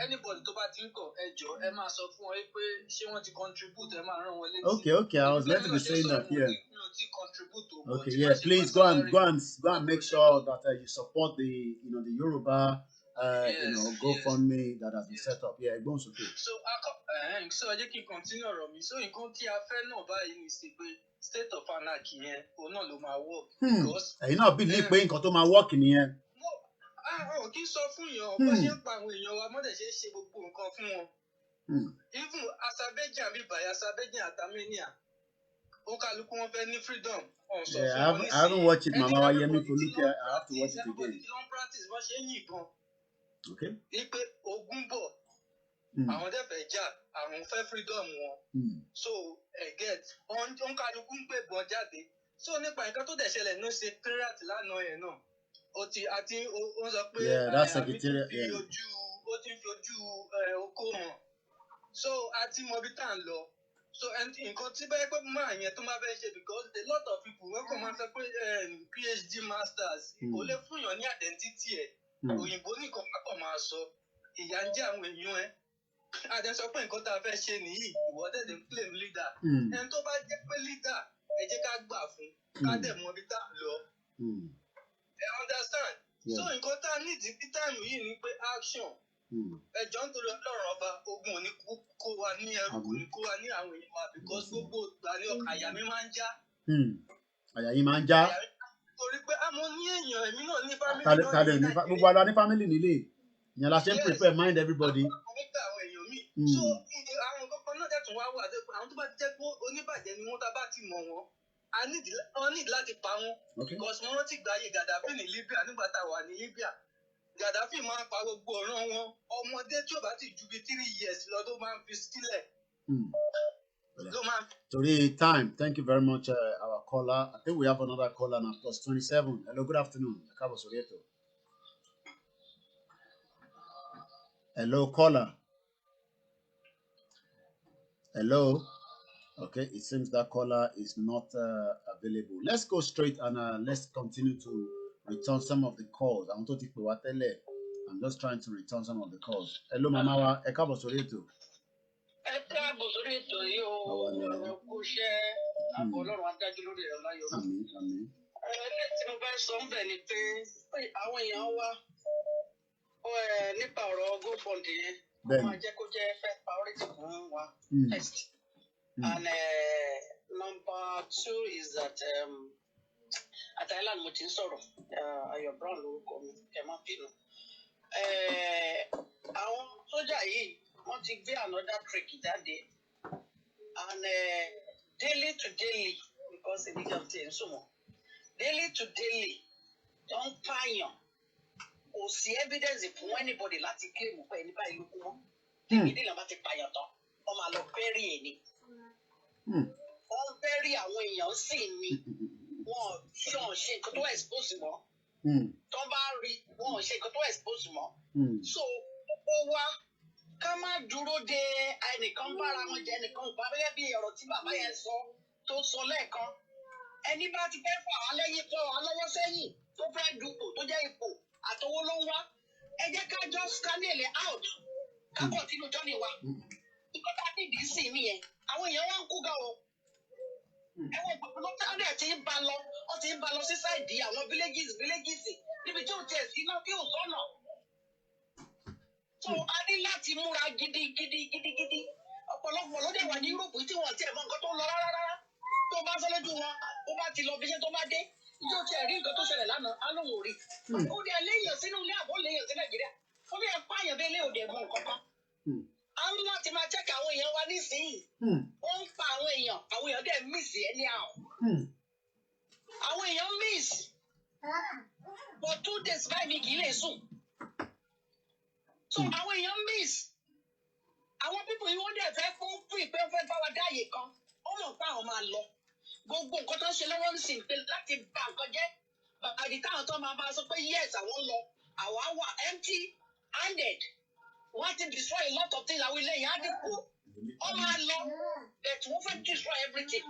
anybody tó bá ti ń kọ̀ ẹ máa sọ fún wọn pé ṣé wọ́n ti contribute ẹ máa rán wọn létí. Okay, I was meant to be saying that here. Okay, yeah, please go and make sure that you support the the Yoruba GoFundMe that has been set up. Yeah, go on, Sophie. So ẹ jẹ́ kí n continue ọ̀rọ̀ mi. So nǹkan tí a fẹ́ náà báyìí ni sí pé state of anarchy yẹn òun náà ló máa work. Ẹ̀yin náà believe pé nǹkan tó máa work nìyẹn. Kí sọ fún yàn bó ṣe ń pa àwọn èèyàn wa mọ́dẹ̀ ṣe ń ṣe gbogbo nǹkan fún wọn. Even Azerbaijan bíbáyìí Azerbaijan àti Armenia ó kálukú wọn fẹ́ ní freedom. I haven't watched it, Mama Wayemi Foluke. I have to watch it again. Practice wọ́n ṣe ń yìnbọn. Okay. Ipe ogun bọ̀. Àwọn dẹ̀ fẹ́ jà àwọn fẹ́ freedom wọn. So get on kálukú ń gbé bọ̀ jáde. So nípa nǹkan tó dẹ̀ ṣẹlẹ̀ ní secretariat lánàá yẹn náà. Ó ti sọ pé àmì ti fi ojú oko hàn. So a ti mọ ibi tá à ń lọ. So nǹkan tí bẹ́ẹ̀ pé máa yẹn tó máa fẹ́ ṣe because a lot of people wọ́n kàn máa sọ pé PhD masters kò lè fún yàn ní identity ẹ̀. Òyìnbó nìkan pápọ̀ máa sọ ìyà ń jẹ àwọn èèyàn ẹ̀. Adé sọ pé nǹkan tá a fẹ́ ṣe nìyí ìwọ́dẹ̀ lè claim leader. Ẹni tó bá jẹ́ pé leader ẹ jẹ́ ká gbà fún ká dẹ̀ mọ ibi tá à ń lọ. You understand? So nǹkan tá a need ní táìmù yìí ni pé action. Ẹjọ́ nítorí Ọlọ́run ọba ogun ò ní kó wa ní ẹrù kò ní kó wa ní àwọn èèyàn wa because gbogbo ìgbà ni àyà mi máa ń já. Àyà yìí máa ń já. Torí pé àmọ́ ní èèyàn èmi náà ní family náà ní Nàìjíríà. Gbogbo àlọ́ ní family nílé. Ìyẹn la ṣe ń prepare mind everybody. Àwọn èèyàn mi. So àwọn kankan náà dẹ̀ tún wá wà àwọn tó bá ti jẹ́ pé oníbàjẹ́ ni wọ́n tá bá ti mọ̀ wọ́n. Wọ́n need láti pa wọ́n. Because wọ́n rántí gbà ayé Gaddafi ní Libya nígbà tá a wà ní Libya. Gaddafi máa ń pa gbogbo ọ̀ràn wọn. Ọmọdé tí ò bá ti ju bí 3 years lọ ló máa ń fi sílẹ̀. Today time, thank you very much, our caller. I think we have another caller now, plus 27. Hello, good afternoon. Hello, caller. Hello. Okay, it seems that caller is not available. Let's go straight and let's continue to return some of the calls. I'm just trying to return some of the calls. Hello, Mama. Nípa ọ̀rọ̀ GoFund yẹn, máa jẹ́ kó jẹ́ first priority fún wa first. And number 2 is that at Thailand mo ti ń sọ̀rọ̀ Ayọ̀ Brown lórúkọ mi kẹ́ má bínú. Àwọn sójà yìí wọ́n ti gbé another trick jáde and daily to daily because èmi jẹ́ ti ń sùnmọ̀ daily to daily tó ń pààyàn kò sí evidence fún anybody láti claim pé ẹni báyìí ló kú mọ́. Ìdí làwọn ti pààyàn tán wọ́n máa lọ bẹ́rì ẹ̀ ni. Wọ́n bẹ́rì àwọn èèyàn sì ni wọ́n ṣe nǹkan tó expose mọ́. Tó bá rí wọ́n ṣe nǹkan tó expose mọ́. So ó wá ká má dúró de ẹnìkan bára wọn jẹ ẹnìkan ò bá bẹ́ẹ̀ bí ọ̀rọ̀ tí bàbá yẹn sọ tó sọ lẹ́ẹ̀kan. Ẹni bá ti fẹ́ fà á lẹ́yìn fọ́ ọ lọ́wọ́ sẹ́yìn tó fẹ́ dupò tó jẹ́ ipò àtọwọ́ ló ń wá. Ẹ jẹ́ ká just scanning it out. Ká continue journey wa. Nǹkan tá a nídìí sí nìyẹn. Àwọn èèyàn wá ń kú gan o. Ẹ̀wọ̀n ìpàpọ̀ ló tẹ́ ọ́ ti ń ba lọ. Ó ti ń ba lọ sí sáìdì àwọn villages níbi tí ò tiẹ̀ sí náà tí ò sọ́nà. So a ní láti múra gidigidi. Ọ̀pọ̀lọpọ̀ ló dẹ̀ wà ní Europe tí wọ́n tiẹ̀ mọ nǹkan tó ń lọ rárá. Tó bá sọ lójú wọn, ó bá ti lọ bí iṣẹ́ tó bá dé. Ìjọ tiẹ̀ rí nǹkan tó ṣẹlẹ̀ lánàá, á lóun ò rí. Ó dẹ̀ léèyàn sínú ilé àbọ̀ léèyàn sí Nàìjíríà. Ó bí ẹ pààyàn bẹ́ẹ̀ lé òde mọ nǹkan kan. A ń láti máa check àwọn èèyàn wa nísìnyí. Ó ń pa àwọn èèyàn dẹ̀ miss anyhow. Àwọn èèyàn miss. For 2 days báyìí mi kì í lè sùn. So àwọn èèyàn miss. Àwọn people yìí wọ́n dẹ̀ fẹ́ fún ìpè fẹ́ bá wa dáàyè kan. Ó mọ̀ pé àwọn máa lọ. Gbogbo nǹkan tó ń ṣe lọ́wọ́ ń sìn pé láti bà nǹkan jẹ́. Àdì táwọn tó máa bá sọ pé yes àwọn lọ. Àwa wà empty handed. Wọ́n ti destroy a lot of things. Àwọn ilé yẹn á dín kú. Wọ́n máa lọ. But wọ́n fẹ́ destroy everything.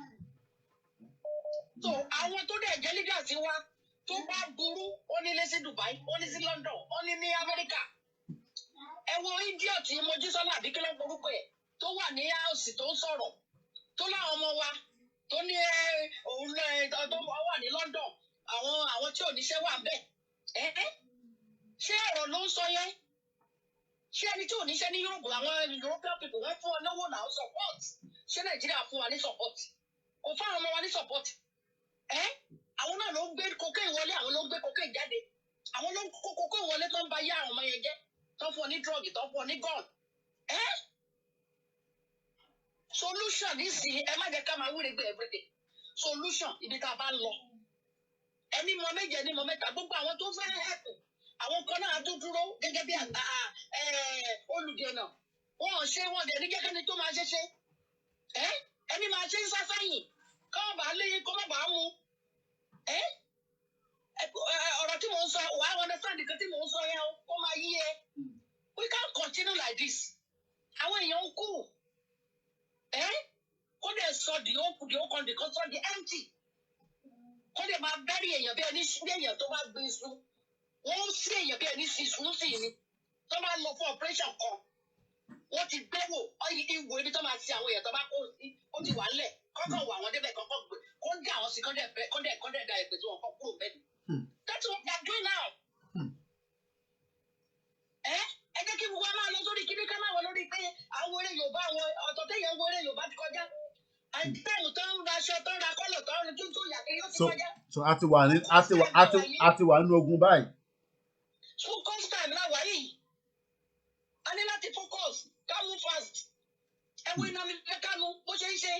So àwọn tó dẹ̀ jẹ́ leaders wa tó bá burú ó ní lé sí Dubai, ó ní sí London, ó ní ní America. Ẹ wo idiot Mojísọ́lá àbíkílẹ̀ orúkọ ẹ̀ tó wà ní house tó ń sọ̀rọ̀ tó láwọn ọmọ wa tó ní òun tó wà ní London àwọn tí ò níṣẹ́ wà bẹ́ẹ̀. Ṣé ọ̀rọ̀ ló ń sọ yẹn? Ṣé ẹni tí ò níṣẹ́ ní Europe àwọn European people wọ́n fún ọ náwó náà support? Ṣé Nàìjíríà fún wa ní support? Kò fún àwọn ọmọ wa ní support. Àwọn náà ló ń gbé cocaine wọlé, àwọn ló ń gbé cocaine jáde. Àwọn ló ń kó cocaine wọlé tó ń ba yé àwọn ọmọ yẹn jẹ́. Tó fún ọ ní drug, tó fún ọ ní gun. Solution nísìnyí ẹ má jẹ́ ká máa wúre gbé everything. Solution ibi tá a bá lọ. Ẹni mọ méje ẹni mọ mẹ́ta gbogbo àwọn tó fẹ́ help. Àwọn kan náà tó dúró gẹ́gẹ́ bí olùdènà. Wọ́n ò ṣe wọ́n dẹ̀ ní gẹ́gẹ́ ni tó máa ṣe. Ẹni máa ṣe ń sáfẹ́yìn. Kọ́ bá léyìn kọ́ bá mú. Ọ̀rọ̀ tí mò ń sọ wàá understand nǹkan tí mò ń sọ yẹn o kó máa yí ẹ. We can't continue like this. Àwọn èèyàn ń kú. Kó dẹ̀ sọ the whole country kó sọ the empty. Kó dẹ̀ máa bẹ́rì èèyàn bí ẹni sí èèyàn tó bá gbé iṣu. Wọ́n ń sí èèyàn bí ẹni sí iṣu sí ni. Tó máa lọ fún operation kan. Wọ́n ti gbẹ́wò ìwò ibi tó máa ti àwọn èèyàn tó bá kó sí. Ó ti wà ńlẹ̀. Kọ́kọ́ wọ àwọn débẹ̀ kọ́kọ́ gbé. Kó dé àwọn sí kó dẹ̀ da ẹ̀pẹ̀ tí wọ́n kọ́ kúrò bẹ́ẹ̀. That's what they are doing now. Ẹ jẹ́ kí gbogbo wa máa lọ sórí kíní ká máa wọ lórí pé àwọn eré Yorùbá àwọn ọ̀tọ̀ téèyàn ń wo eré Yorùbá ti kọjá. Àìsíbẹ̀rù tó ń ra aṣọ tó ń ra kọ́lọ̀ tó ń ra tútù yàtọ̀ yóò ti kọjá. So a ti wà nínú ogun báyìí. Focus time láwa yìí. A ní láti focus ká move fast. Ẹ wo iná mi fẹ́ ká nu bó ṣe ń ṣe.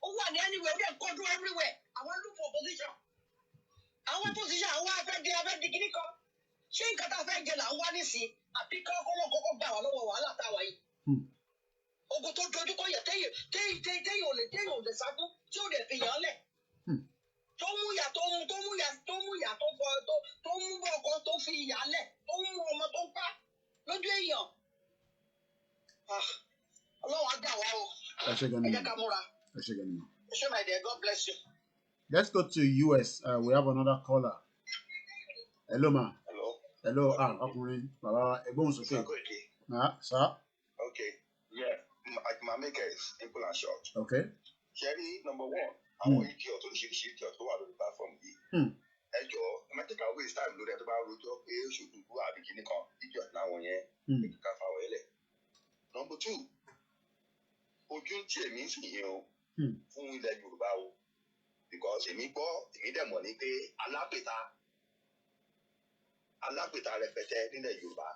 Ó wà ní anywhere ó dẹ̀ kọjú everywhere. Àwọn look for position. Àwọn position àwọn afẹ́ di kíní kan. Ṣé nǹkan tá a fẹ́ jẹ là ń wá nísìnyí? Àbí kọ́kọ́ gbà wá lọ́wọ́ wàhálà tá a wà yìí. Ogun tó dojú kọ yẹ téèyàn ò lè sá fún tí ò lè fi yàn án lẹ̀. Tó mú ìyà tó mú bọ̀ ọkọ tó fi ìyà lẹ̀ tó mú ọmọ tó pa lójú èèyàn. Ọlọ́run á gbà wá o. Ẹ jẹ́ ká múra. Ṣé my dear, God bless you. Let's go to US. We have another caller. Hello, ma. Hello, ọkùnrin, bàbá ẹgbọ́n sókè. Sir? Okay, yeah. My make it simple and short. Okay. Sherry, number one, àwọn idiot oríṣiríṣi idiot tó wà lórí platform yìí. Ẹ jọ mẹ́tíkà waste time lórí ẹ̀ tó bá rojọ́ pé ṣòdùdú àbí kìíní kan idiot láwọn yẹn ní ká fáwọn ẹlẹ̀. Number two, ojú ń tiẹ̀ mí sì yẹn o fún ilẹ̀ Yorùbá o. Because èmi dẹ̀ mọ̀ ní pé alápèta rẹpẹtẹ nílẹ̀ Yorùbá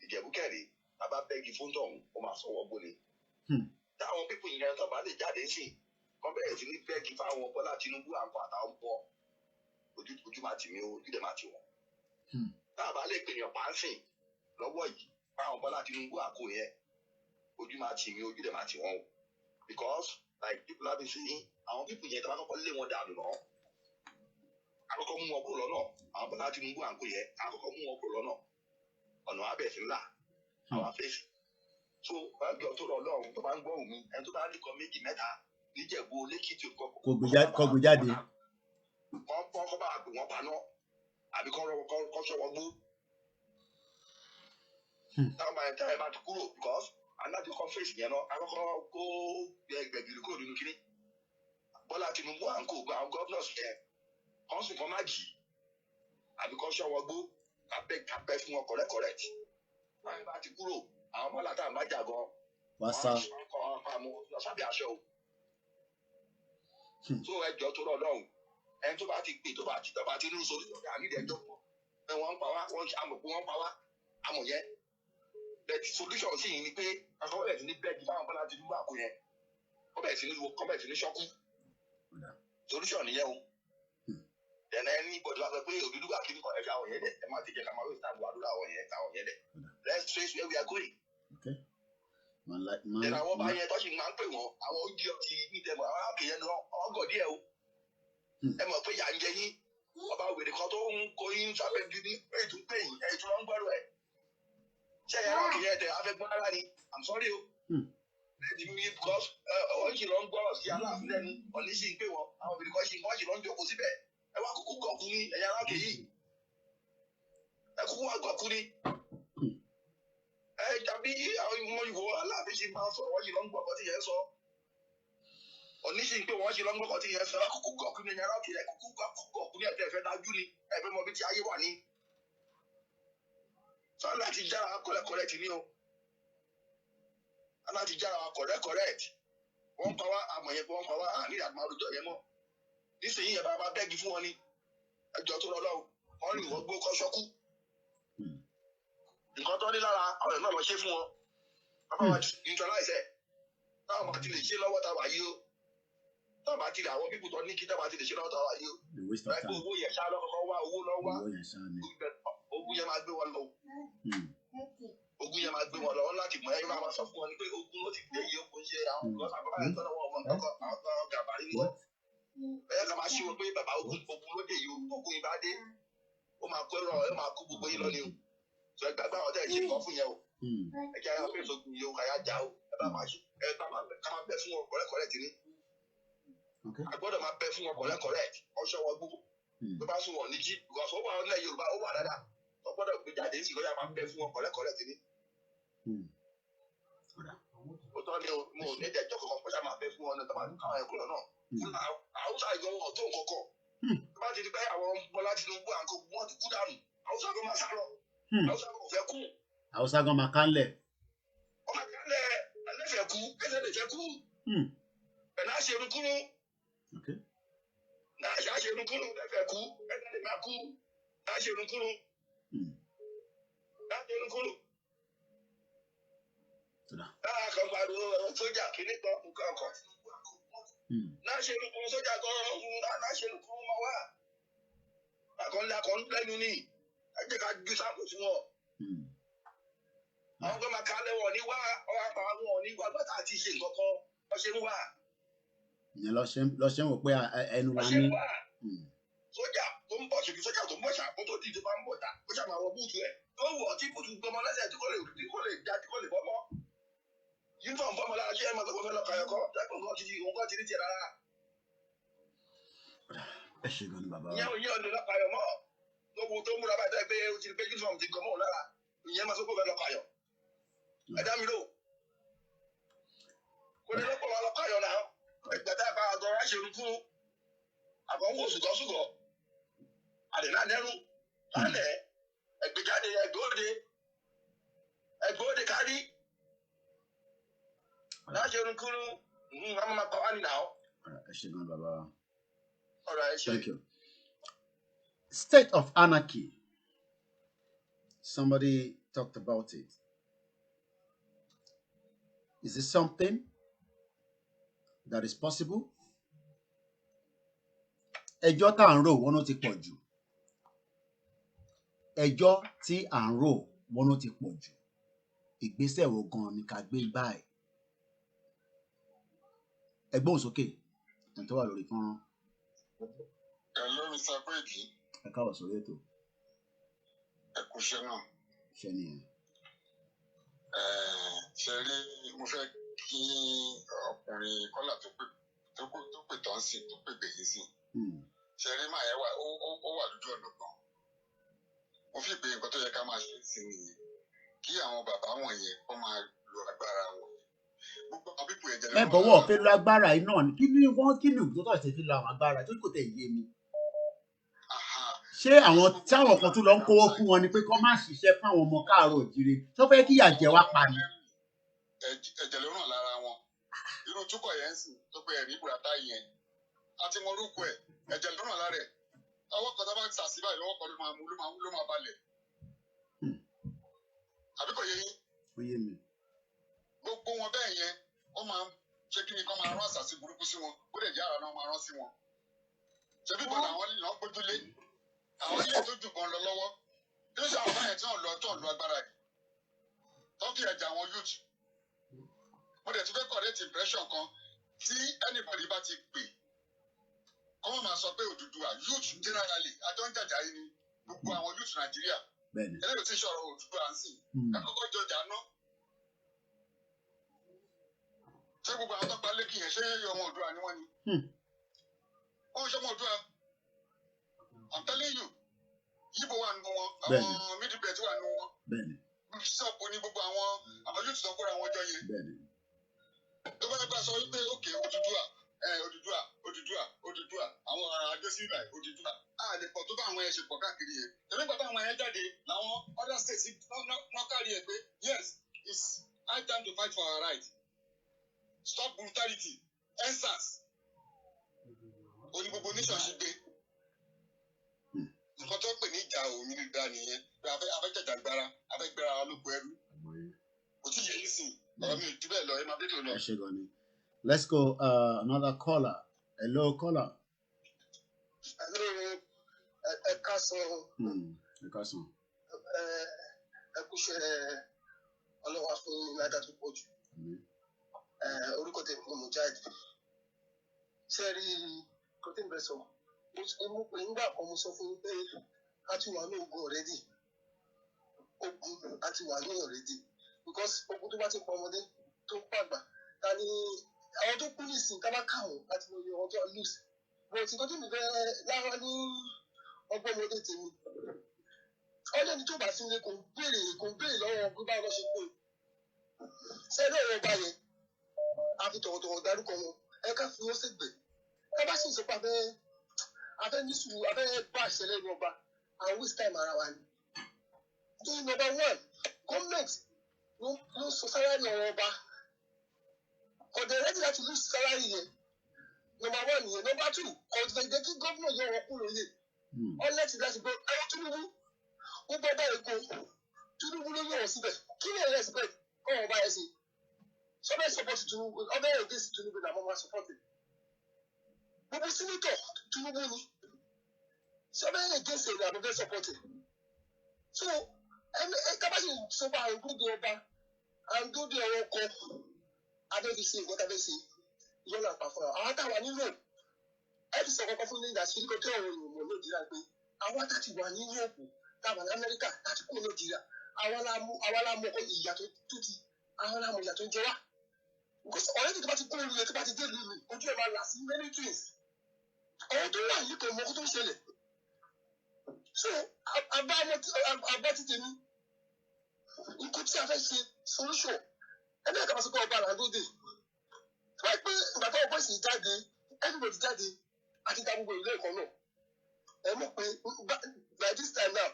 Ìjẹ̀bú-Kẹ̀rẹ̀ bàbá bẹ́gi fún tọ̀hún ó máa sọ̀wọ́ gbóni. Táwọn pípò yẹn tó bá lè jáde sí kọ́ bẹ̀rẹ̀ sí ní bẹ́gi fáwọn Bọ́lá Tinubu àǹkọ́ àtàwọn pọ̀ ojú máa tì mí o ojú dẹ̀ máa tì wọ́n. táàbà lè pèèyàn pàǹsìn lọ́wọ́ yìí báwọn Bọ́lá Tinubu àkó yẹn ojú máa tì mí ojú dẹ̀ máa tì wọ́n o because like people have been saying àwọn people yẹn tó bá kọ́kọ́ lé wọn dànù náà àkọ́kọ́ mú wọn kúrò lọ́nà àwọn Bọ́lá Tinubu àkó yẹn àkọ́kọ́ mú wọn kúrò lọ́nà ọ̀nà abẹ́ẹ̀sì ńlá àwọn afẹ́sì so ẹgbẹ́ tó lọ lọ́run tó bá ń gbọ́ òun ẹni tó bá ń nìkan méjì mẹ́ta níjẹ̀bú lẹ́kìtì kò gbé jáde. kọ́ bá pè wọ́n paná àbí kọ́ sọ́wọ́ gbó. táwọn máa ń tẹ́ ẹ bá ti kúrò because aláàtí kan fèsì yẹn náà akọ́kọ́ kó gbẹ̀gìrì kúrò nínú kínní. Bọ́lá Tinubu à ń kó gba àwọn gọ́fúnọ̀sì yẹn kọ́ sùn kọ́ má jì àbí kọ́ sọ́wọ́ gbó kápẹ́ fún wọn correct. táwọn bá ti kúrò àwọn bọ́lá táwọn bá jà gan. wá sá. wọ́n pa mọ́ lọ sábẹ́ aṣọ o. tó ẹjọ́ tó lọ lọ́hùn ẹni tó bá ti pè tó bá ti ní sórí ọ̀gá nídẹ̀ẹ́jọ́ wọ́n ń pa wá wọ́n ń pa wá àmọ̀ yẹn the solution sì ni pé akọ́wé bẹ̀rẹ̀ sí ní bẹ́ẹ̀dì fáwọn Bọ́lá Tinubu àkó yẹn kọ́ bẹ̀rẹ̀ sí ní ṣọ́kú solution nìyẹn o dẹ̀nà ẹni bọ̀dọ̀ wá sọ pé Odùduwà kìíní kan ẹ̀fẹ̀ àwọn yẹn dẹ̀ ẹ má ti jẹ́ ká máa wí sáà àdúrà àwọn yẹn dẹ̀ let's trace where we are going. dẹ̀nà àwọn ọba yẹn tó sì máa ń pè wọ́n àwọn ojú ọtí nítẹ̀mọ̀ àwọn akéyẹn náà ọgọ̀ díẹ̀ o ẹ mọ̀ pé yà ń jẹ yín ọba wèrè kan tó ń kó yín sábẹ́ dídí ètò péyìn ètò ló ń gbọ́rọ̀ ẹ̀ ṣé ẹ̀yà akéyẹn tẹ̀ afẹ́gbọ́n ara ni I'm sorry o because wọ́n sì lọ ń gbọ́rọ̀ sí Aláàfin lẹ́nu ọ̀ní sì ń pè wọ́n àwọn wèrè kan sì lọ ń jókòó síbẹ̀ ẹ wá kúkú gọ̀kú ní ẹ̀yà akéyìn ẹ kúkú wá gọ̀kú ní ẹ tàbí àwọn ọmọ ìwò Aláàfin sì máa ń sọ̀rọ̀ wọ́n sì lọ ń gbọ́ ọkọ̀ tí yẹn sọ oníṣìí pé wọ́n ṣe lọ́gbọ́kọ̀ tí yẹn fẹ́ kúkú gọ̀kú ní ẹ̀yà akéyìn kúkú gọ̀kú ní ẹ̀tẹ́ fẹ́ dájú ni ẹ̀fẹ́ mọ bí ti ayé wà ní sọ láti jára correct ni o láti jára correct wọ́n pa wá àmọ̀ yẹn pé wọ́n pa wá ní àgbà àrùjọ yẹn mọ́ nísìnyí yẹn bá bẹ́ẹ̀gì fún wọn ni ẹjọ́ tó lọ lọ́wọ́ wọ́n rìn wọ́n gbó kọ́ ṣọ́kú nǹkan tó ní lára àwọn ẹ̀ náà lọ ṣe fún wọn bàbá wa neutralize ẹ̀ táwọn bá ti lè ṣe lọ́wọ́ táwa yìí o táwọn bá ti lè àwọn pípù tó ní kí táwọn bá ti lè ṣe lọ́wọ́ táwa yìí o láìpẹ́ owó yẹn ṣá lọ́kọ̀ọ́kọ́ wá owó lọ́wọ́ ogun yẹn máa gbé wọn lọ ogun yẹn máa gbé wọn lọ láti mọ ẹ̀yìn máa sọ fún wọn ni pé ogun ló ti dé yìí ogun ṣe àwọn ọgbọ́n àbábá yẹn tọ́lọ́ wọn ọmọ nǹkan àwọn gàbárí ni wọn ẹ̀yà kan máa ṣí wọn pé bàbá ogun ló dé yìí ogun yìí bá dé ó máa kó ẹ̀rọ ẹ̀ máa kó gbogbo yín lọ ni o sọ ẹgbẹ́ àgbà àwọn tẹ̀ ṣe nǹkan fún yẹn o ẹ̀jẹ̀ ayọ̀ fẹ́ sọ̀gùn yìí o kàyà já o ẹ bá máa bẹ fún wọn correct ni a gbọ́dọ̀ máa bẹ fún wọn correct ọ̀ṣọ́ wọn gbogbo tó bá sún wọn ní jí because ó wà nílẹ̀ Yorùbá ó wà dáadáa tó gbọ́dọ̀ gbé jáde sí lọ́yà máa bẹ fún wọn correct ni. ó tọ́ ni mo ní ìdẹ́jọ́ kankan pé ṣáà máa bẹ fún wọn ní tàbá káwọn ẹ̀kọ́ náà Haúsá ìgbọ́n wọn tó nǹkan kọ̀ tó bá ti di pé àwọn Bọ́lá Tinubu àǹkó wọn ti kú dànù Haúsá gan máa sá lọ Haúsá gan kò fẹ́ kú. Haúsá gan máa kánlẹ̀. ọmọ kánlẹ̀ ẹlẹ́fẹ̀ẹ́ kú ẹsẹ̀ lè fẹ́ kú ẹ̀ náà ṣe irukúrú náà ṣe irukúrú ẹ̀fẹ̀ kú ẹsẹ̀ lè máa kú náà ṣe irukúrú náà ṣe irukúrú. náà kan pariwo sójà kìíní kan nǹkan kan náà ṣe irukúrú sójà kan náà ṣe irukúrú máa wá àkànlé lẹ́nu ní ẹjẹ́ ká ju sáàpù fún wọn. àwọn kan máa ká lẹ́wọ̀n ní wá ọ̀rọ̀ àpàwọn wọn ní wá gbọ́dọ̀ àti ṣe nǹkan kan wọ́n ṣe ń wá. ìyẹn lọ ṣe ń wò pé ẹnu wa ní. sójà tó ń bọ̀ ṣèkì sójà tó ń bọ̀ ṣàkó tó dìde bá ń bọ̀ ta ó ṣàmà wọ búùtù ẹ̀ tó wọ̀ tí búùtù gbọmọ lẹ́sẹ̀ tí kò lè já tí kò lè bọ́ mọ́. yúnífọ̀mù fọmọ lára ṣé ẹ máa tọkọ fẹ́ lọ kàyọkọ́ nǹkan ti ní tiẹ̀ rárá. ẹ ṣe gan ni bàbá wa. ìyẹn ò ní lọ kàyọ mọ́ tó múra bá dẹ́ pé o ti pé yúnífọ̀mù ti gbọmọ lára ìyẹn máa sọ́kò fẹ́ lọ kàyọ. ẹ dá mi lò kò ní lọ́pọ̀ wà lọ kàyọ náà ẹgbẹ̀ta ẹ̀ka àgọ́ ráṣẹ̀rù fún àkọ́wọ́ ṣùgọ́ṣùgọ́ àdínà nẹ́rù lálẹ́ ẹgbẹ̀jáde ẹgbẹ̀óde kárí ráṣẹ̀rù kúrú àwọn máa kọ́ wá nínú àwọn. ẹ ṣe gan bàbá wa. Thank you. State of anarchy. Somebody talked about it. Is it something that is possible? Ẹjọ́ tá à ń rò wọ́n ló ti pọ̀ jù. ẹjọ́ tí à ń rò wọ́n ló ti pọ̀ jù ìgbésẹ̀ wo gan ni ká gbé báyìí ẹgbọ́n sókè ẹni tó wà lórí fọ́nrán. Hello, Mr. Kweki. Ẹ káwọ̀ sórí ètò. Ẹ kú iṣẹ́ náà. Iṣẹ́ nìyẹn. Ṣe rí mo fẹ́ kí ọkùnrin kọ́là tó pè tán sí tó pè gbèyìn sí. Ṣe rí màá yẹ wà ó wà lójú ọ̀nà kan. Mo fi pé nǹkan tó yẹ ká máa ṣe sí nìyẹn. Kí àwọn bàbá wọ̀nyẹn kó máa lo agbára wọn. Gbogbo àwọn pípò ẹ̀jẹ̀ ẹ bọ̀wọ̀ pé lo agbára yìí náà ni kí ni òkúta tó ṣe fi lo àwọn agbára tó kò tẹ̀ yé mi. Ṣé àwọn tí àwọn kan tún lọ ń kówó fún wọn ni pé kó má ṣiṣẹ́ fún àwọn ọmọ káàárọ̀ òjìrè tó fẹ́ kí ìyà jẹ wá pa ni. Ẹ̀jẹ̀ ló ràn lára wọn. Irú túkọ̀ yẹn sì tó pé ẹ̀rí ìbúratá yẹn. A ti mọ orúkọ ẹ̀ ẹ̀jẹ̀ ló ràn lára ẹ̀. Ọwọ́ kan tó bá sàṣì báyìí ọwọ́ kan ló máa balẹ̀. Àbí kò yé yín? Ó yé mi. Gbogbo wọn bẹ́ẹ̀ yẹn wọ́n máa ń ṣe kí ni kán máa rán àṣàṣì burúkú sí wọn ó lè jẹ́ ara náà máa rán sí wọn. Ṣebí bọ́lá àwọn lílọ gbójúlé àwọn ilé tó jù kan lọ lọ́wọ́ bí ó ṣe àwọn báyẹn tí wọ́n lọ agbára yìí tọ́kì ẹ̀jẹ̀ àwọn youth. Mo dẹ̀ tún fẹ́ correct impression kan tí anybody bá ti pè kọ́ wọ́n máa sọ pé Odùduwà youth generally àjọ ń jàjà yìí ni gbogbo àwọn youth Nàìjíríà eléyìí tí sọ̀rọ̀ Odùduwà ń sìn àkọ́kọ́ jọjà náà. Ṣé gbogbo àwọn tó pa lẹ́kì yẹn ṣé ọmọ Oòduà ni wọ́n ni? Wọ́n ṣe ọmọ Oòduà. I'm telling you, Yíbo wà nù wọn, àwọn Middle Belt wà nù wọn. Bíṣọ̀pù ní gbogbo àwọn yóò sọ kóra wọn jọ yẹn. Tó bá gbà sọ wípé òkè Odùduwà, àwọn àjọsílà Odùduwà. A lè pọ̀ tó bá àwọn ẹ̀ṣẹ̀ pọ̀ káàkiri yẹn. Tẹ̀lé gbàgbọ́ àwọn yẹn jáde làwọn other states wọ́n kárí ẹ̀ pé yes, it's high time to fight for our right. Stop brutality. EndSARS. Oní gbogbo nation ṣe gbé. Nǹkan tó ń pè ní ìjà òmìnira nìyẹn. Afẹ́jàjàgbara, afẹ́gbẹ́ra olóko ẹrú. Kò tí yẹ yín sìn. Ọ̀rọ̀ mi ò jù bẹ́ẹ̀ lọ, ẹ máa bí tó lọ. Ẹ ṣe gan ni. Let's go another caller. Hello caller. Hello, ẹ káàsán. Ẹ káàsán. Ẹ kúṣẹ́ ọlọ́wà fún ládàá tó pọ̀ jù. Orúkọ tèmi ni Mujahid. Ṣé ẹ rí kó tí ń bẹ sọ? Mo pè nígbà kan mo sọ fún yín pé a ti wà ní ogun already. Ogun a ti wà ní already. Because ogun tó bá ti pa ọmọdé tó pàgbà ta ni àwọn tó kú nísìnyí ká bá káwọn láti lọ yọ ọjọ́ lose. Bó ti tọ́jú mi fẹ́ lára ní ọgbọ́n ọmọdé tèmi. Ọjọ́ ni tó bá sí ilé kò ń béèrè lọ́wọ́ ọgbọ́n báwo lọ ṣe pé. Ṣé ẹ lọ́wọ́ ọba yẹn? A fi tọ̀wọ̀tọ̀wọ̀ dárúkọ wọn ẹ ká fi wọ́n ṣègbè ẹ bá sì ń sọpọ̀ abẹ́ ní sùúrù abẹ́ bá ìṣẹ̀lẹ̀ ní ọba and waste time ara wa ni. Ní number one government ló sọ salary ọ̀rọ̀ ọba ọ̀dẹ̀ ready láti lose salary yẹn number one yẹn number two ọ̀dẹ̀ jẹ́ kí gómìnà yọ ọ̀rọ̀ kúrò yẹ ọ̀lẹ́tì láti gbọ́ ẹ̀rọ Tinubu ó gbọ́ bá èkó Tinubu ló yọ̀ wọ́n síbẹ̀ kí ni ẹ̀rẹ́ síbẹ̀ kọ́ ọba ẹ̀ sí. Somebody support Tinubu, other against Tinubu na mama support it. Gbogbo senator Tinubu ni. Somebody against it na mama support it. So, kábàṣì sọpọ̀ àwọn gbogbo ọba, àwọn gbogbo ọwọ́ kọ, abẹ́bí sí nǹkan tábẹ́ sí, ìyọ́nà àpapọ̀. Àwọn táwa nílò, ẹ ti sọ kọ́kọ́ fún nígbà sí kíkọ́ tí àwọn èèyàn mọ̀ Nàìjíríà pé àwọn táti wà ní Yúróòpù, táwọn ní Amẹ́ríkà, táti kúrò Nàìjíríà, àwọn lámú ìyà tó ti, àwọn lámú ìyà tó ń jẹ wá. Because already tó bá ti kúrò nílé tó bá ti dé ìlú mi ojú ẹ̀ máa là sí many things ọ̀rọ̀ tó wà yìí kò mọ kó tó ń ṣẹlẹ̀ so àbá ti tèmi nǹkan tí a fẹ́ ṣe solution ẹni ẹ̀ka máa sọ pé ọba àlàndóde wáyé pé ìgbà tó ọgbọ́n sì jáde everybody jáde àti ta gbogbo ìlú ẹ̀kọ́ náà ẹ mọ̀ pé by this time now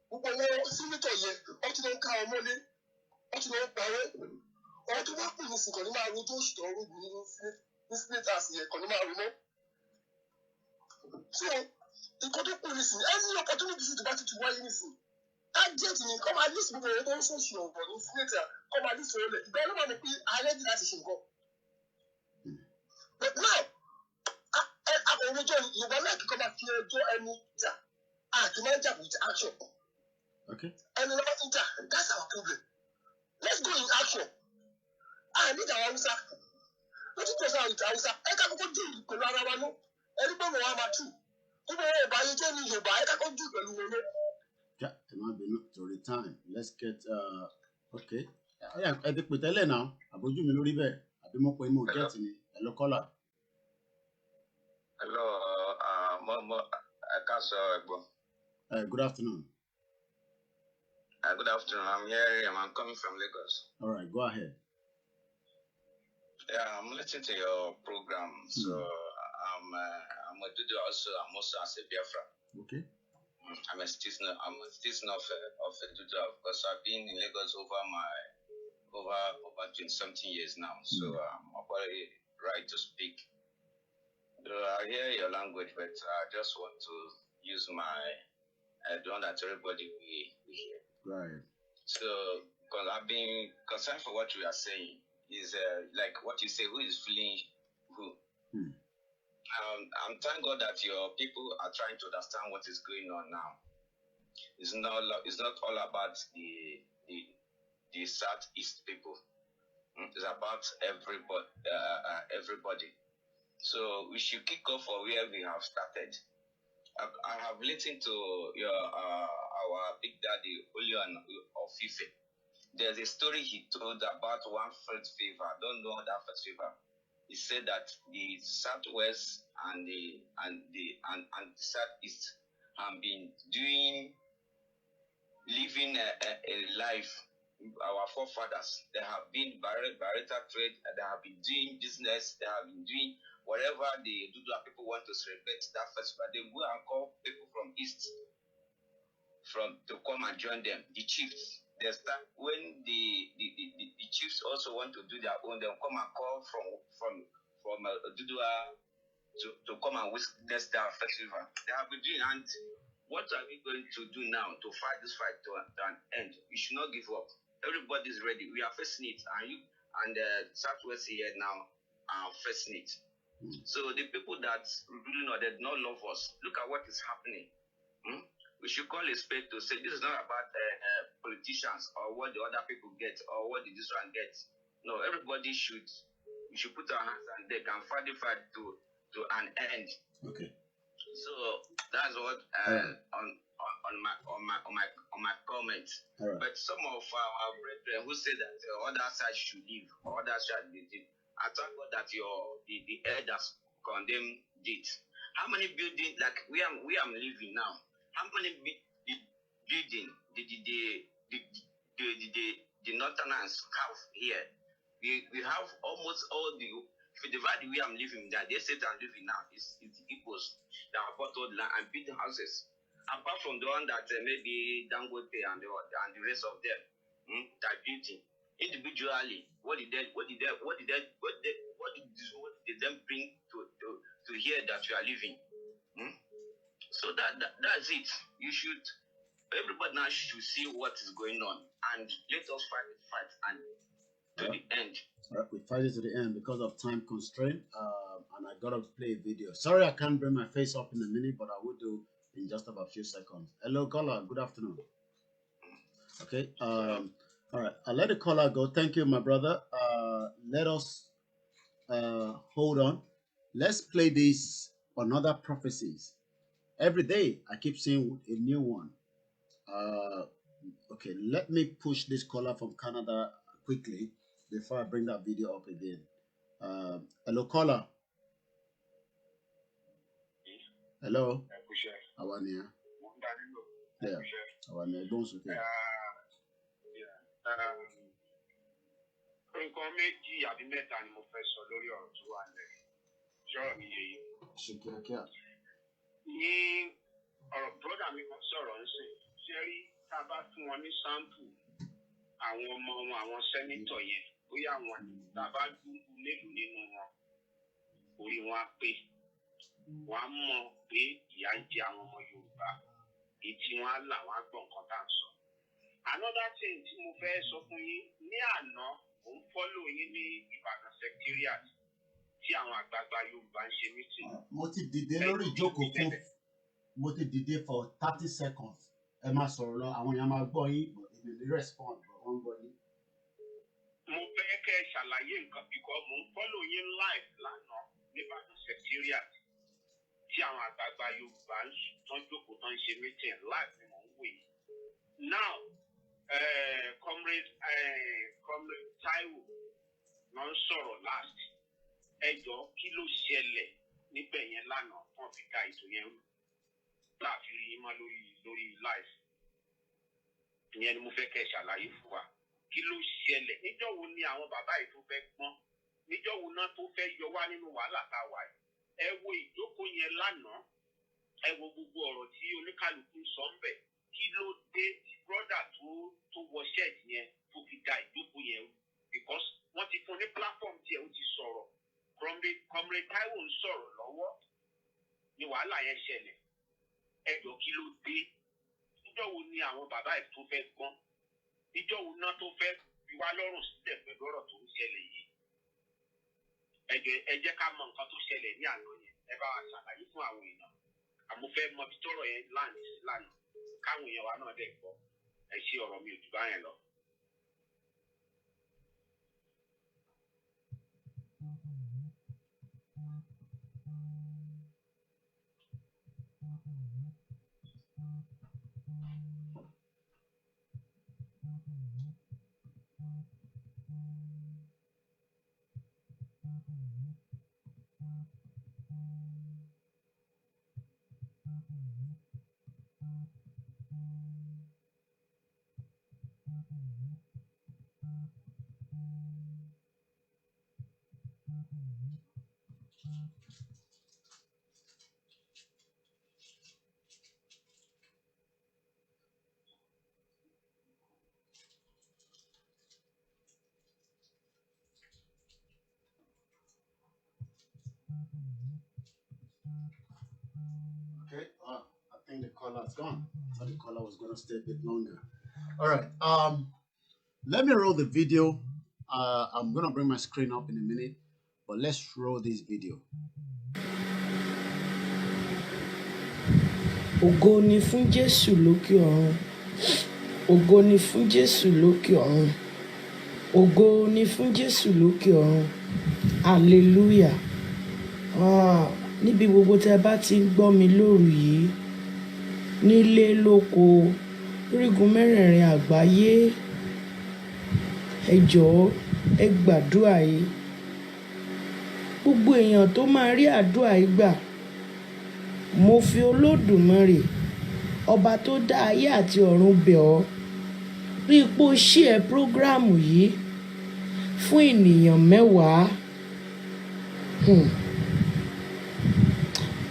gbogbo wọn sínétọ̀ yẹ wọ́n ti lọ ń ká ọmọ lé wọ́n ti lọ ń parẹ́ ọ̀rọ̀ tó bá pè ní sìn kàn ní máa ro tó ṣùtọ̀ ọ̀rọ̀ ní senate house yẹn kàn ní máa ro mọ́. So nǹkan tó pè ní sìn any opportunity sì tó bá ti wáyé ní sìn target ni kọ́ máa list gbogbo ẹ̀rọ tó ń ṣòṣì ọ̀rọ̀ ní senate kọ́ máa list ọ̀rọ̀ lẹ̀ ìgbà ọlọ́mọ ni pé ààrẹ dì láti ṣe nǹkan. But now àwọn ọjọ́ Yorùbá náà kíkọ́ máa fi ẹjọ́ ẹni jà àti máa ń jà with action. Okay. And that's our problem. Let's go in action. I need our answer. What you tell us our answer? I can't go do Colorado. Everybody know how to. Yeah, it might be not to return. Let's get okay. Yeah, I think we tell you now. Aboju mi lórí bẹ́ẹ̀. Àbí mo pe mo get ni. Hello caller. Hello, I can't say. Good afternoon. Good afternoon. I'm here. I'm coming from Lagos. All right, go ahead. Yeah, I'm listening to your program. So I'm a Dudu also. I'm also as a Biafra. Okay. I'm a citizen of a Dudu because I've been in Lagos over 20-something years now. So I'm very right to speak. I hear your language, but I just want to use the one that everybody will hear. Right. So, because I've been concerned for what you are saying is like what you say, who is feeling who. I'm thank God that your people are trying to understand what is going on now. It's not all about the Southeast people. It's about everybody. So we should kick off for where we have started. I have listened to our big daddy Olion of Fife. There's a story he told about one first fever. I don't know that first fever. He said that the Southwest and the Southeast have been living a life. Our forefathers, they have been barrister trade, they have been doing business, they have been doing whatever the Dudu people want to celebrate that festival. They go and call people from East to come and join them. The chiefs, they start when the chiefs also want to do their own. They come and call from Dudu to come and witness their festival. They have been doing. And what are we going to do now to fight this fight to an end? We should not give up. Everybody's ready. We are facing it, and you and the Southwest here now are facing it. So the people that really know that don't love us, look at what is happening. We should call a spade to say this is not about politicians or what the other people get or what this one gets. No, everybody we should put our hands on deck and fight the fight to an end. Okay. So that's what on my comments. Right. But some of our brethren who say that other side should leave or other side be leave, I thank God that the elders condemn it. How many buildings like we are living now? How many buildings the Northerners have here? We have almost all the. If you divide the way I'm living, that they say I'm living now, it's equals that have bought all land and built houses. Apart from the one that maybe Dangote and the rest of them that building individually, what did them bring to here that you are living? So that's it. Everybody now should see what is going on and let us fight and to the end. All right, we fight it to the end because of time constraint, and I gotta play a video. Sorry, I can't bring my face up in a minute, but I will do in just about a few seconds. Hello, caller. Good afternoon. Okay. All right. I'll let the caller go. Thank you, my brother. Let us hold on. Let's play this on other prophecies. Every day, I keep seeing a new one. Okay, let me push this caller from Canada quickly before I bring that video up again. Hello, caller. Hello. Awania. Yeah. Awania, don't you care? Nǹkan méjì àbí mẹ́ta ni mo fẹ́ sọ lórí ọ̀rọ̀ tó wà lẹ̀. Ṣọ́rọ̀ mi yé yín. Ṣé kíákíá? Ní ọ̀rọ̀ bọ́dà mi kan sọ̀rọ̀ ń sìn. Ṣé rí tá a bá fún wọn ní sáǹpù àwọn ọmọ wọn àwọn sẹ́nítọ̀ yẹn bóyá àwọn tá a bá gbúgbú mélòó nínú wọn orí wọn á pé. Wọ́n á mọ̀ pé ìyà ń jẹ àwọn ọmọ Yorùbá. Etí wọn á là wọ́n á gbọ́ nǹkan tá à ń sọ. Another thing tí mo fẹ́ sọ fún yín ní àná mo ń fọ́lò yín ní Ìbàdàn secretariat tí àwọn àgbààgbà Yorùbá ń ṣe meeting. Mo ti dìde lórí ìjókòó fún mo ti dìde for 30 seconds ẹ máa sọ̀rọ̀ lọ àwọn èèyàn máa gbọ́ yín but èmi ní respond but wọ́n gbọ́ yín. mo fẹ́ kẹ́ ẹ ṣàlàyé nǹkan bíkọ́ mo ń follow yín live lánàá níbàdàn secretariat tí àwọn àgbààgbà Yorùbá tán jókòó tán ṣe meeting live ni mò ń wò yìí. now comrade Taiwo ló ń sọ̀rọ̀ last ẹ jọ̀ọ́ kí ló ṣẹlẹ̀ níbẹ̀ yẹn lánàá wọ́n fi ka ètò yẹn rú láàfin rí yín mọ́ lórí live ìyẹn ni mo fẹ́ kẹ́ ẹ ṣàlàyé fún wa kí ló ṣẹlẹ̀ níjọ́ wo ni àwọn bàbá yìí tó fẹ́ gbọ́n níjọ́ wo náà tó fẹ́ yọ wá nínú wàhálà tá a wà yìí ẹ wo ìjókòó yẹn lánàá ẹ wo gbogbo ọ̀rọ̀ tí oníkàlùkù sọ ń bẹ̀ kí ló dé tí brọ́dà tó wọ ṣẹ́ẹ̀tì yẹn tó fi da ìjókòó yẹn rú because wọ́n ti fún ní platform tiẹ̀ ó ti sọ̀rọ̀ comrade Taiwo ń sọ̀rọ̀ lọ́wọ́ ni wàhálà yẹn ṣẹlẹ̀ ẹ jọ̀ọ́ kí ló dé níjọ́ wo ni àwọn bàbá yìí tó fẹ́ gbọ́n níjọ́ wo náà tó fẹ́ fi wá lọ́rùn sílẹ̀ pẹ̀lú ọ̀rọ̀ tó ń ṣẹlẹ̀ yìí ẹ jẹ́ ká mọ nǹkan tó ṣẹlẹ̀ ní àná yẹn ẹ bá wa ṣàlàyé fún àwọn èèyàn àmọ́ fẹ́ mọ bí tọ́rọ̀ yẹn láàánú sí lánàá káwọn èèyàn wa náà dẹ̀ gbọ́ ẹ ṣe ọ̀rọ̀ mi ò jù báyẹn lọ. Okay, I think the color's gone. I thought the color was going to stay a bit longer. All right, let me roll the video. I'm going to bring my screen up in a minute, but let's roll this video. Ògo ni fún Jésù lókè ọ̀run. Ògo ni fún Jésù lókè ọ̀run. Ògo ni fún Jésù lókè ọ̀run. Hallelujah. Níbi gbogbo tẹ́ bá ti ń gbọ́ mi lóru yìí, nílé lóko, orígun mẹ́rẹ̀ẹ̀rin àgbáyé, ẹ jọ̀ọ́ ẹ gbàdúrà yìí. Gbogbo èèyàn tó máa rí àdúrà yìí gbà, mo fi Olódùmarè ọba tó dá ayé àti ọ̀run bẹ̀ ọ́ rí ipò share prógráàmù yìí fún ènìyàn 10.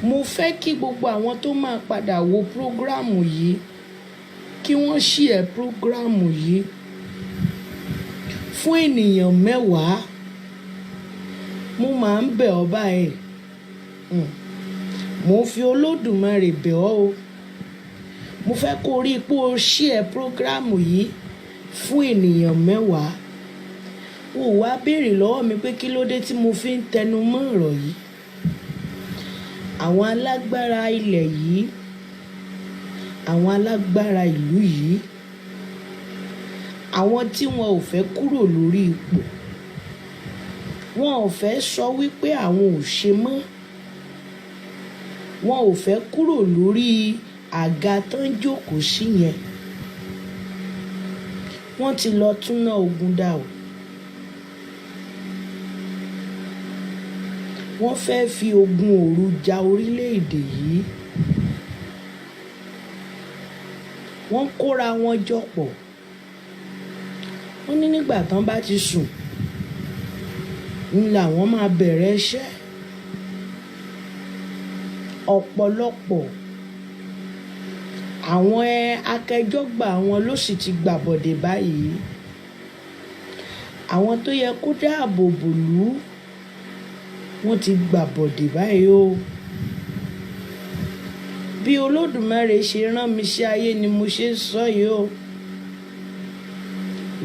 Mo fẹ́ kí gbogbo àwọn tó máa padà wo prógráàmù yìí kí wọ́n share prógráàmù yìí fún ènìyàn 10. Mo máa ń bẹ̀ ọ́ báyìí. Mo fi Olódùmarè bẹ̀ ọ́ o. Mo fẹ́ kó rí ipò share prógráàmù yìí fún ènìyàn 10. Ó wá béèrè lọ́wọ́ mi pé kí ló dé tí mo fi ń tẹnu mọ́ ọ̀rọ̀ yìí. Àwọn alágbára ilẹ̀ yìí, àwọn alágbára ìlú yìí, àwọn tí wọn ò fẹ́ kúrò lórí ipò, wọn ò fẹ́ sọ wípé àwọn ò ṣe mọ́, wọn ò fẹ́ kúrò lórí àga tó ń jókòó sí yẹn. Wọ́n ti lọ túná ogun dà o. Wọ́n fẹ́ fi ogun òru ja orílẹ̀-èdè yìí. Wọ́n kóra wọn jọ pọ̀. Wọ́n ní nígbà tán bá ti sùn, ń làwọn máa bẹ̀rẹ̀ iṣẹ́. Ọ̀pọ̀lọpọ̀ àwọn akẹjọ́gbà wọn ló sì ti gbàbọ̀dè báyìí. Àwọn tó yẹ kó dáàbò bò lú, wọ́n ti gbàbọ̀dè báyìí o. Bí Olódùmarè ṣe rán mi sí ayé ni mo ṣe ń sọ yìí o.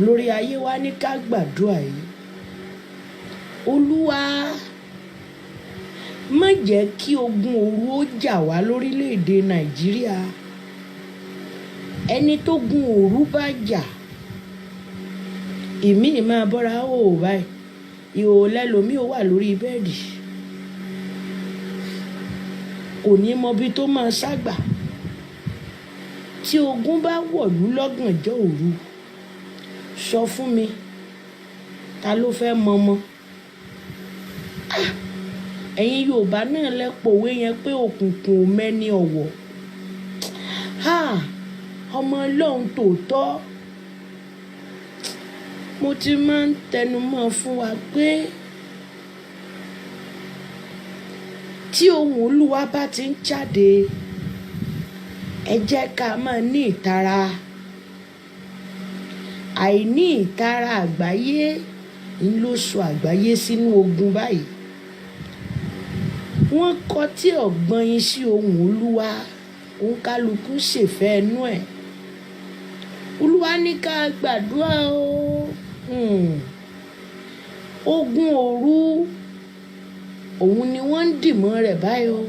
Lórí ayé wa ní ká gbàdúrà yìí. Olúwa, má jẹ́ kí ogun òru ó jà wá lórílẹ̀-èdè Nàìjíríà. ẹni tó gun òru bá jà ìmíì máa bọ́ra ó báyìí ìhòòhò lẹ́lòmíì ó wà lórí bẹ́ẹ̀dì kò ní mọbi tó máa ságbà tí ogun bá wọ̀lú lọ́gànjọ́ òru sọ fún mi ta ló fẹ́ mọmọ ẹ̀yin Yorùbá náà lẹ pòwe yẹn pé òkùnkùn ò mẹ́ni ọ̀wọ̀ ọmọ Ọlọ́run tòótọ́ mo ti máa ń tẹnumọ́ fún wa pé tí ohùn Olúwa bá ti ń jáde ẹ jẹ́ ká máa ní ìtara àìní ìtara àgbáyé ń ló sọ àgbáyé sínú ogun báyìí wọ́n kọtí ọ̀gbọ́n yín sí ohùn Olúwa òǹkálukú ṣèfẹ́ ẹnu ẹ̀ Olúwa ní ká gbàdúrà o ogun òru òun ni wọ́n ń dìmọ́ rẹ̀ báyìí o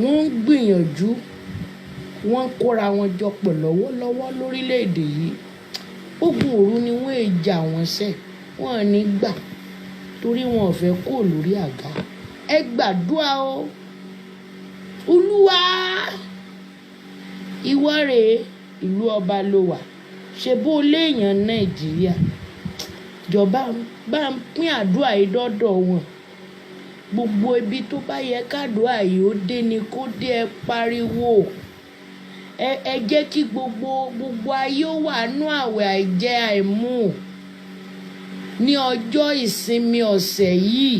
wọ́n ń gbìyànjú wọ́n ń kóra wọn jọ pọ̀ lọ́wọ́lọ́wọ́ lórílẹ̀‐èdè yìí ogun òru ni wọ́n èjà wọn sẹ́ wọ́n ní gbà torí wọn ò fẹ́ kó lórí àga ẹ gbàdúrà o Olúwa ìwọ rèé ìlú ọba ló wà ṣe bó léèyàn Nàìjíríà jọba bá ń pín àdúrà yìí dọ́dọ̀ wọn gbogbo ibi tó bá yẹ kádùá yìí ó dé ni kó dé ẹ pariwo ẹ jẹ́ kí gbogbo ayé ó wà nú àwẹ̀ àìjẹ àìmu ní ọjọ́ ìsinmi ọ̀sẹ̀ yìí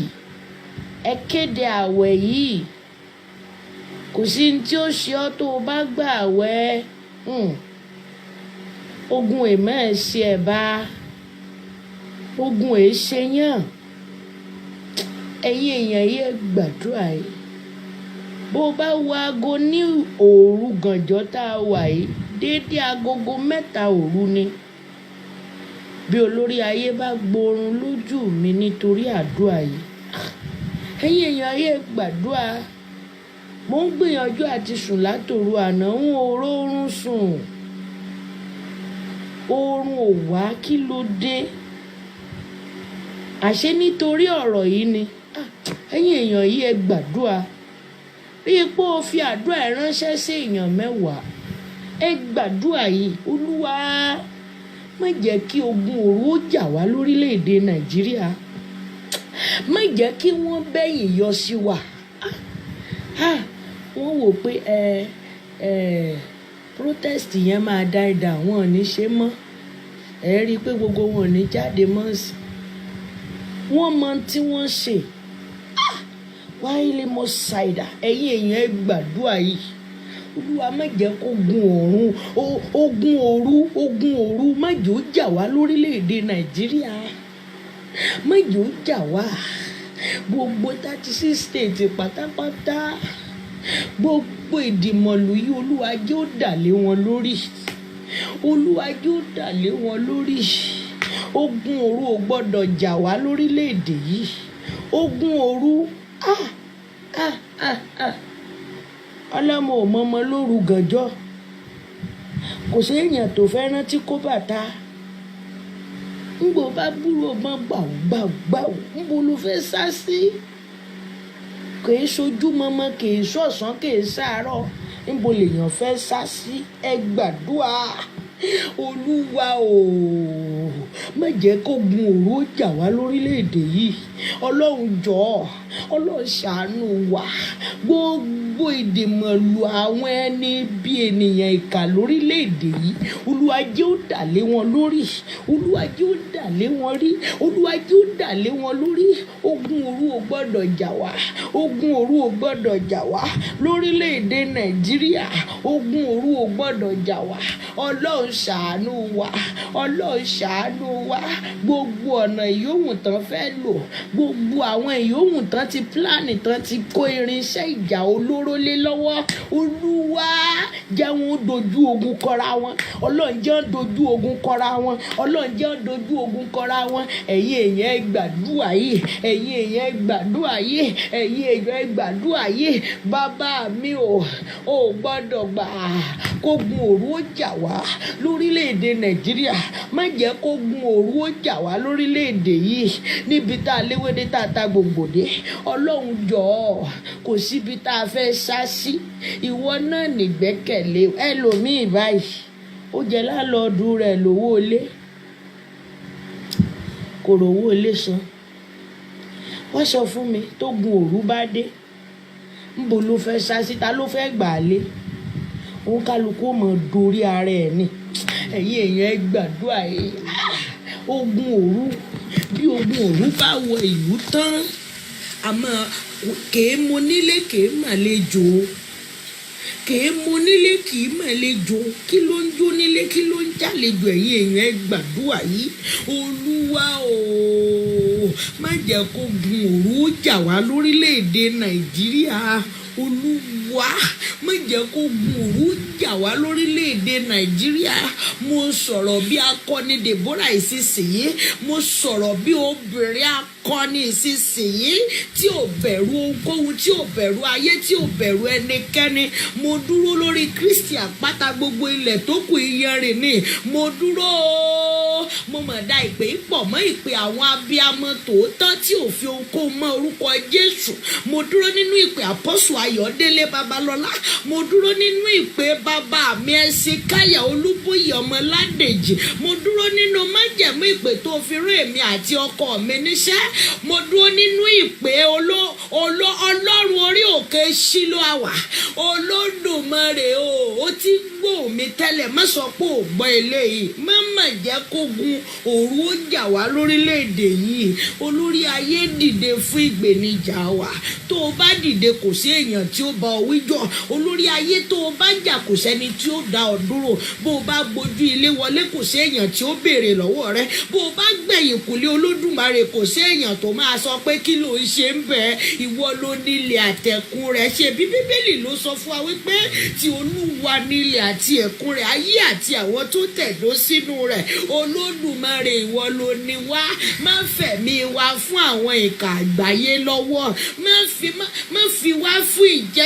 ẹ kéde àwẹ̀ yìí kò sí ní tí ó ṣe ọ́ tó o bá gbà àwẹ̀ ogun èmọ̀ ẹ̀ ṣe ẹ̀ bá ogun ẹ̀ ṣe yàn ẹ̀yin èèyàn yẹ gbàdúrà yìí bó bá wo aago ní òru gànjọ́ tá a wà yìí déédéé agogo 3 òru ni bí olórí ayé bá gbórun lójú mi nítorí àdúrà yìí ẹ̀yin èèyàn yẹ gbàdúrà mo ń gbìyànjú àti sùn látòru àná ń orórun sùn oorun ò wá kí ló dé àṣé nítorí ọ̀rọ̀ yìí ni ẹ̀yin èèyàn yìí ẹ gbàdúrà rí i pé o fi àdúrà ẹ ránṣẹ́ sí èèyàn 10 ẹ gbàdúrà yìí Olúwa má jẹ́ kí ogun òru ó jà wá lórílẹ̀‐èdè Nàìjíríà má jẹ́ kí wọ́n bẹ́yìn yọ sí wa wọ́n wò pé protest yẹn máa dá ìdá wọn ò ní ṣe mọ́ ẹ rí i pé gbogbo wọn ò ní jáde mọ́ sí wọ́n mọ tí wọ́n ṣe wáyé mo ṣàìdá ẹ̀yin èèyàn ẹ gbàdúrà yìí Olúwa má jẹ́ kó ogun òru má jẹ́ ó jà wá lórílẹ̀‐èdè Nàìjíríà má jẹ́ ó jà wá gbogbo 36 states pátápátá gbogbo ìdìmọ̀lù yìí Olúwa jẹ́ ó dà lé wọn lórí Olúwa jẹ́ ó dà lé wọn lórí ogun òru ò gbọ́dọ̀ jà wá lórílẹ̀‐èdè yìí ogun òru ọlọ́mọ ò mọmọ lóru gànjọ́ kò séèyàn tó fẹ́ rántí kó bàtà ńgbò bá búrò mọ́ gbàù ńbo ló fẹ́ sá sí kìí sojú mọ́mọ́ kìí sọ̀sán kìí sàárọ̀ ńbo lèèyàn fẹ́ sá sí ẹ gbàdúrà Olúwa o má jẹ́ kó gun òru ó jà wá lórílẹ̀‐èdè yìí Ọlọ́run jọ̀ọ́ Ọlọ́run ṣàánú wa gbogbo ìdìmọ̀lù àwọn ẹni bí ènìyàn ìkà lórílẹ̀‐èdè yìí Olúwa jẹ́ ó dà lé wọn lórí Olúwa jẹ́ ó dà lé wọn rí Olúwa jẹ́ ó dà lé wọn lórí ogun òru ò gbọ́dọ̀ jà wá ogun òru ò gbọ́dọ̀ jà wá lórílẹ̀‐èdè Nàìjíríà ogun òru ò gbọ́dọ̀ jà wá Ọlọ́run ṣàánú wa Ọlọ́run ṣàánú ṣàánú wa gbogbo ọ̀nà ìyóhùn tán fẹ́ lò gbogbo àwọn ìyóhùn tán ti pílánì tán ti kó irinṣẹ́ ìjà olóró lé lọ́wọ́ olúwa jẹ́ wọn dojú ogun kọra wọn ọlọ́run jẹ́ wọn dojú ogun kọra wọn ọlọ́run jẹ́ wọn dojú ogun kọra wọn ẹ̀yin èèyàn ẹ gbàdúrà yìí ẹ̀yin èèyàn ẹ gbàdúrà yìí ẹ̀yin èèyàn ẹ gbàdúrà yìí bàbá mi ò gbọ́dọ̀ gbà kógun òru ó jà wá lórílẹ̀‐èdè nàìjíríà má jẹ́ kógun òru ó jà wá lórílẹ̀‐èdè yìí níbi tá a léwédé tá a ta gbòǹgbòdé ọlọ́run jọ̀ọ́ kò síbi tá a fẹ́ sá sí ìwọ náà nígbẹ́kẹ̀lé ẹlòmíì báyìí ó jẹ lálọ́ọ̀dù rẹ̀ lówó ilé kò rówó ilé san wọ́n sọ fún mi tó gun òru bá dé ńbo ló fẹ́ sá sí ta ló fẹ́ gbà á lé òun kálukú mọ̀ dorí ara ẹ̀ ni ẹ̀yin èèyàn ẹ gbàdúrà yìí ogun òru bí ogun òru bá wọ ìlú tán àmọ́ kèé mo nílé kèé mà lè jò kèé mo nílé kìí mà lè jò kí ló ń jó nílé kí ló ń jàlejò ẹ̀yin èèyàn ẹ gbàdúrà yìí olúwa má jẹ́ kó gun òru ó jà wá lórílẹ̀‐èdè nàìjíríà olúwa má jẹ́ kó gun òru jà wá lórílẹ̀‐èdè nàìjíríà mo sọ̀rọ̀ bí akọni Deborah ìsinsìnyí mo sọ̀rọ̀ bí obìnrin akọni ìsinsìnyí tí ò bẹ̀rù ohunkóhun tí ò bẹ̀rù ayé tí ò bẹ̀rù ẹnikẹ́ni mo dúró lórí Kristi àpáta gbogbo ilẹ̀ tó kù iyanrìn ni mo dúró mo mọ̀ dá ìpè pọ̀ mọ́ ìpè àwọn abiyamọ tòótọ́ tí ò fi ohunkóhun mọ́ orúkọ Jésù mo dúró nínú ìpè àpọ́sù Ayọ̀délé Babalọ́lá mo dúró nínú ìpè bàbá mi Ẹ̀sìnkáyà Olúbóyè Ọmọládèjì mo dúró nínú májẹ̀mú ìpè tó fi rán èmi àti ọkọ mi níṣẹ́ mo dúró nínú ìpè Ọlọ́run orí òkè Ṣílò àwà Olódùmarè ó ti gbọ́ mi tẹ́lẹ̀ má sọ pé ò gbọ́ eléyìí má mà jẹ́ kógun òru ó jà wá lórílẹ̀‐èdè yìí olórí ayé dìde fún ìgbènijà wa tó o bá dìde kò sí èèyàn tí ó bá ọ wíjọ olórí ayé tó o bá jà kò sẹ́ni tí ó dá ọ dúró bó o bá gbójú ilé wọlé kò sí èèyàn tí ó béèrè lọ́wọ́ rẹ bó o bá gbẹ̀yìn kùlé Olódùmarè kò sí èèyàn tó máa sọ pé kí ló ń ṣe ń bẹ̀ ìwọ ló nílé àtẹ̀kùn rẹ̀ ṣe bí Bíbélì ló sọ fún wa wípé tí Olúwa nílé àti ẹ̀kún rẹ̀ ayé àti àwọn tó tẹ̀dó sínú rẹ̀ Olódùmarè ìwọ ló ní wá má fẹ̀mí wa fún àwọn ìkà àgbáyé lọ́wọ́ má fi wá fún ìjẹ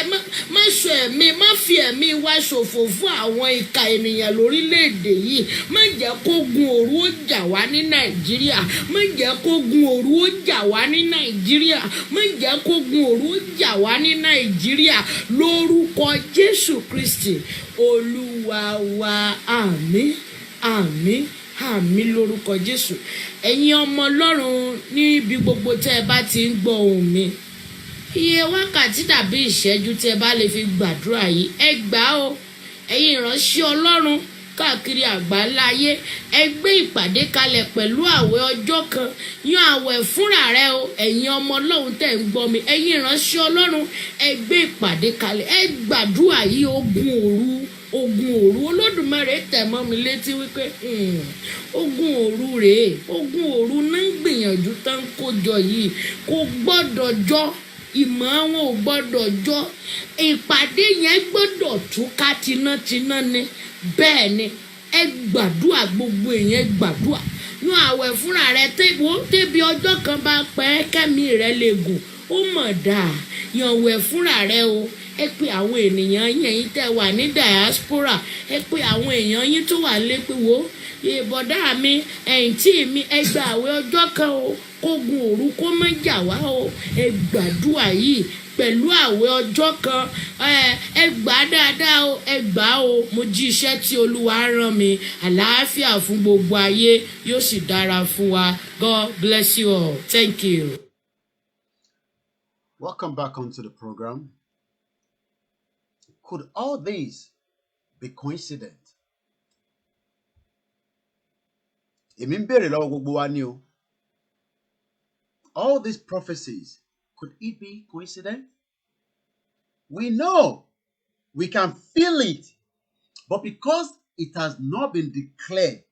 má fi ẹ̀mí wa ṣòfò fún àwọn ìkà ènìyàn lórílẹ̀‐èdè yìí má jẹ́ kógun òru ó jà wá ní Nàìjíríà má jẹ́ kógun òru ó jà wá ní Nàìjíríà má jẹ́ kógun òru ó jà wá ní Nàìjíríà lórúkọ Jésù Kristi Olúwa wa àmín àmín àmín lórúkọ Jésù ẹ̀yin ọmọ Ọlọ́run níbi gbogbo tẹ́ ẹ bá ti ń gbọ́ ohùn mi iye wákàtí tàbí ìṣẹ́jú tẹ́ ẹ bá lè fi gbàdúrà yìí ẹ gbà ó ẹ̀yin ìránṣẹ́ Ọlọ́run káàkiri àgbáláyé ẹ gbé ìpàdé kalẹ̀ pẹ̀lú àwẹ̀ ọjọ́ kan yan àwẹ̀ fúnra rẹ o ẹ̀yin ọmọ Ọlọ́run tẹ́ ń gbọ́ mi ẹ̀yin ìránṣẹ́ Ọlọ́run ẹ gbé ìpàdé kalẹ̀ ẹ gbàdúrà yìí ogun òru Olódùmarè tẹ̀ mọ́ mi létí wípé ogun òru rèé ogun òru náà ń gbìyànjú tán kó jọ yìí kò gbọ́dọ̀ jọ ìmọ̀ àwọn ò gbọ́dọ̀ jọ ìpàdé yẹn gbọ́dọ̀ túká tinátiná ni bẹ́ẹ̀ ni ẹ gbàdúrà gbogbo èèyàn gbàdúrà yan àwẹ̀ fúnra rẹ tẹ́bi ọjọ́ kan bá pẹ́ kẹ́mi rẹ lè gùn ó mọ̀ dáa yan àwẹ̀ fúnra rẹ o ẹ pé àwọn ènìyàn yín tẹ́ wà ní diaspora ẹ pé àwọn èèyàn yín tó wà lé pé wo ìbọ̀dá mi ẹ̀yìn tí mi ẹ gba àwẹ̀ ọjọ́ kan o kógun òru kó má jà wá o ẹ gbàdúrà yìí pẹ̀lú àwẹ̀ ọjọ́ kan ẹ gbà dáadáa o ẹ gbà o mo jí iṣẹ́ tí Olúwa rán mi àlàáfíà fún gbogbo ayé yóò sì dára fún wa God bless you all thank you. Welcome back onto the program. Could all these be coincident? Èmi ń béèrè lọ́wọ́ gbogbo wa ni o. All these prophecies, could it be coincident? We know, we can feel it, but because it has not been declared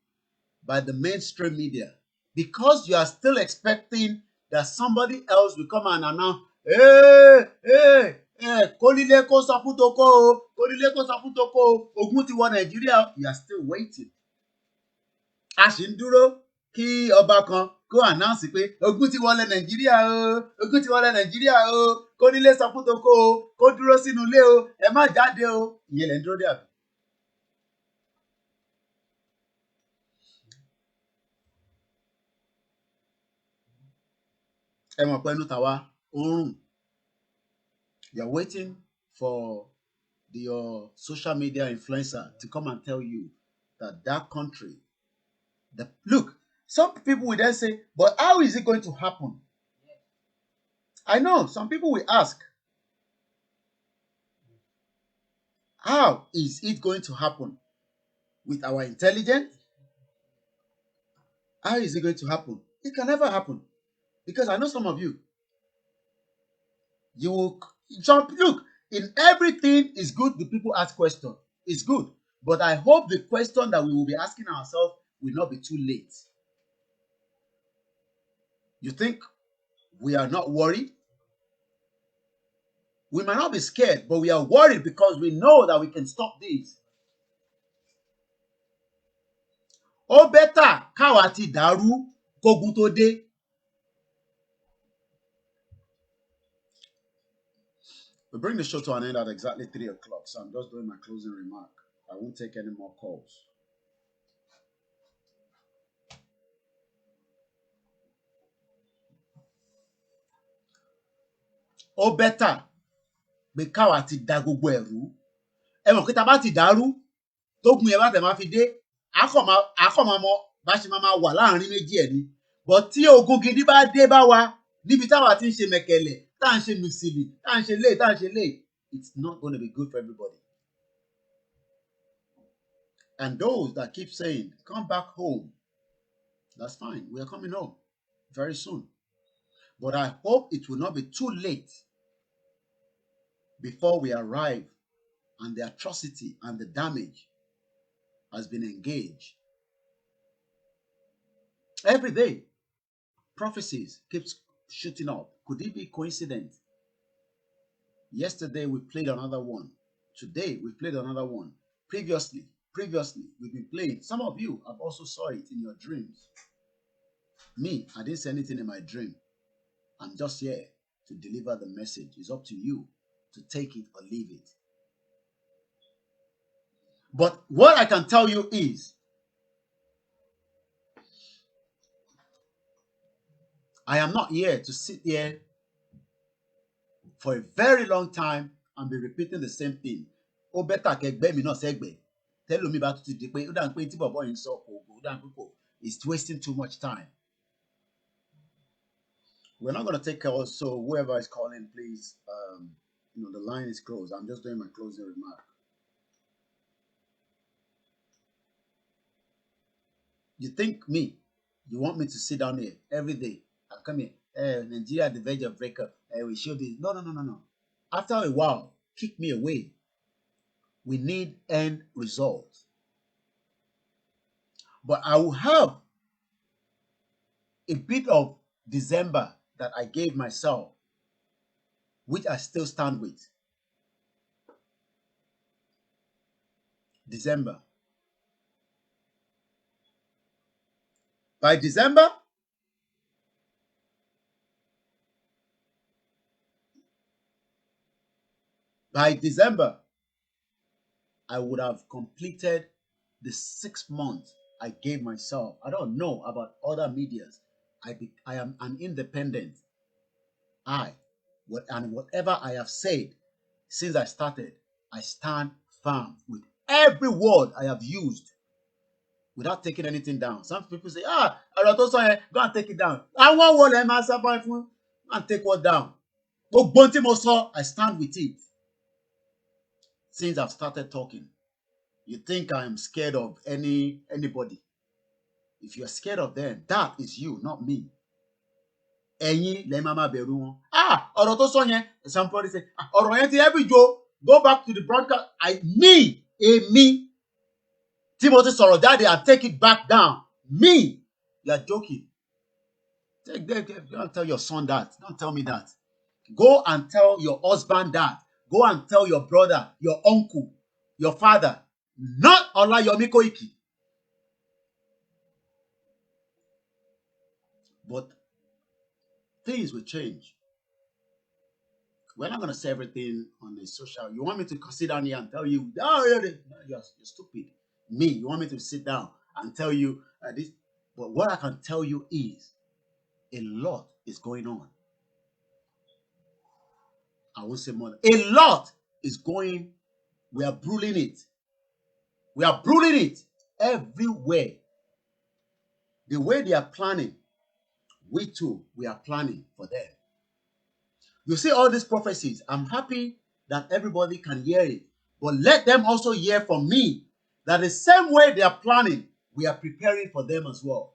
by the mainstream media because you are still expecting that somebody else will come and announce, Kónílé kó sọ fún toko, Kónílé kó sọ fún toko, ogun ti wọ Nàìjíríà. You are still waiting. A sì ń dúró kí ọba kan kó announce pé ogun ti wọlé Nàìjíríà o, ogun ti wọlé Nàìjíríà o, Kónílé sọ fún toko o, kó dúró sínú ilé o, ẹ má jáde o. Ìyẹn lẹ ń dúró dé àbí? Ẹ mọ̀ pé ẹnu tàwa ó ń rùn. You are waiting for your social media influencer to come and tell you that country, look, some people will then say, but how is it going to happen? I know some people will ask, how is it going to happen? With our intelligence? How is it going to happen? It can never happen. Because I know some of you, look, in everything is good, the people ask questions. It's good. But I hope the question that we will be asking ourselves will not be too late. You think we are not worried? We might not be scared, but we are worried because we know that we can stop this. Ó bẹ́tà káwa ti dàrú kógun tó dé. We bring the show to an end at exactly 3 o'clock, so I'm just doing my closing remark. I won't take any more calls. Ó bẹ́tà pé káwa ti da gbogbo ẹ̀rú. Ẹ mọ̀ pé tá bá ti dàrú, tógun yẹn bá tẹ̀ máa fi dé, àkọ́mọ́ mọ bá ṣe máa wà láàrin méjì ẹ̀ ni. But tí ogun gidi bá dé bá wa, níbi táwa ti ń ṣe mẹ̀kẹ̀lẹ̀, tá à ń ṣe mìsìlì, tá à ń ṣe lé, it's not going to be good for everybody. And those that keep saying, come back home, that's fine. We are coming home very soon. But I hope it will not be too late before we arrive and the atrocity and the damage has been engaged. Every day, prophecies keep shooting up. Could it be coincidence? Yesterday, we played another one. Today, we played another one. Previously, we've been playing. Some of you have also saw it in your dreams. Me, I didn't say anything in my dream. I'm just here to deliver the message. It's up to you to take it or leave it. But what I can tell you is, I am not here to sit here for a very long time and be repeating the same thing. Ó bẹ́tà kẹgbẹ́ mi náà sẹ́gbẹ̀ẹ́. Tell me about it. Ó dà ń pé tí bọ̀bọ̀ yìí ń sọ kò ó dà ń pé kò. It's wasting too much time. We're not going to take calls, so whoever is calling, please, the line is closed. I'm just doing my closing remark. You think you want me to sit down here every day and come here, Nigeria at the verge of breakup, we show this. No. After a while, kick me away. We need end results. But I will have a bit of December that I gave myself, which I still stand with. December. By December, I would have completed the 6 months I gave myself. I don't know about other medias. I am an independent. And whatever I have said since I started, I stand firm with every word I have used without taking anything down. Some people say, go and take it down. I want what I'm asking and take what down. I stand with it. Since I've started talking, you think I'm scared of anybody. If you're scared of them, that is you, not me. Ẹ̀yin lẹ máa bẹ̀rù wọn. Ọ̀rọ̀ tó sọ yẹn, somebody say, ọ̀rọ̀ yẹn ti every Joe, go back to the broadcast. Èmi tí mo ti sọ̀rọ̀ jáde and take it back down. Me, you are joking. Go and tell your son that. Don't tell me that. Go and tell your husband that. Go and tell your brother, your uncle, your father. Not Olayomi Koiki. But things will change. We're not going to say everything on the social. You want me to sit down here and tell you, oh, you're stupid. Me, you want me to sit down and tell you this. But what I can tell you is a lot is going on. I won't say more. A lot is going. We are brewing it. We are brewing it everywhere. The way they are planning, we too, we are planning for them. You see all these prophecies. I'm happy that everybody can hear it. But let them also hear from me that the same way they are planning, we are preparing for them as well.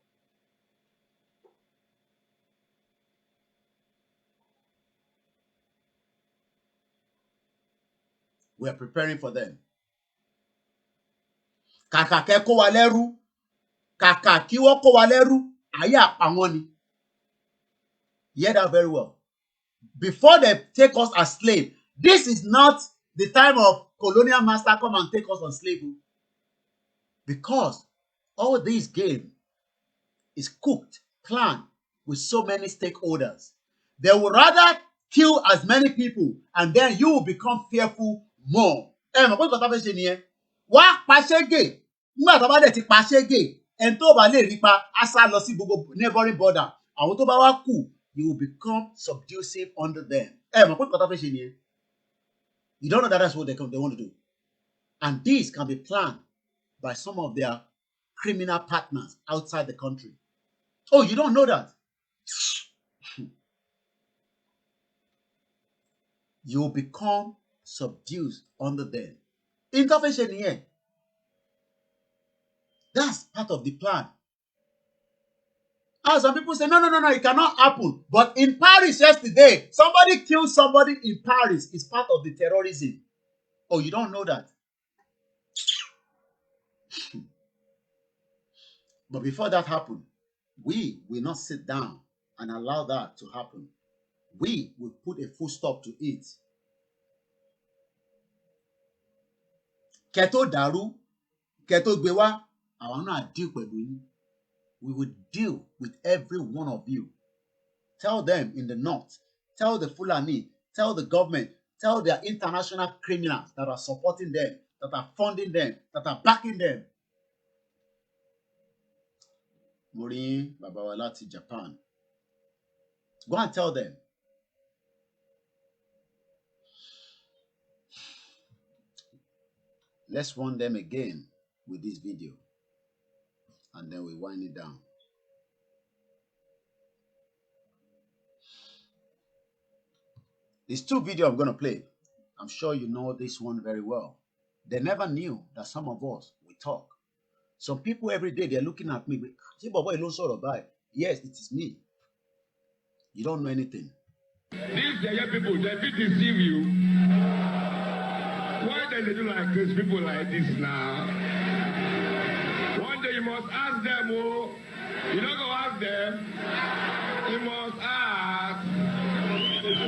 We are preparing for them. Kàkà kẹ́ kó wa lẹ́rú, kàkà kí wọ́n kó wa lẹ́rú, ayé àpá wọn ni. Hear that very well. Before they take us as slaves, this is not the time of colonial master come and take us on slavery. Because all this game is cooked, planned with so many stakeholders. They would rather kill as many people and then you will become fearful more. Wá pàṣẹgè nígbà tó bá dẹ̀ ti pàṣẹgè ẹni tó bá lè rí pa á sá lọ sí gbogbo neighboring border àwọn tó bá wá kù you will become subdusive under them. You don't know that that's what they want to do. And this can be planned by some of their criminal partners outside the country. Oh, you don't know that? You will become subdued under them. Intervention here. That's part of the plan. And some people say, no, it cannot happen. But in Paris yesterday, somebody killed somebody in Paris. It's part of the terrorism. Oh, you don't know that? But before that happened, we will not sit down and allow that to happen. We will put a full stop to it. Keto daru, keto gbewa, àwọn náà deal pẹ̀lú yín. We will deal with every one of you. Tell them in the north, tell the Fulani, tell the government, tell their international criminals that are supporting them, that are funding them, that are backing them. Morin Babawalati, Japan. Go and tell them. Let's warn them again with this video. And then we wind it down. These two videos I'm going to play. I'm sure you know this one very well. They never knew that some of us, we talk. Some people every day, they're looking at me. Yes, it is me. You don't know anything. These young people, they will deceive you. Why do they do like this? People like this now. One day you must ask them, oh, you don't go ask them. You must ask.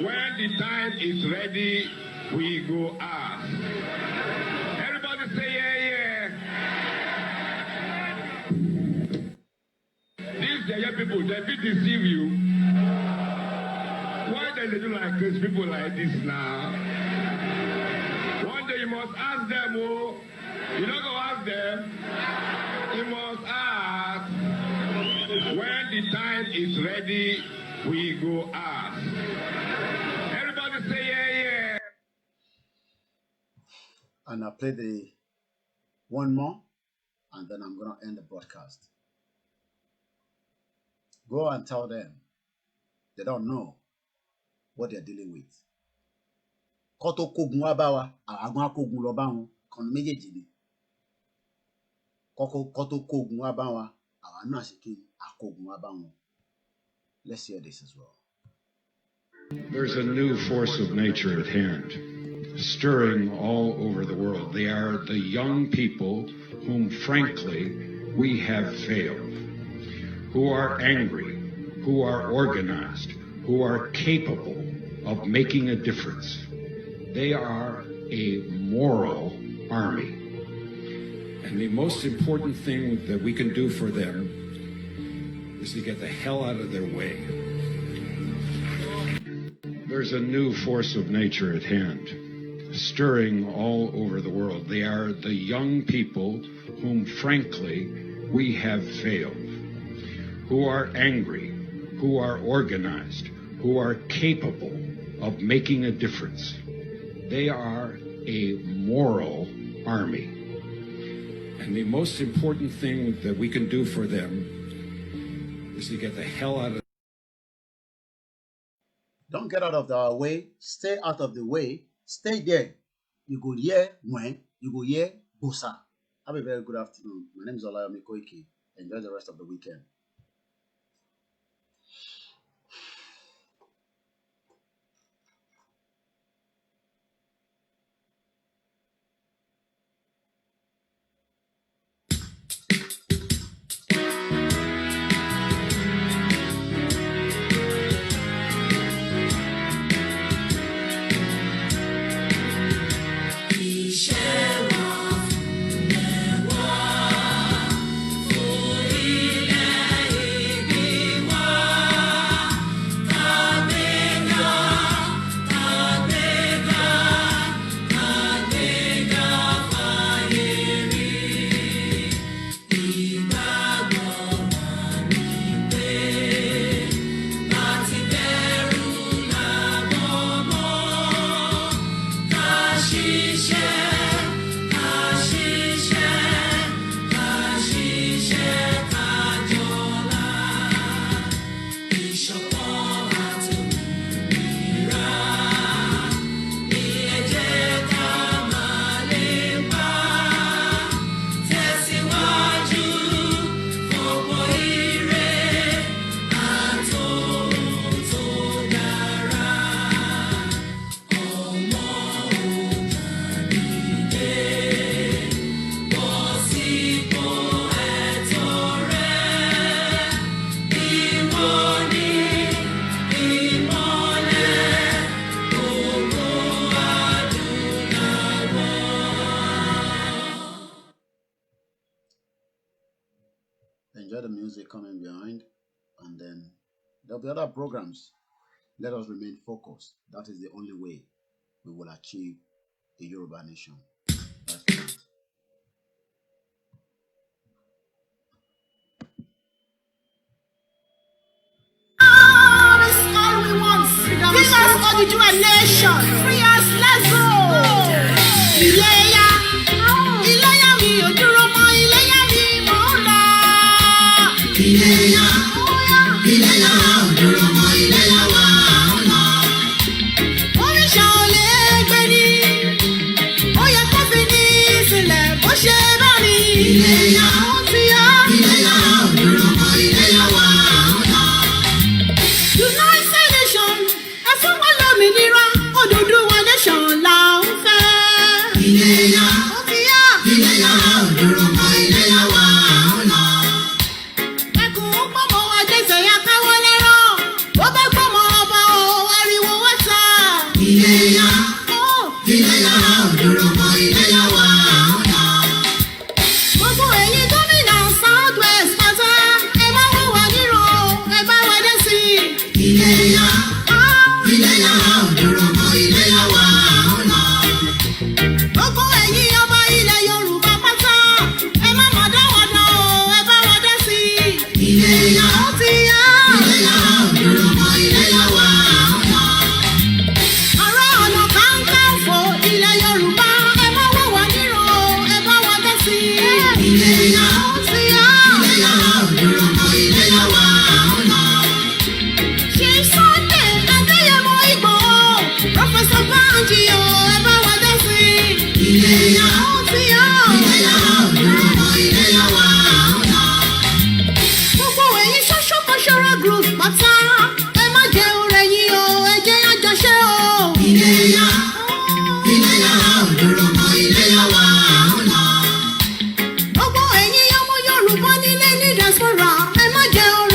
When the time is ready, we go ask. Everybody say, yeah. These young people, they will deceive you. Why do they do like this? People like this now. One day you must ask them, oh, you don't go ask them. You must ask. When the time is ready, we go ask. Everybody say, yeah. And I'll play the one more, and then I'm going to end the broadcast. Go and tell them they don't know what they're dealing with. Koto kogun wa ba wa, àwọn akogun lọ bá wọn, kan méjèèjì ni. Koto kogun wa ba wa, àwọn náà ṣe kí akogun wa bá wọn. Let's hear this as well. There's a new force of nature at hand, stirring all over the world. They are the young people whom, frankly, we have failed. who are angry, who are organized, who are capable of making a difference. They are a moral army. And the most important thing that we can do for them is to get the hell out of their way. There's a new force of nature at hand, stirring all over the world. They are the young people whom, frankly, we have failed, who are angry, who are organized, who are capable of making a difference. They are a moral army. And the most important thing that we can do for them is to get the hell out of. Don't get out of our way. Stay out of the way. Stay there. You go here when you go here, bosa. Have a very good afternoon. My name is Olayomi Koiki. Enjoy the rest of the weekend. Enjoy the music coming behind, and then there'll be other programs. Let us remain focused. That is the only way we will achieve a Yoruba nation. That's it. That's all we want. Give us all the a nation. Free us, let's go. Iléyá, Iléyá mi ò dúró mọ́, Iléyá mi mò ń lọ. Iléyá, Iléyá ò dúró mọ́, Iléyá wa ń lọ. Oríṣà ò lè gbé ní, ó yẹ kó fi ní sílẹ̀ bó ṣe bá ní. Iléyá, Iléyá ò dúró mọ́, Iléyá wa ń lọ. United Nation, ẹ fún wa lómìnira, Odùduwà nation là ń fẹ́. Iléyá, Iléyá ò dúró mọ́, Iléyá wa ń lọ. Ẹkùn pọ́nmọ́ wa jẹ́sẹ̀ ya káwọ́ lẹ́rọ̀, bó bá gbọ́mọ ọba o, ariwo wá ta. Iléyá, Iléyá ò dúró mọ́, Iléyá wa ń lọ. Gbogbo ẹ̀yin gómìnà South West pátá, ẹ má wò wá níran, ẹ bá wa dé sí i. Iléyá, Iléyá ò dúró mọ́, Iléyá wa ń lọ. Gbogbo ẹ̀yin ọba ilẹ̀ Yorùbá pátá, ẹ má mà dá wa dá o, ẹ bá wa dé sí i. Iléyá, Iléyá ò dúró mọ́, Iléyá wa ń lọ. Ààrẹ Ọ̀nà Kakanfò ilẹ̀ Yorùbá, ẹ má wò wá níran, ẹ bá wa dé sí i. Iléyá, Iléyá ò dúró mọ́, Iléyá wa ń lọ. Ṣé Sunday Adéyẹmọ Ìgbòho, Professor Banji o, ẹ bá wa dé sí i. Iléyá, Iléyá ò dúró mọ́, Iléyá wa ń lọ. Gbogbo ẹ̀yin social cultural group pátá, ẹ má jẹ́ ọ̀rẹ́ yín o, ẹ jẹ́ àjọṣe o. Iléyá, Iléyá ò dúró mọ́, Iléyá wa ń lọ. Gbogbo ẹ̀yin ọmọ Yorùbá nílé ní diaspora, ẹ má jẹ́ ọ̀rẹ́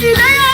Ìdáyà